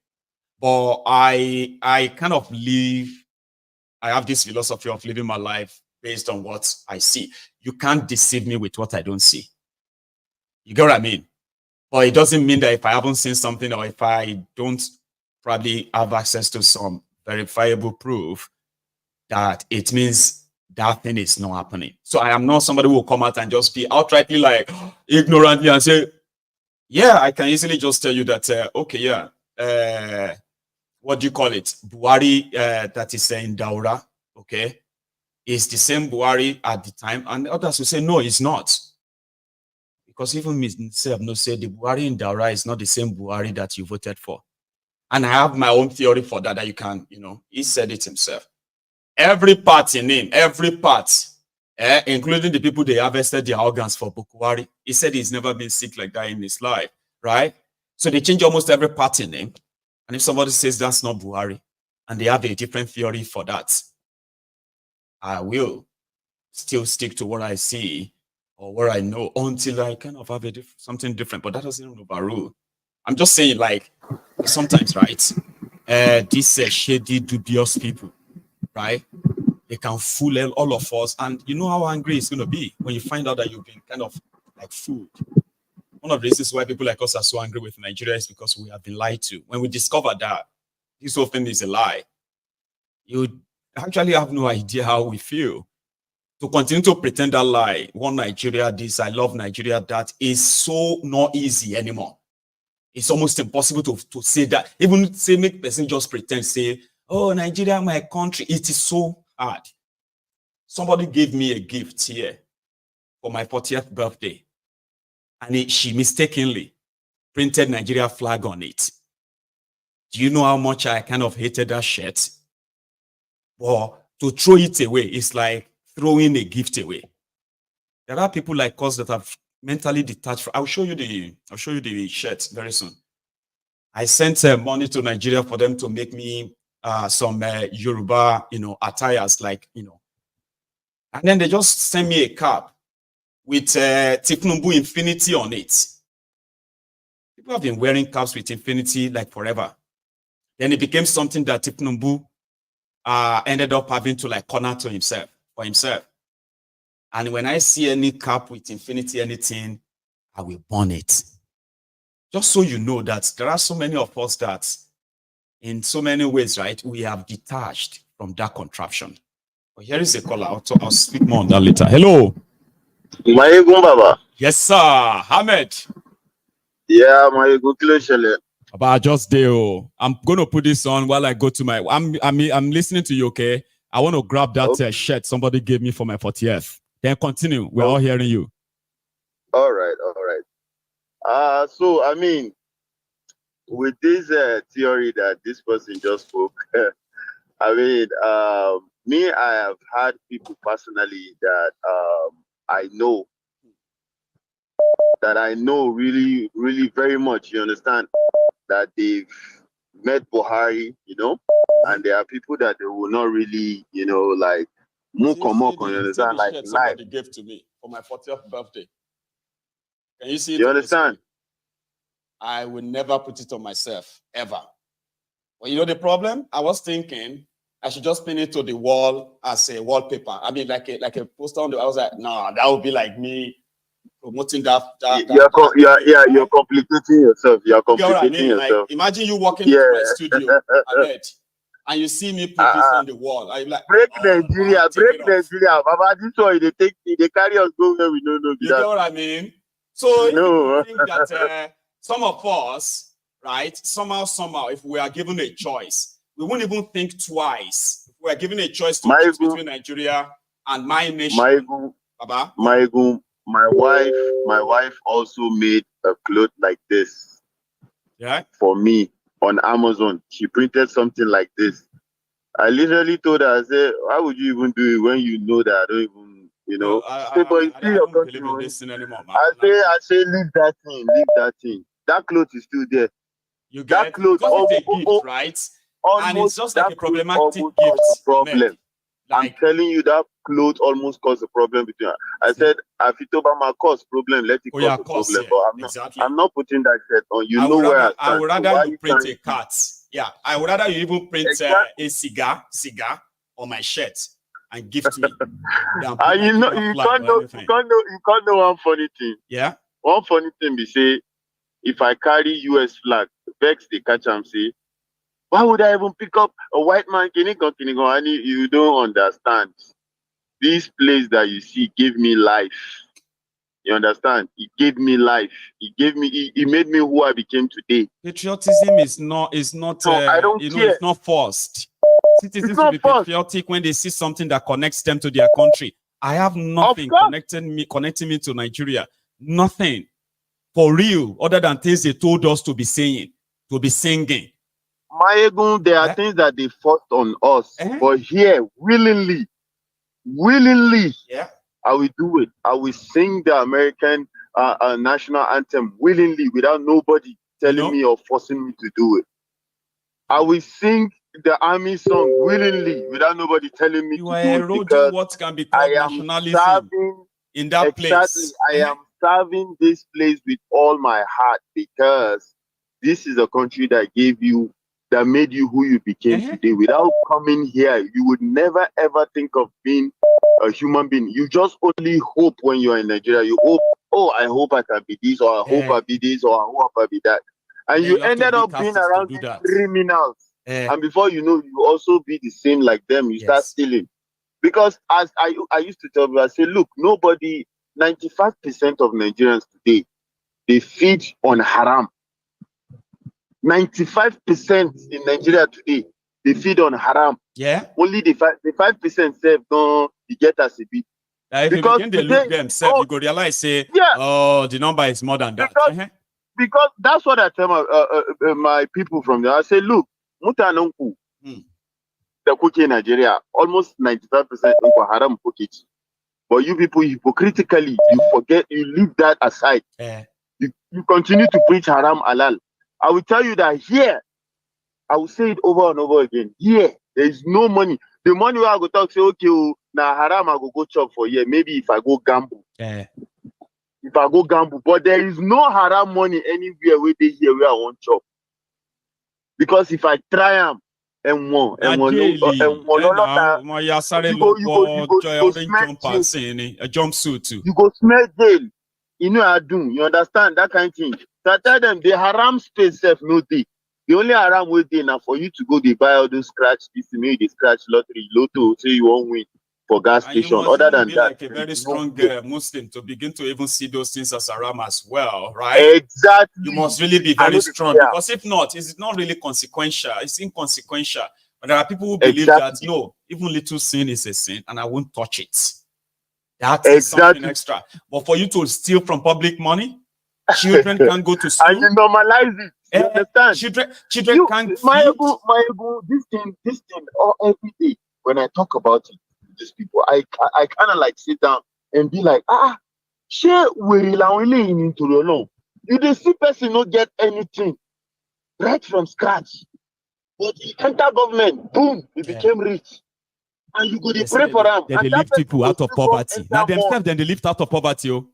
But I kind of I have this philosophy of living my life based on what I see. You can't deceive me with what I don't see. You get what I mean? But it doesn't mean that if I haven't seen something, or if I don't probably have access to some verifiable proof, that it means that thing is not happening. So I am not somebody who will come out and just be outrightly like ignorantly and say, yeah, I can easily just tell you that, okay, yeah, what do you call it? Buhari, that is in Daura, okay, is the same Buhari at the time, and others will say, no, it's not. Because even myself no say the Buhari in Daura is not the same Buhari that you voted for. And I have my own theory for that, that you can, you know, he said it himself. Every part in him, every part, including the people they harvested their organs for Buhari, he said he's never been sick like that in his life, right? So they change almost every part in him. And if somebody says that's not Buhari, and they have a different theory for that, I will still stick to what I see or what I know until I kind of have something different. But that doesn't even overrule. I'm just saying, like, sometimes, right, these shady, dubious people, right, they can fool all of us. And you know how angry it's going to be when you find out that you've been kind of like fooled. One of the reasons why people like us are so angry with Nigeria is because we have been lied to. When we discover that this whole thing is a lie, you actually have no idea how we feel. To continue to pretend that lie, one Nigeria this, I love Nigeria that, is so not easy anymore. It's almost impossible to say that. Even say make person just pretend, say, oh, Nigeria, my country. It is so hard. Somebody gave me a gift here for my 40th birthday, and she mistakenly printed Nigeria flag on it. Do you know how much I kind of hated that shirt? Or to throw it away, it's like throwing a gift away. There are people like us that have mentally detached. I'll show you the shirt very soon. I sent money to Nigeria for them to make me some Yoruba, attires, like, and then they just sent me a cap with Thiefnubu Infinity on it. People have been wearing caps with Infinity like forever. Then it became something that Thiefnubu ended up having to like corner to himself for himself. And when I see any cap with Infinity anything, I will burn it. Just so you know that there are so many of us that in so many ways, right, we have detached from that contraption. But here is a caller. I'll speak more on that later. Hello. Maiyegun Baba. Yes, sir. Ahmed. Yeah, Maiyegun Kileshele. Baba, just there. I'm going to put this on while I go to my... I'm listening to you, okay? I want to grab that shirt somebody gave me for my 40th. Then continue. We're all hearing you. All right. So, I mean, with this theory that this person just spoke, I mean, me, I have had people personally that I know that I know really, really very much, you understand, that they've met Buhari, you know, and there are people that they will not really, you know, like, you understand, like life. Somebody gave to me for my 40th birthday. Can you see it? You understand? I will never put it on myself, ever. Well, you know the problem? I was thinking I should just pin it to the wall as a wallpaper. I mean, like a poster on the. I was like, no, that would be like me promoting that. You're complicating yourself. You're complicating yourself. Like, imagine you walking into my studio, Ahmed, and you see me put this on the wall. I'm like, break Nigeria. Baba, this one they carry us go where we don't know. You know what I mean? So you think that some of us, right, somehow, if we are given a choice, we won't even think twice. If we are given a choice to choose between Nigeria and my nation. Baba? My wife also made a cloth like this. Yeah. For me on Amazon. She printed something like this. I literally told her, I said, why would you even do it when you know that I don't even, you know? I don't believe in this thing anymore, man. I say, leave that thing. That cloth is still there. You get that cloth because it's a gift, right? And it's just like a problematic gift. Problem. Like, I'm telling you, that cloth almost caused a problem between us. I said, if it over my cause problem, let it cause a problem. Yeah, but I'm not putting that shirt on. You know where I stand. I would rather you print a cat. Yeah, I would rather you even print a cigar on my shirt and give to me. And you can't know one funny thing. Yeah. One funny thing be say, if I carry US flag, vex they catch and say, why would I even pick up a white man? You don't understand. This place that you see gave me life. You understand? It gave me life. It made me who I became today. Patriotism is not so I don't care. It's not forced. Citizens will be patriotic when they see something that connects them to their country. I have nothing connecting me to Nigeria. Nothing. For real, other than things they told us to be saying, to be singing. Maiyegun, there are things that they forced on us. But here, willingly, I will do it. I will sing the American national anthem willingly without nobody telling me or forcing me to do it. I will sing the army song willingly without nobody telling me to do it. Because what can be called nationalism in that place. I am serving this place with all my heart because this is a country that made you who you became today. Without coming here, you would never ever think of being a human being. You just only hope when you're in Nigeria. You hope, I hope I can be this, or I hope I be this, or I hope I be that. And you ended up being around criminals. And before you know, you also be the same like them. You start stealing. Because as I used to tell people, I say, look, 95% of Nigerians today, they feed on haram. 95% in Nigeria today, they feed on haram. Yeah. Only the 5% self don't get us a bit. If because you begin to look themselves, you go realize, the number is more than that. Because that's what I tell my people from there. I say, look, mutanonku, the cookie in Nigeria, almost 95% unko haram cookie. But you people hypocritically, you leave that aside. You continue to preach haram halal. I will tell you that here, I will say it over and over again. Here, there is no money. The money where I go talk, say, okay, now haram, I go chop for here. Maybe if I go gamble. If I go gamble. But there is no haram money anywhere where they here where I want chop. Because if I try them, you go smell jail. You know I do. You understand that kind of thing. So I tell them the haram space self no day. The only haram way day now for you to go they buy all those scratch this maybe they scratch lottery, lotto, say you won't win for gas station. Other than that, like a very strong Muslim to begin to even see those things as haram as well, right? Exactly. You must really be very strong because if not, it's not really consequential. It's inconsequential. But there are people who believe that no, even little sin is a sin, and I won't touch it. That's something extra. But for you to steal from public money, children can't go to school. And you normalize it. You understand? Children can't Maiyegun, this thing every day when I talk about it to these people, I kind of like sit down and be like, Share we only into the law. You the see person not get anything right from scratch. But he enter government, boom, he became rich. And you go to pray for them. Then they lift people out of poverty. Now themselves, then they lift out of poverty. Oh.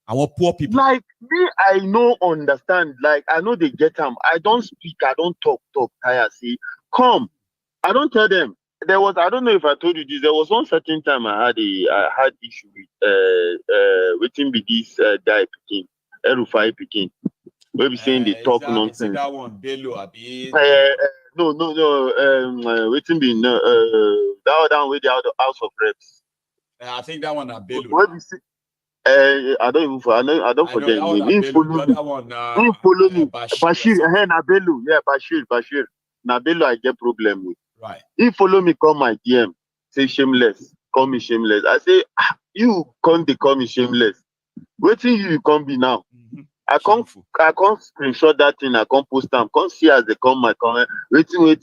I want poor people. Like me, I know understand. Like I know they get them. I don't speak. I don't talk. I see. Come. I don't tell them. There was. I don't know if I told you this. There was one certain time I had issue with waiting with this guy picking Rufai picking. Where we saying they talk nonsense. Is that one Bello abi? No. Waiting be that one with the House of Reps. I think that one Bello. Where we see. I don't forget his name. He follow me. Bashir. Nabelu. Yeah, Bashir. Nabelu, I get problem with. Right. He follow me, call my DM. Say shameless. Call me shameless. I say, you can't call me shameless. Waiting you come be now. I can't screenshot that thing. I can't post them. Can't see as they come my comment. Waiting. When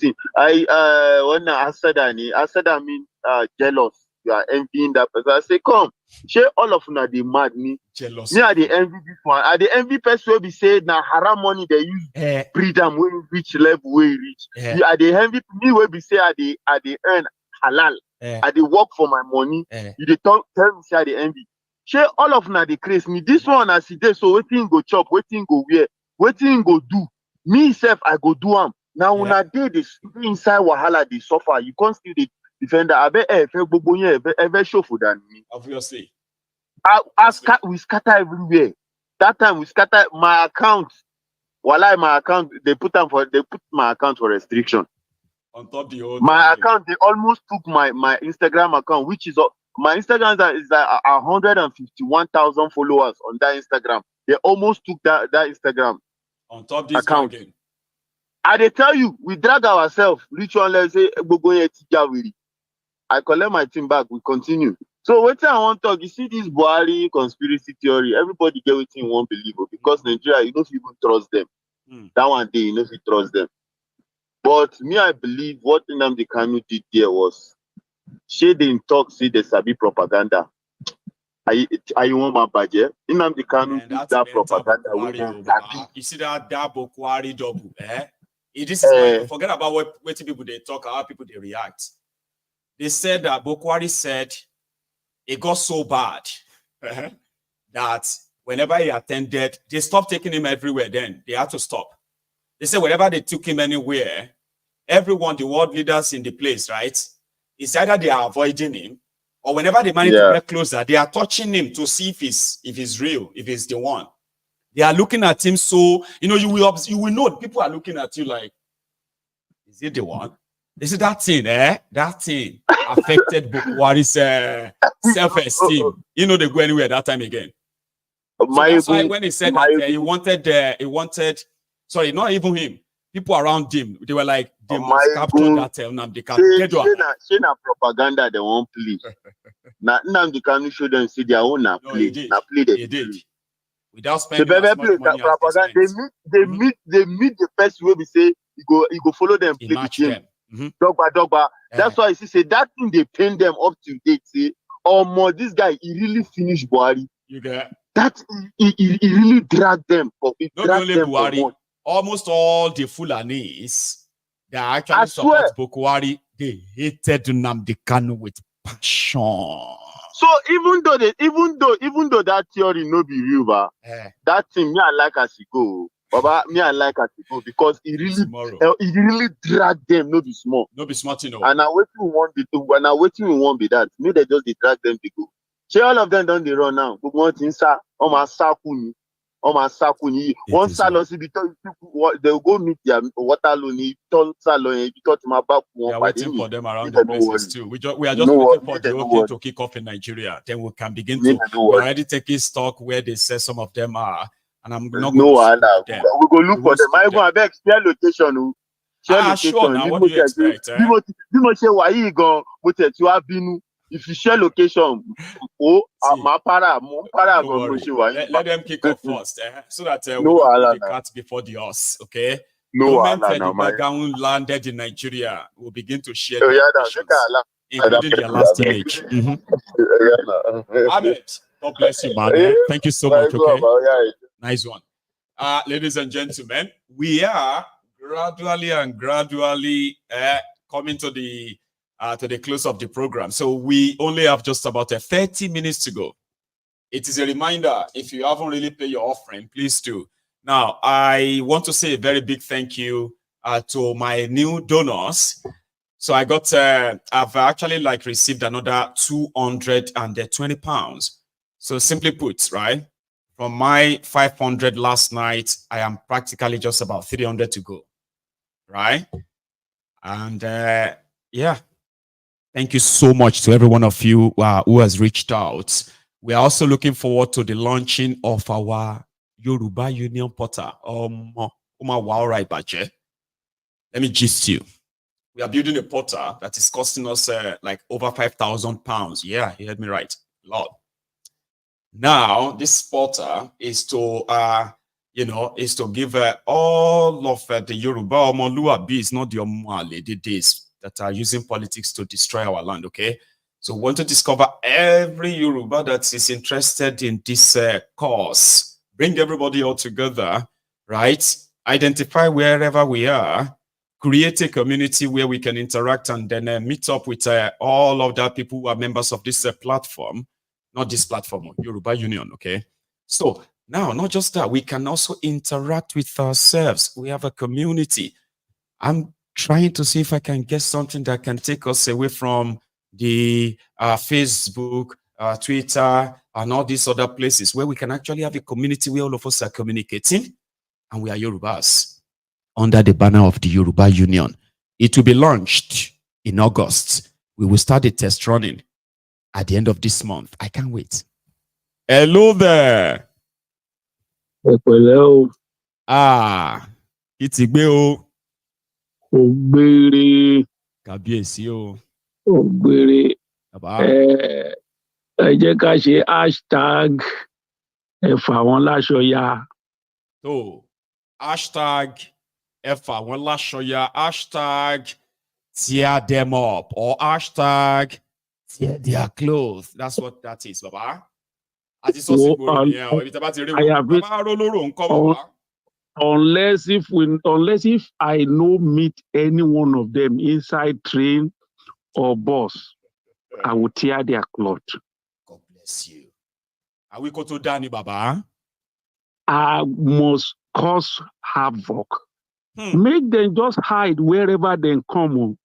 I said I mean jealous. You are envying that person. I say, come, share all of them. They mad me. Jealous. Me, I they envy this one. I the envy person will be saying now haram money they use freedom when reach level where reach. You are the envy me will be say I they earn halal. I they work for my money. You they tell me say I they envy. Share all of them. They craze me. This one I see there. So waiting go chop, waiting go wear, waiting go do. Me self I go do am. Now when I did this inside wahala they suffer. You can't still the defender. I bet ever show for that me. Obviously. We scatter everywhere. That time we scatter my account. Walai, my account, they put my account for restriction. On top the old my account, they almost took my Instagram account, which is my Instagram is like 151,000 followers on that Instagram. They almost took that Instagram on top this account. Again. I they tell you, we drag ourselves. Reach one, let's say, I collect my team back. We continue. So what I want to talk, you see this Buhari conspiracy theory. Everybody get what you won't believe because Nigeria, you don't even trust them. That one day, you don't even trust them. But me, I believe what Nnamdi Kanu did there was shade in talk, see the Sabi propaganda. Are you want my budget? Nnamdi Kanu did that propaganda. You see that Bokwari double, eh? It is like, forget about what people they talk, how people they react. They said that Bokwari said it got so bad that whenever he attended, they stopped taking him everywhere. Then they had to stop. They said whenever they took him anywhere, everyone, the world leaders in the place, right? It's either they are avoiding him or whenever they manage to get closer, they are touching him to see if he's real, if he's the one. They are looking at him, so you will know people are looking at you like, is it the one? They say that thing, that thing affected Bukwari's self-esteem. They go anywhere that time again. So that's why when he said that he wanted, sorry, not even him, people around him, they were like, they must capture that Nnamdi Kanu. Say na propaganda they won't play. Now Nnamdi Kanu show them see their own play. He did. Without spending as much money propaganda, they meet the first way we say you go follow them play the game. Dogba. That's why you see that thing they paint them up to date. Say, this guy he really finished Buhari. You get that he really dragged them. Not only Buhari, almost all the Fulanis that actually support Bukwari, they hated Nnamdi Kanu with passion. So even though that theory no be real, that thing me I like as he go. Baba, me I like as he go because he really dragged them, no be small. No be smart, And now waiting we want be do, and now waiting we want be that. Me they just they drag them to go. See all of them don't they run now. But one thing sir, my sakuni. One salon they'll go meet their water loan, salon, my back. We are waiting for them around the places too. We are just waiting for the whole thing to kick off in Nigeria. Then we can begin to already taking stock where they say some of them are. And I'm not going to them. We go look for them. I go back share location. Sure. Now what do you expect? If you share location, let them kick off first, so that we don't put the cat before the horse. Okay. The landed in Nigeria will begin to share their including their last image. Ahmed, God bless you, man. Thank you so much. Okay. Nice one. Ladies and gentlemen, we are gradually coming to the close of the program. So we only have just about 30 minutes to go. It is a reminder, if you haven't really paid your offering, please do. Now, I want to say a very big thank you to my new donors. So I got, I've actually received another 220 pounds. So simply put, right, from my 500 last night, I am practically just about 300 to go, right? And yeah, thank you so much to every one of you who has reached out. We are also looking forward to the launching of our Yoruba Union portal. Let me gist you. We are building a portal that is costing us over £5,000. Yeah, you heard me right. Lord. Now, this portal is to, is to give all of the Yoruba Omoluabis, not the Omualede that are using politics to destroy our land, okay? So we want to discover every Yoruba that is interested in this cause. Bring everybody all together, right? Identify wherever we are. Create a community where we can interact and then meet up with all of the people who are members of this platform. Not this platform, Yoruba Union, okay? So now, not just that, we can also interact with ourselves. We have a community. I'm trying to see if I can get something that can take us away from the Facebook, Twitter, and all these other places where we can actually have a community where all of us are communicating and we are Yorubas under the banner of the Yoruba Union. It will be launched in August. We will start the test running at the end of this month. I can't wait. Hello there. Hello. Itigbe o. Ogbere. Kábíyèsí o. Ogbere. Ẹ jẹ́ ká ṣe hashtag ẹ̀fà wọn láṣọ ya. So, hashtag ẹ̀fà wọn láṣọ ya, hashtag tear them up, or hashtag tear their clothes. That's what that is, Baba. Unless if I no meet any one of them inside train or bus, I will tear their cloth. God bless you. Are we going to Danny, Baba? I must cause havoc. Make them just hide wherever they come.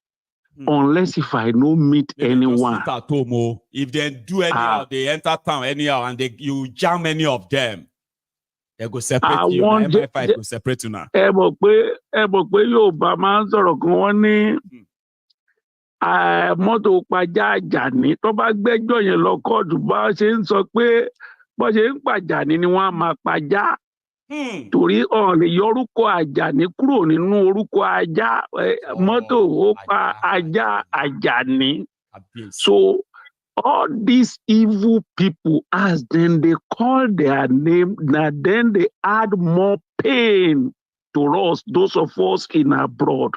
Unless if I no meet anyone. If they do anyhow, they enter town anyhow, and you jam any of them, they go separate you. MI5 go separate you now. Mọ́tò pàjá Àjàní tó bá gbẹ́jọ́ yẹn lọ kóòtù bá ṣe ń sọ pé bó ṣe ń pàjàní ni wọ́n á máa pàjá. Torí ọ̀n lè yọ orúkọ Àjàní kúrò nínú orúkọ ajá. Mọ́tò ó pa ajá Àjàní. So all these evil people, as then they call their name, now then they add more pain to us, those of us in abroad.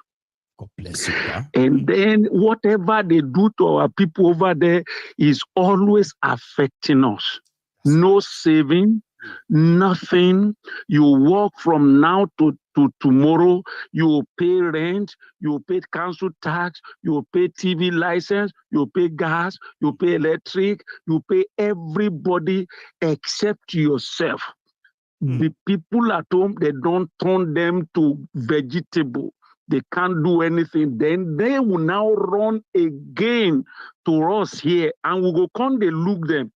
God bless you, bro. And then whatever they do to our people over there is always affecting us. No saving, nothing. You work from now to tomorrow. You pay rent, you pay council tax, you pay TV license, you pay gas, you pay electric, you pay everybody except yourself. The people at home, they don't turn them to vegetable. They can't do anything. Then they will now run again to us here, and we go come they look them.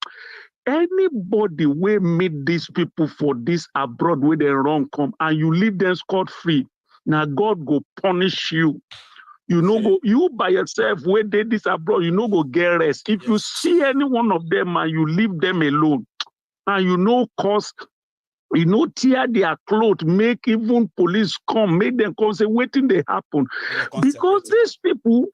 Anybody will meet these people for this abroad where they run come, and you leave them scot-free. Now God go punish you. You know, go you by yourself where they this abroad, you know go get rest. If you see any one of them and you leave them alone, and you know cause. You know, tear their clothes, make even police come, make them come say, waiting they happen. Because these people,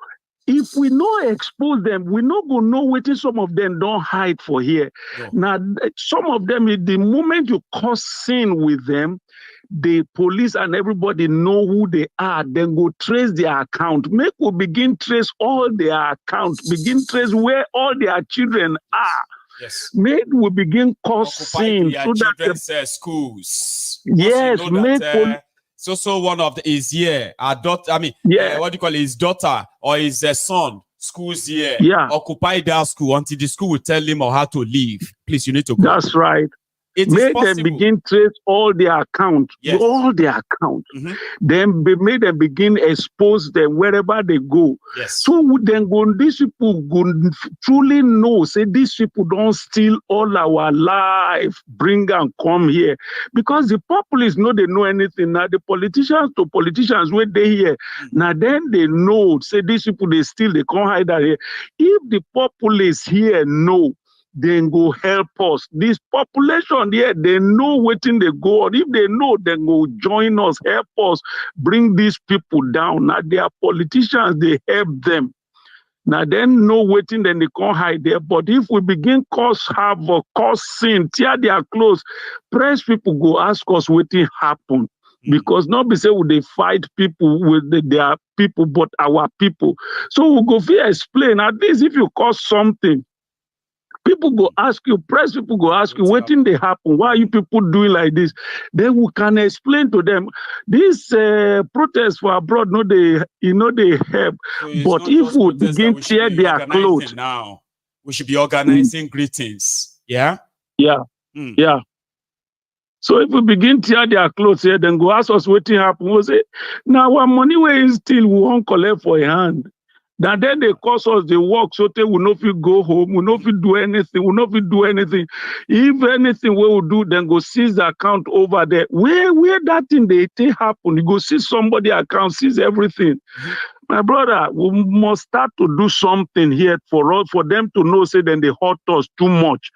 if we not expose them, we not gonna know waiting some of them don't hide for here. No. Now, some of them, the moment you cause sin with them, the police and everybody know who they are, then go trace their account. Make we begin trace all their accounts, begin trace where all their children are. Yes. Make we begin causing their so that children's schools. yes, You know make that, so one of the is here. Our daughter, I mean, what do you call it? His daughter or his son schools here. Yeah. Occupy that school until the school will tell him or how to leave. Please, you need to go. That's right. It Make is possible. them begin trace all their accounts, Yes. all their accounts. Then make them begin expose them wherever they go. Yes. So then go, these people go truly know, say these people don't steal all our life, bring and come here. Because the populace know they know anything. Now the politicians where they here. Now then they know, say these people they steal, they can't hide that here. If the populace here know, then go help us. This population here, they know waiting they go on. If they know, then go join us, help us, bring these people down. Now they are politicians, they help them. Now then no waiting, then they can't hide there. But if we begin cause havoc, cause sin, tear their clothes, press people go ask us what happen. Because not be say would they fight people with their people, but our people. So we go feel explain at least if you cause something. People go ask you, press people go ask you, what thing they happen? Why are you people doing like this? Then we can explain to them. This protest for abroad, no, they help. So but if we begin tear their clothes now, we should be organizing greetings. Yeah. Yeah. Yeah. So if we begin tear their clothes here, then go ask us what thing happen. We say, now our money where is still we won't collect for a hand. Then they cause us the work so they will not go home, will not do anything, will not do anything. If anything we will do, then go seize the account over there. Where that thing they happen, you go see somebody account, seize everything. My brother, we must start to do something here for us, for them to know, say then they hurt us too much.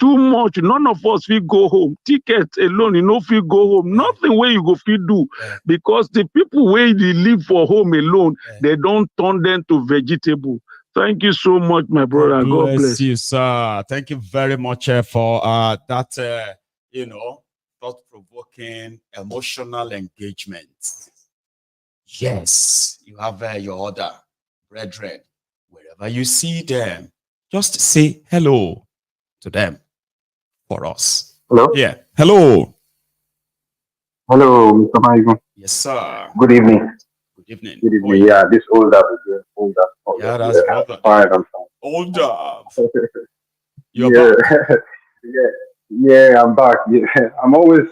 Too much. None of us will go home. Tickets alone, you know, if you go home, nothing where you go feel do. Because the people where they live for home alone, they don't turn them to vegetable. Thank you so much, my brother. God bless you, sir. Thank you very much for that, thought-provoking, emotional engagement. Yes, you have your order, brethren. Wherever you see them, just say hello to them for us. Hello? Yeah. Hello. Hello, Mr. Maiyegun. Yes, sir. Good evening. Good evening. Good evening. Yeah, this older. Yeah, that's brother. Fine, I'm fine. Older. You're back. Yeah, I'm back. Yeah, I'm always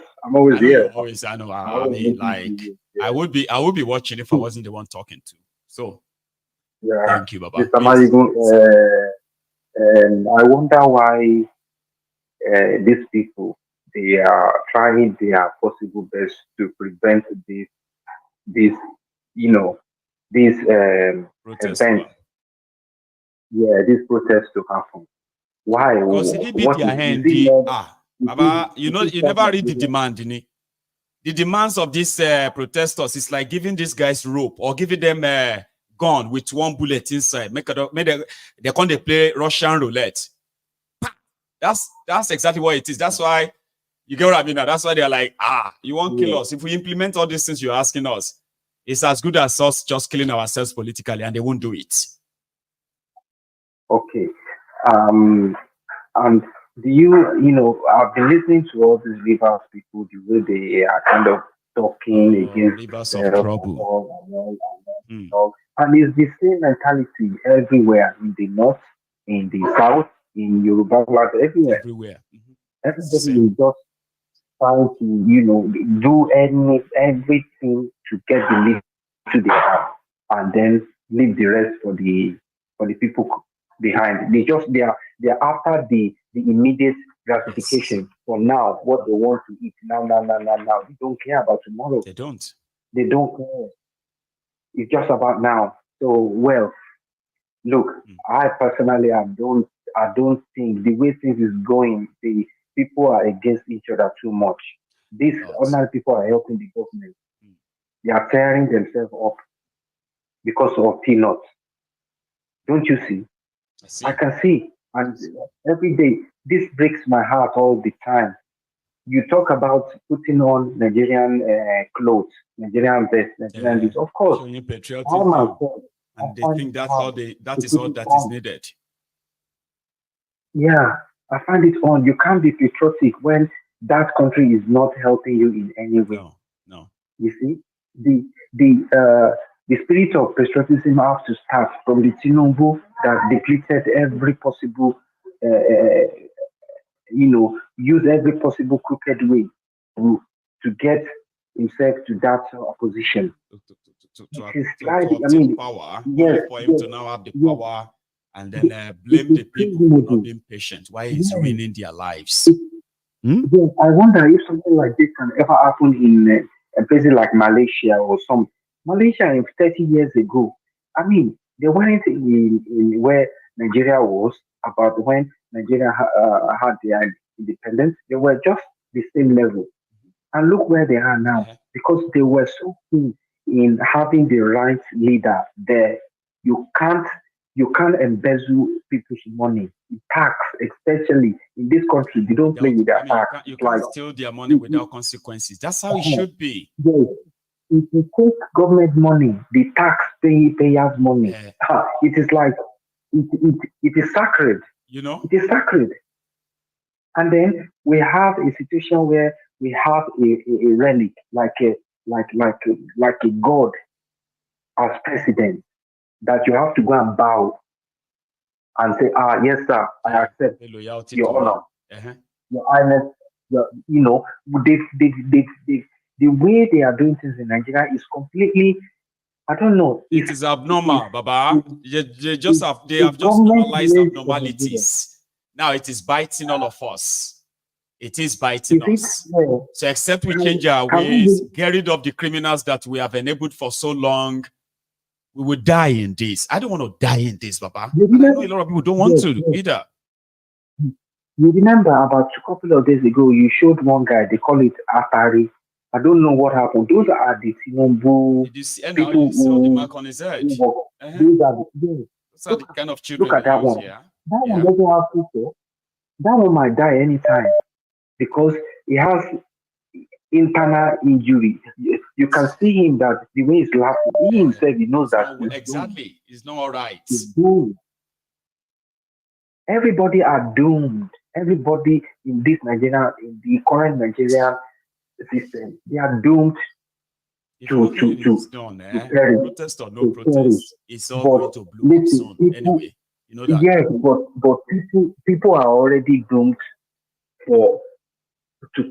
here. I know. I mean, like, I would be watching if I wasn't the one talking to. So, yeah. Thank you, Baba. Mr. Maiyegun, and I wonder why these people, they are trying their possible best to prevent this event. Yeah, this protest to happen. Why? Because if beat their hand, Baba, you never read the demand, didn't. The demands of these protesters is like giving these guys rope or giving them a gun with one bullet inside. They can't play Russian roulette. That's exactly what it is. That's why you get what I mean. That's why they're like, you won't kill us. If we implement all these things you're asking us, it's as good as us just killing ourselves politically, and they won't do it. Okay. And do you I've been listening to all these rivers people, the way they are kind of talking against rivers of trouble. And it's the same mentality everywhere, in the north, in the south, in Yoruba land, everywhere. Everybody is just trying to, do everything to get the lead to the hand, and then leave the rest for the people behind. They are after the immediate gratification for now, what they want to eat now. They don't care about tomorrow. They don't care. It's just about now. So, well, look, I personally, I don't think the way things is going, the people are against each other too much. These ordinary people are helping the government. They are tearing themselves up because of peanuts. Don't you see? I can see. And every day, this breaks my heart all the time. You talk about putting on Nigerian clothes, Nigerian vests, Nigerian this. Of course. Showing patriotism. And they think that's all that is needed. Yeah. I find it on. You can't be patriotic when that country is not helping you in any way. No, no. You see, the the spirit of patriotism has to start from the Thiefnubu that depleted every possible, use every possible crooked way to get himself to that To opposition. obtain power, only for him to now have the power and then blame the people for not being patient. Why is ruining their lives? Yes, I wonder if something like this can ever happen in a place like Malaysia or some. Malaysia in 30 years ago, I mean, they weren't in where Nigeria was about when Nigeria had their independence. They were just the same level. And look where they are now because they were so keen in having the right leader there. You can't embezzle people's money. Tax, especially in this country, they don't play with their tax. You can't steal their money without consequences. That's how it should be. Yes. If you take government money, the payers' money, it is like it is sacred. You know, it is sacred. And then we have a situation where we have a relic like a god as president that you have to go and bow and say, yes, sir, I accept your honor, your highness. The way they are doing things in Nigeria is completely, I don't know. It is abnormal, Baba. They have just normalized abnormalities. Now it is biting all of us. It is biting us. So except we change our ways, get rid of the criminals that we have enabled for so long, we will die in this. I don't want to die in this, Baba. And I know a lot of people don't want to either. You remember about a couple of days ago, you showed one guy, they call it Atari. I don't know what happened. Those are the Thiefnubu people who the mark on his head. Those are the kind of children. Look at that one. That one doesn't have future. That one might die anytime because he has internal injury. You can see him that the way he's laughing, he himself, he knows that. Exactly. It's not all right. He's doomed. Everybody are doomed. Everybody in this Nigerian, in the current Nigerian system, they are doomed to perish. Protest or no protest, it's all going to blow up soon anyway. You know that. Yes, but people are already doomed to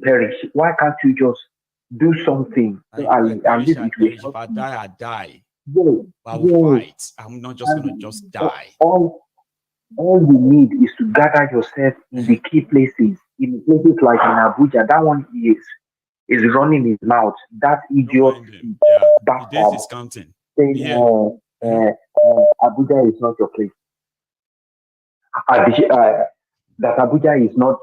perish. Why can't you just do something? If I die, I die. I will fight. I'm not just going to just die. All you need is to gather yourself in the key places, in places like in Abuja. That one is running his mouth. That idiot bastard is counting. Saying, Abuja is not your place. That Abuja is not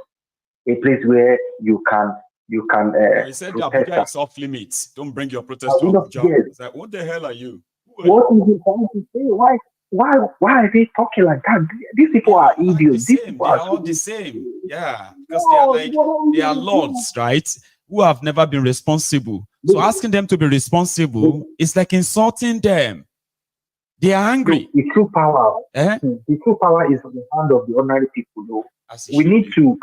a place where you can. I said Abuja is off limits. Don't bring your protest to Abuja. It's like, what the hell are you? What is he trying to say? Why are they talking like that? These people are idiots. They are all the same. Yeah, because they are lords, right? Who have never been responsible. So asking them to be responsible is like insulting them. They are angry. The true power, the true power is in the hand of the ordinary people. Though. We need to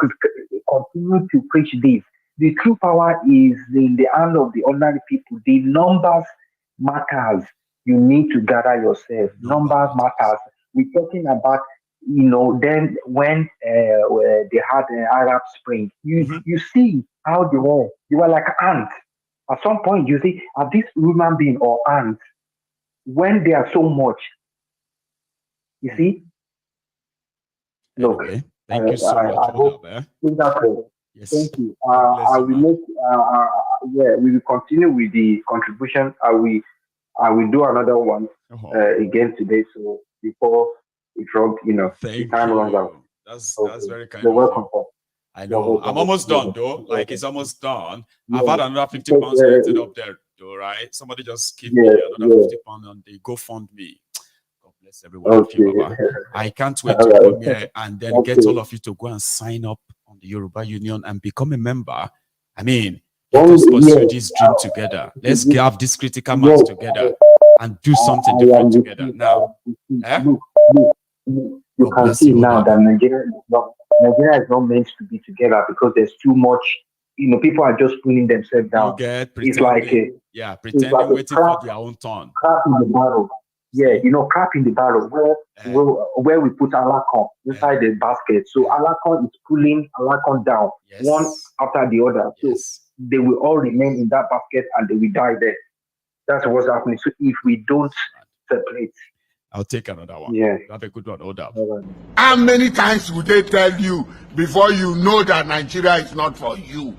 continue to preach this. The true power is in the hand of the ordinary people. The numbers matters. You need to gather yourself. Numbers matters. We're talking about, then when they had the Arab Spring, you see how they were. They were like ants. At some point, you see, are these human beings or ants? When they are so much, you see. Look, thank you so much. Yes. Thank you. I will make. We will continue with the contribution. I will do another one again today. So before it runs, the time runs out. That's very kind. You're welcome. I know. I'm almost done though. Like it's almost done. I've had another 50 pounds rented up there though, right? Somebody just give me another 50 pounds on the GoFundMe. God bless everyone. I can't wait to come here and then get all of you to go and sign up on the Yoruba Union and become a member. I mean, let us pursue this dream together. Let's have this critical mass together and do something different together. Now, you can see now that Nigeria is not Nigeria is not meant to be together because there's too much. People are just pulling themselves down. It's like pretending waiting for their own turn. Crap in the barrel. Yeah, crap in the barrel where we put Alakon inside the basket. So Alakon is pulling Alakon down one after the other. So they will all remain in that basket and they will die there. That's what's happening. So if we don't separate, I'll take another one. Yeah. Have a good one. Hold up. How many times would they tell you before you know that Nigeria is not for you?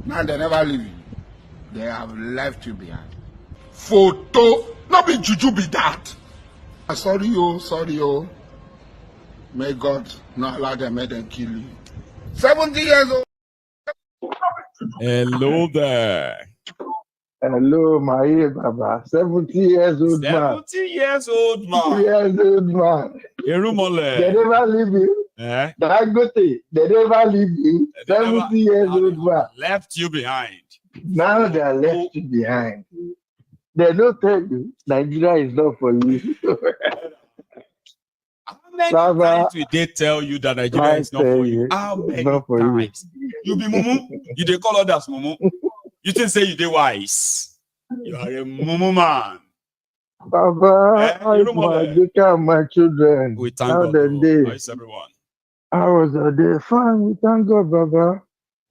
Now they never leave you. They have left you behind. Photo, not be juju be that. Sorry, oh. May God not allow them, make them kill you. 70 years old. Hello there. Hello, my Baba. 70 years old man. 70 years old man. Erumole. They never leave you. Dangote, they never leave you. 70 years old man. Left you behind. Now they are left you behind. They don't tell you Nigeria is not for you. How many times will they tell you that Nigeria is not for you? How many times? You be mumu. You they call others mumu. You think say you they wise. You are a mumu man. Baba, my children. We thank God. How is everyone? How was the day? Fine, we thank God, Baba.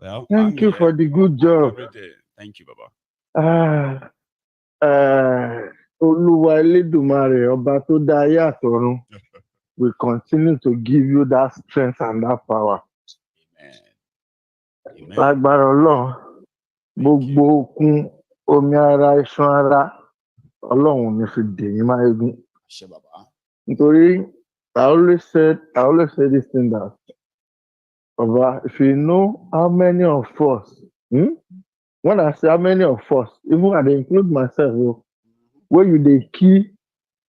Well, thank you for the good job. Every day. Thank you, Baba. Oluwa Eledumare, Ọba tó dá ayé àtọ̀run, we continue to give you that strength and that power. Amen. Lágbára Ọlọ́run, gbogbo okun omi ara iṣan ara Ọlọ́run ní fi dè yín Maiyegun. Nítorí I always say this thing that, Baba, if you know how many of us, when I say how many of us, even I include myself, where you they key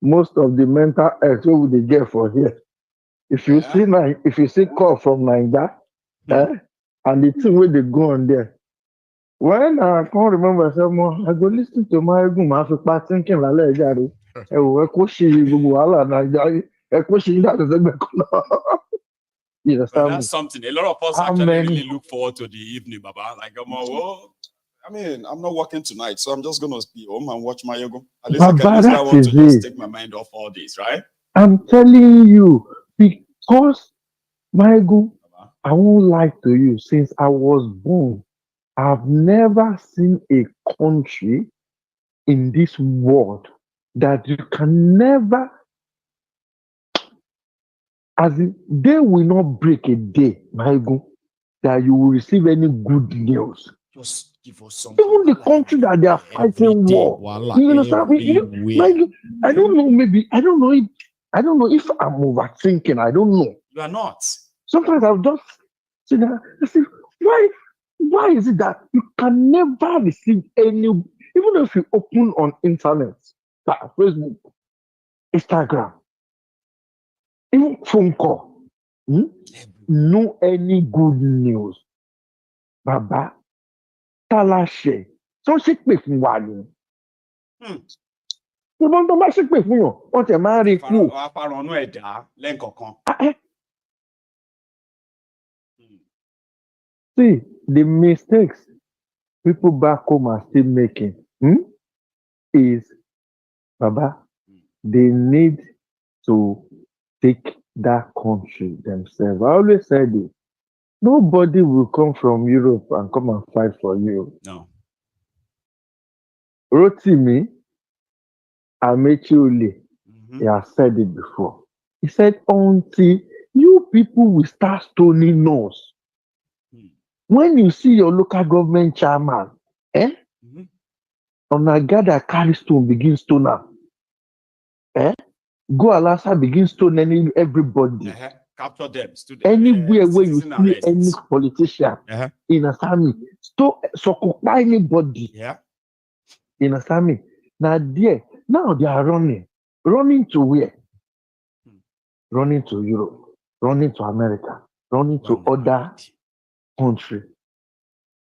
most of the mental health where would they get for here. If you see call from Nigeria, and the thing where they go on there. When I can't remember myself more, I go listen to Maiyegun, I feel thinking like that. Well, that's something. A lot of us actually really look forward to the evening, Baba. Like, I'm not working tonight, so I'm just gonna be home and watch Maiyegun. At least I want to just take my mind off all this, right? I'm telling you, because Maiyegun, I won't lie to you. Since I was born, I've never seen a country in this world that you can never, as in, they will not break a day, Maiyegun, that you will receive any good news. Just give us something. Even the country that they are fighting war. You understand? Maiyegun, I don't know. Maybe I don't know if I'm overthinking. I don't know. You are not. Sometimes I'll just sit down and say, why is it that you can never receive any, even if you open on internet, like Facebook, Instagram, even phone call, no any good news. Baba, Talashe, so she pay for one. You want to buy she pay for you? What a marry cool. See, the mistakes people back home are still making is, Baba, they need to take that country themselves. I always said it. Nobody will come from Europe and come and fight for you. No. Rotimi Amechiule, he has said it before. He said, until you people will start stoning us, when you see your local government chairman, on a guy that carry stone begin stoner, go Alasa begin stone everybody. Capture them. Anywhere where you see any politician in a family, occupy anybody in a family. Now they are running to where? Running to Europe, running to America, running to other country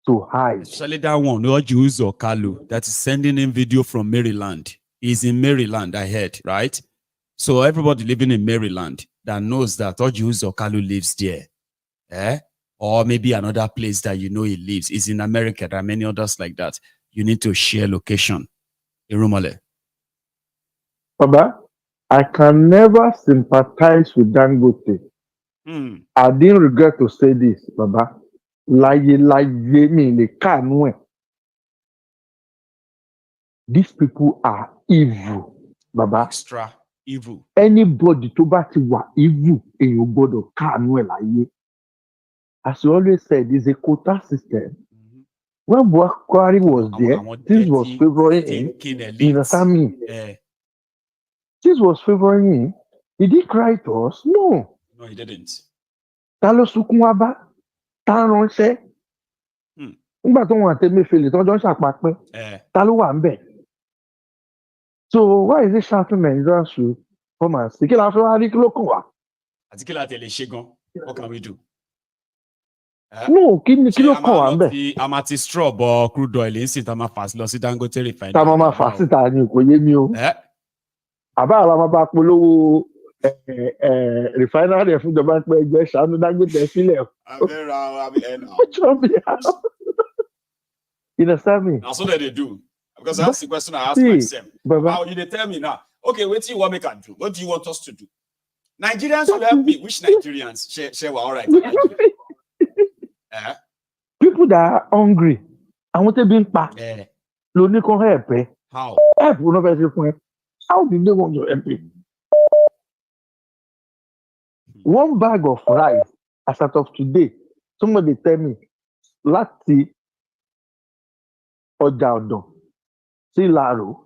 to hide. Especially that one, or Koolu, that is sending in video from Maryland. He's in Maryland, I heard, right? So everybody living in Maryland, that knows that Ojuzo Kalu lives there, or maybe another place that you know he lives, is in America. There are many others like that. You need to share location. Irumale. Baba, I can never sympathize with Dangote. I didn't regret to say this, Baba. These people are evil, Baba. Extra evil. Anybody to back you evil in your body can't. As you always said, it's a quota system. When Buhari was there, this was favoring him. You understand me? This was favoring him. Did he cry to us? No. No, he didn't. Talo Sukunwaba, Taronse. Nígbà tó wọn àtẹ̀mí fèlè tó jọ ń ṣàpapẹ́, ta ló wà ń bẹ̀? So why is it shouting Nigerians to come and see? Kí la fẹ́ wá rí kí ló kàn wá? Àti kí la tẹ̀lé ṣe gan? What can we do? No, kí ló kàn wá ń bẹ̀? A máa ti straw bọ crude oil ń sìn tá a máa fà lọ sí Dangote Refinery. Tá a máa fà síta ni kò yé mi o. Àbá àlọ́ máa bá polówó refinery fún ìjọba pé ẹgbẹ́ ṣàánú Dangote sílẹ̀. You understand me? That's what they do. Because that's the question I asked myself. How you tell me now? Okay, what do you want me to do? What do you want us to do? Nigerians will help me. Which Nigerians? Share all right. People that are hungry, I want to be back. Lonely can help. How? Help will not be help. How do they want to help you? One bag of rice, as of today, somebody tell me, Lati Ọjà Ọ̀dàn, Silaro,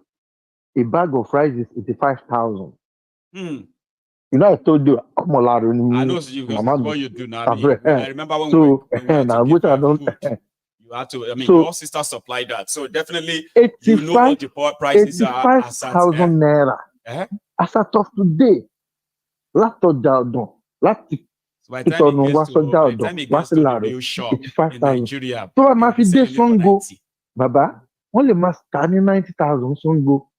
a bag of rice is 85,000. You know, I told you, I'm a lot of I know what you do now. I remember when we you had to, I mean, your sister supplied that. So definitely, you know what the prices are. 85,000 naira. As of today, Lati Ọjà Ọ̀dàn, Lati by the time it gets to the real shop in Nigeria, so I'm after this one go, Baba, only must stand in 90,000 son go.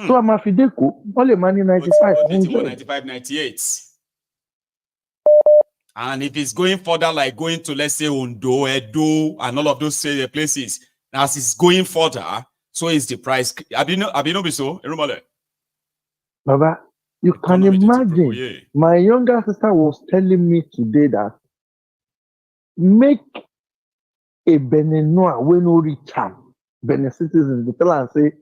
So I'm after Deco, only money 95, 95, 98. And if it's going further, like going to, let's say, Ondo, Edo, and all of those places, as it's going further, so is the price. Abino so, Baba, you can imagine, my younger sister was telling me today that make a Beninoa when no reach am, Benin citizens, they tell and say,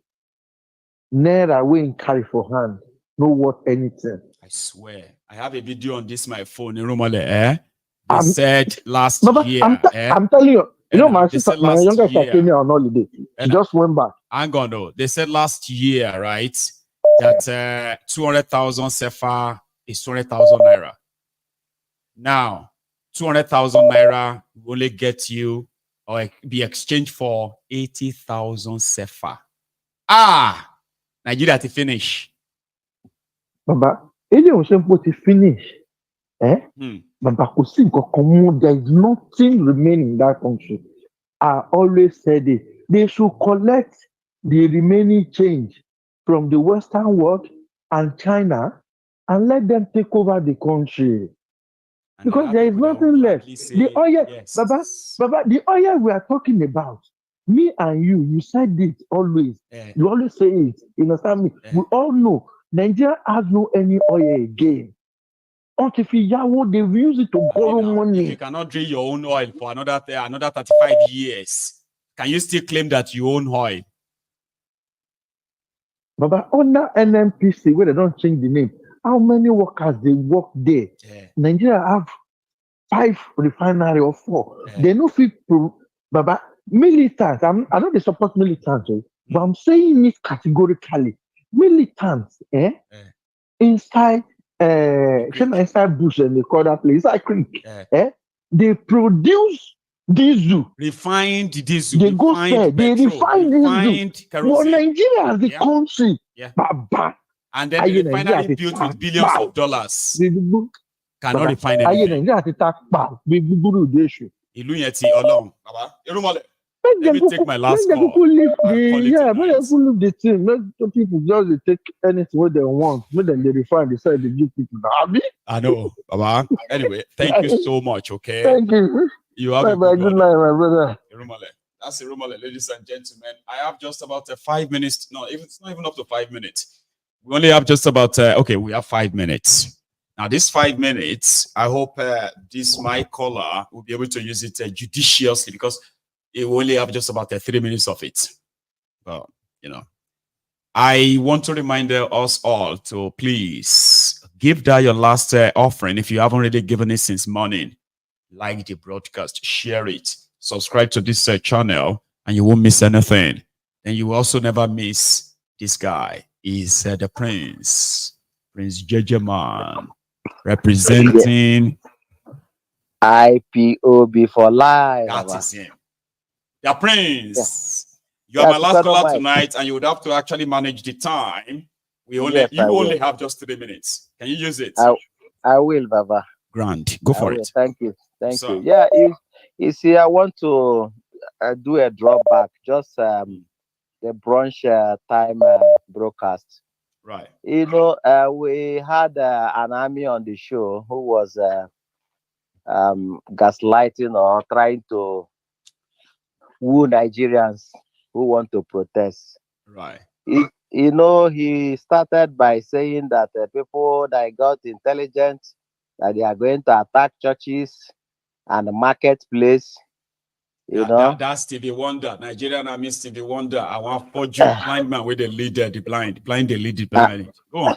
Naira we in carry for hand, no worth anything. I swear, I have a video on this my phone. They said last year. I'm telling you, you know, my sister, my younger sister came here on holiday. She just went back. Hang on, though. They said last year, right, that 200,000 Sefa is 200,000 naira. Now, 200,000 naira will only get you or be exchanged for 80,000 Sefa. Nigeria to finish. Baba, anyone put to finish. Baba, there is nothing remaining in that country. I always said it. They should collect the remaining change from the Western world and China and let them take over the country. Because there is nothing left. The oil, yes. Baba, the oil we are talking about, me and you said it always. You always say it. You understand me? We all know Nigeria has no any oil again. Until they use it to borrow money. If you cannot drill your own oil for another 35 years, can you still claim that you own oil? Baba, under NMPC, where they don't change the name, how many workers they work there? Nigeria have 5 refinery or 4. They no fit Baba, militants. I know they support militants, but I'm saying it categorically. Militants, inside bush and they call that place inside creek, they produce diesel, refined diesel. They go sell, they refine diesel. But Nigeria as the country, Baba. And then the refinery built with billions of dollars cannot refine anything. Let me take my last Make call. people leave Call it yeah, a make night. people leave the thing. Make the people just take anything what they want. Make them they refine, decide they give people. Abi? I know, Baba. Anyway, thank you so much, okay? Thank you. You have Bye a bye. good Good one. night, my brother. Irumale. That's Irumale, ladies and gentlemen. I have just about 5 minutes. No, it's not even up to 5 minutes. We only have just about, okay, we have 5 minutes. Now, this 5 minutes, I hope this my caller will be able to use it judiciously because it will only have just about 3 minutes of it. Well, you know, I want to remind us all to please give that your last offering if you haven't already given it since morning. Like the broadcast, share it, subscribe to this channel, and you won't miss anything. And you will also never miss this guy. He's the Prince Jejeman, representing IPOB for life. That is him. The Prince. Yeah. You are my last caller tonight, and you would have to actually manage the time. You only have just 3 minutes. Can you use it? I will, Baba. Grand. Go for it. Thank you. Thank you. Yeah, you see, I want to do a drawback, just the brunch time broadcast. Right. You know, we had an army on the show who was gaslighting or trying to woo Nigerians who want to protest. Right. You know, he started by saying that people that got intelligent, that they are going to attack churches and the marketplace. You know, that's Stevie Wonder, Nigerian Army Stevie Wonder. I want for you, blind man with the leader, the blind they lead the blind. Go on.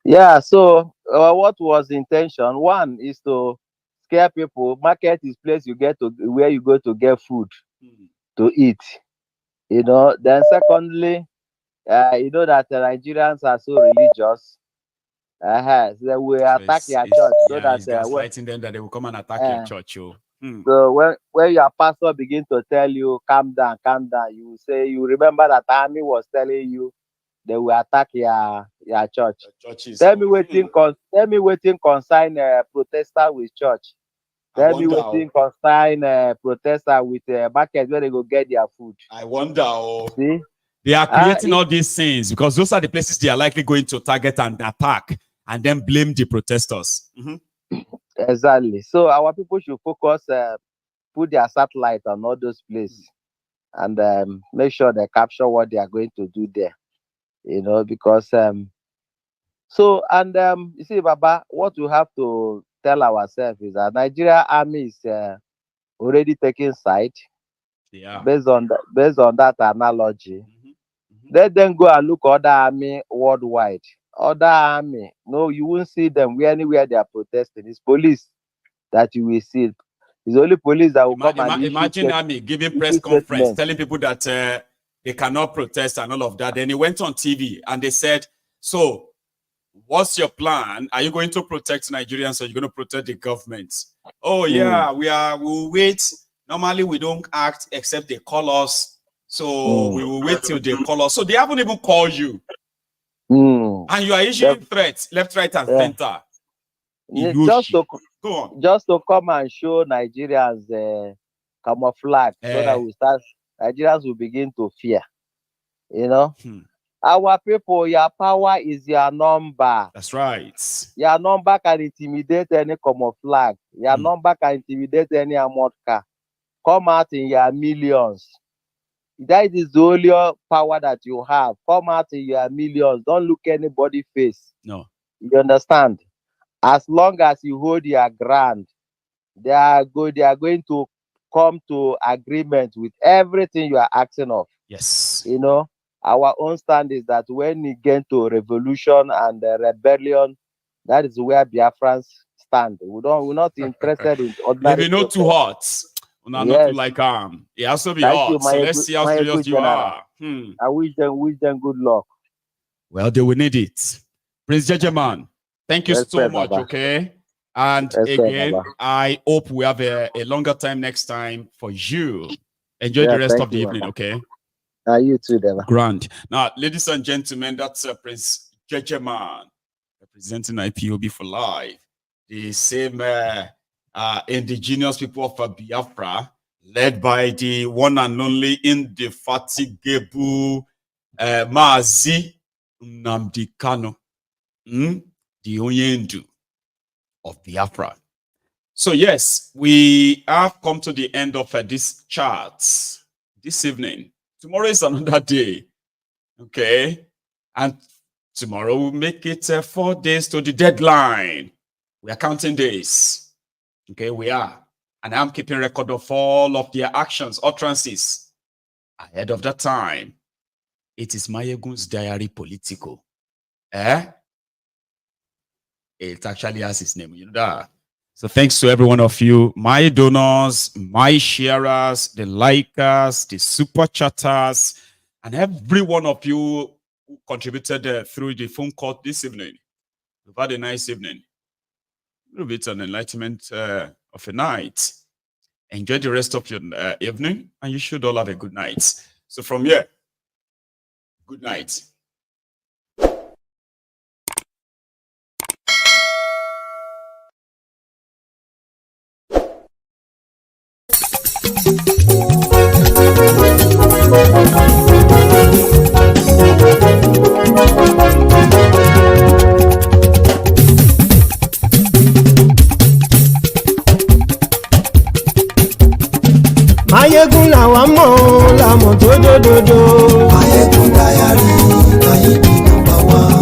Yeah. So, what was the intention? One is to scare people. Market is place you get to where you go to get food to eat. You know. Then, secondly, you know that the Nigerians are so religious. So they will attack your church. So that gaslighting them that they will come and attack your church. So when your pastor begin to tell you calm down, you say you remember that army was telling you they will attack your church. Tell me waiting consign protester with church. Tell me waiting consign protester with market where they go get their food. I wonder. See? They are creating all these things because those are the places they are likely going to target and attack and then blame the protesters. Exactly. So our people should focus, put their satellite on all those places and make sure they capture what they are going to do there. You know, because you see, Baba, what we have to tell ourselves is that Nigeria army is already taking side. Yeah. Based on that analogy. Let them go and look other army worldwide. Other army, no, you won't see them anywhere they are protesting. It's police that you will see. It's only police that will come and imagine army giving press conference telling people that they cannot protest and all of that. Then he went on TV and they said, so what's your plan? Are you going to protect Nigerians or are you going to protect the government? Oh yeah, we'll wait. Normally we don't act except they call us. So we will wait till they call us. So they haven't even called you. And you are issuing threats left, right, and center. Just to come and show Nigerians camouflage so that Nigerians will begin to fear. You know? Our people, your power is your number. That's right. Your number can intimidate any camouflage. Your number can intimidate any armored car. Come out in your millions. That is the only power that you have. Come out in your millions. Don't look anybody's face. No. You understand? As long as you hold your ground, they are going to come to agreement with everything you are asking of. Yes. You know, our own stand is that when we get to revolution and rebellion, that is where Biafrans stand. We're not interested in ordinary. Maybe not too hot. Not too like it has to be hot. So let's see how serious you are. I wish them good luck. Well, they will need it. Prince Jejeman, thank you so much, Baba. Okay? And again, Baba, I hope we have a longer time next time for you. Enjoy the rest of the evening, Baba. Okay? You too, Baba. Grand. Now, ladies and gentlemen, that's Prince Jejeman representing IPOB for life. The same indigenous people of Biafra, led by the one and only indefatigable Mazi Nnamdi Kanu, the Onyendu of Biafra. So yes, we have come to the end of this chat this evening. Tomorrow is another day, okay? And tomorrow we'll make it 4 days to the deadline. We are counting days, okay? We are. And I'm keeping record of all of their actions, utterances ahead of that time. It is MaiyegunsDiary Politico. It actually has his name, you know that. So thanks to every one of you, my donors, my sharers, the likers, the super chatters, and every one of you who contributed through the phone call this evening. We've had a nice evening. A little bit of enlightenment of a night. Enjoy the rest of your evening, and you should all have a good night. So from here, good night. Maiyegun làwa mọ̀ làmọ̀ tó dòdòdò. MaiyegunDiary, Maiyegun number one.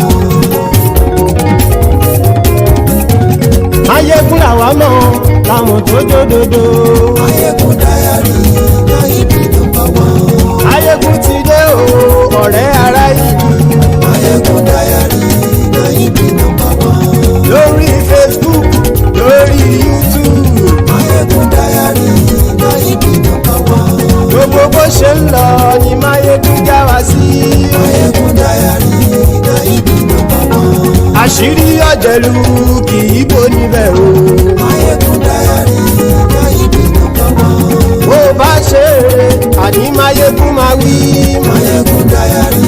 Maiyegun làwa mọ̀ làmọ̀ tó dòdòdò. MaiyegunDiary, Maiyegun number one. Maiyegun ti dé o, ọ̀rẹ́ ará ìlú. MaiyegunDiary, Maiyegun number one. Lórí Facebook, lórí YouTube. MaiyegunDiary, Maiyegun number one. Gbogbo bó ṣe ń lọ ni Maiyegun já wa sí. MaiyegunDiary, Maiyegun number one. Àṣírí ọ̀jẹ̀lú kì í bò níbẹ̀ o. MaiyegunDiary, Maiyegun number one. Bó bá ṣe eré àní Maiyegun máa wí. MaiyegunDiary,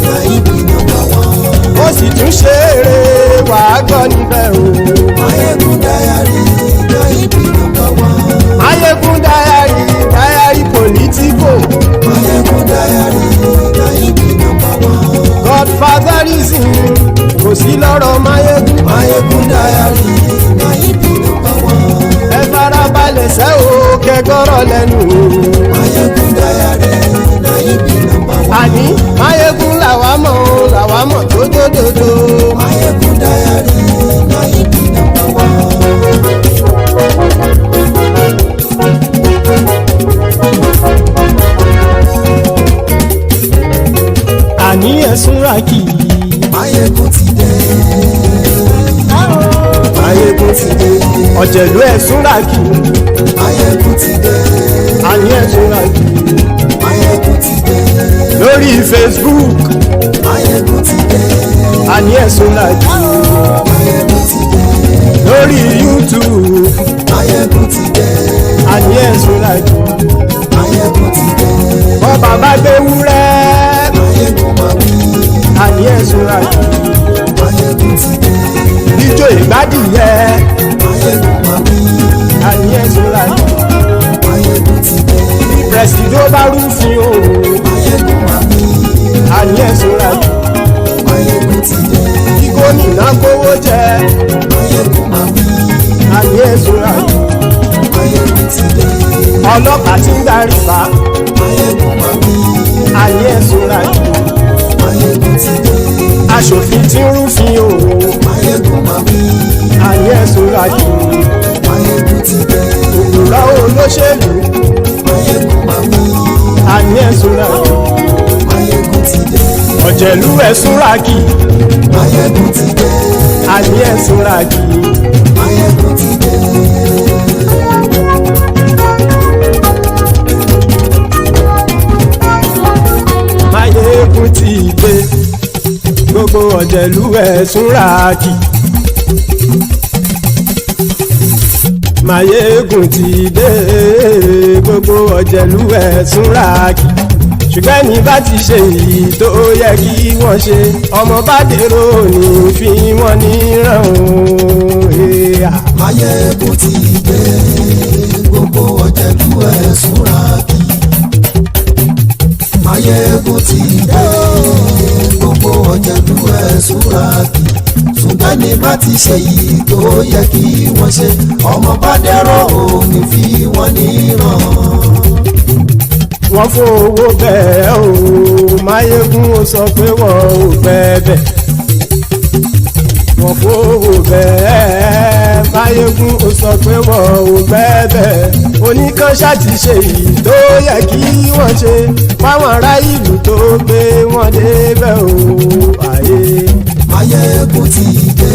Maiyegun number one. Ó sì tún ṣe eré wàá gbọ́ níbẹ̀ o. MaiyegunDiary, Maiyegun number one. MaiyegunDiary, Diary Politico. MaiyegunDiary, Maiyegun number one. Godfatherism kò sí lọ́rọ̀ Maiyegun. MaiyegunDiary, Maiyegun number one. Ẹ farabalẹ̀ sẹ́ o kẹgọ́rọ̀ lẹ́nu o. MaiyegunDiary, Maiyegun number one. Àní Maiyegun làwa mọ̀ tó dòdòdò. MaiyegunDiary, Maiyegun number one. Àní ẹ̀sùn ràkì. Maiyegun ti dé. Maiyegun ti dé. Ọ̀jẹ̀lú ẹ̀sùn ràkì. Maiyegun ti dé. Àní ẹ̀sùn ràkì. Maiyegun ti dé. Lórí Facebook. Maiyegun ti dé. Àní ẹ̀sùn ràkì. Maiyegun ti dé. Lórí YouTube. Maiyegun ti dé. Àní ẹ̀sùn ràkì. Maiyegun ti dé. Bọ́ bàbá gbé wúrẹ́. Maiyegun máa wí. Àní ẹ̀sùn ràkì. Maiyegun ti dé. Ijó ìgbádìyẹ. Maiyegun máa wí. Àní ẹ̀sùn ràkì. Maiyegun ti dé. Bí pẹ̀sìdó bá rúfin o. Maiyegun máa wí. Àní ẹ̀sùn ràkì. Maiyegun ti dé. Bí gómìnà kówó jẹ. Maiyegun máa wí. Àní ẹ̀sùn ràkì. Maiyegun ti dé. Ọlọ́pàá ti ń darí bá. Maiyegun máa wí. Àní ẹ̀sùn ràkì. Maiyegun ti dé. Aṣòfin tí ń rúfin o. Maiyegun máa wí. Àní ẹ̀sùn ràkì. Maiyegun ti dé. Òkúra olóṣèlú. Maiyegun máa wí. Àní ẹ̀sùn ràkì. Maiyegun ti dé. Ọ̀jẹ̀lú ẹ̀sùn ràkì. Maiyegun ti dé. Àní ẹ̀sùn ràkì. Maiyegun ti dé. Maiyegun ti dé. Gbogbo ọ̀jẹ̀lú ẹ̀sùn ràkì. Maiyegun ti dé. Gbogbo ọ̀jẹ̀lú ẹ̀sùn ràkì. Ṣùgbọ́n ní bá ti ṣe èyí tó yẹ kí wọ́n ṣe, ọmọ bá dèrò ní fi wọ́n níran o. Maiyegun ti dé. Gbogbo ọ̀jẹ̀lú ẹ̀sùn ràkì. súnrakì ṣùgbọ́n ní bá ti ṣe yìí tó yẹ kí wọ́n ṣe ọmọ bá dẹ́rọ̀ òní fi wọ́n níran. wọ́n fowó bẹ́ẹ̀ o Maiyegun ó sọ pé wọ́n ò bẹ́ẹ̀ wọ́n fowó bẹ́ẹ̀ Maiyegun ó sọ pé wọ́n ò bẹ́ẹ̀ oníkan ṣáàtì ṣe yìí tó yẹ kí wọ́n ṣe fáwọn ará ìlú tó gbé wọn débẹ̀ o àyè. Maiyegun ti dé.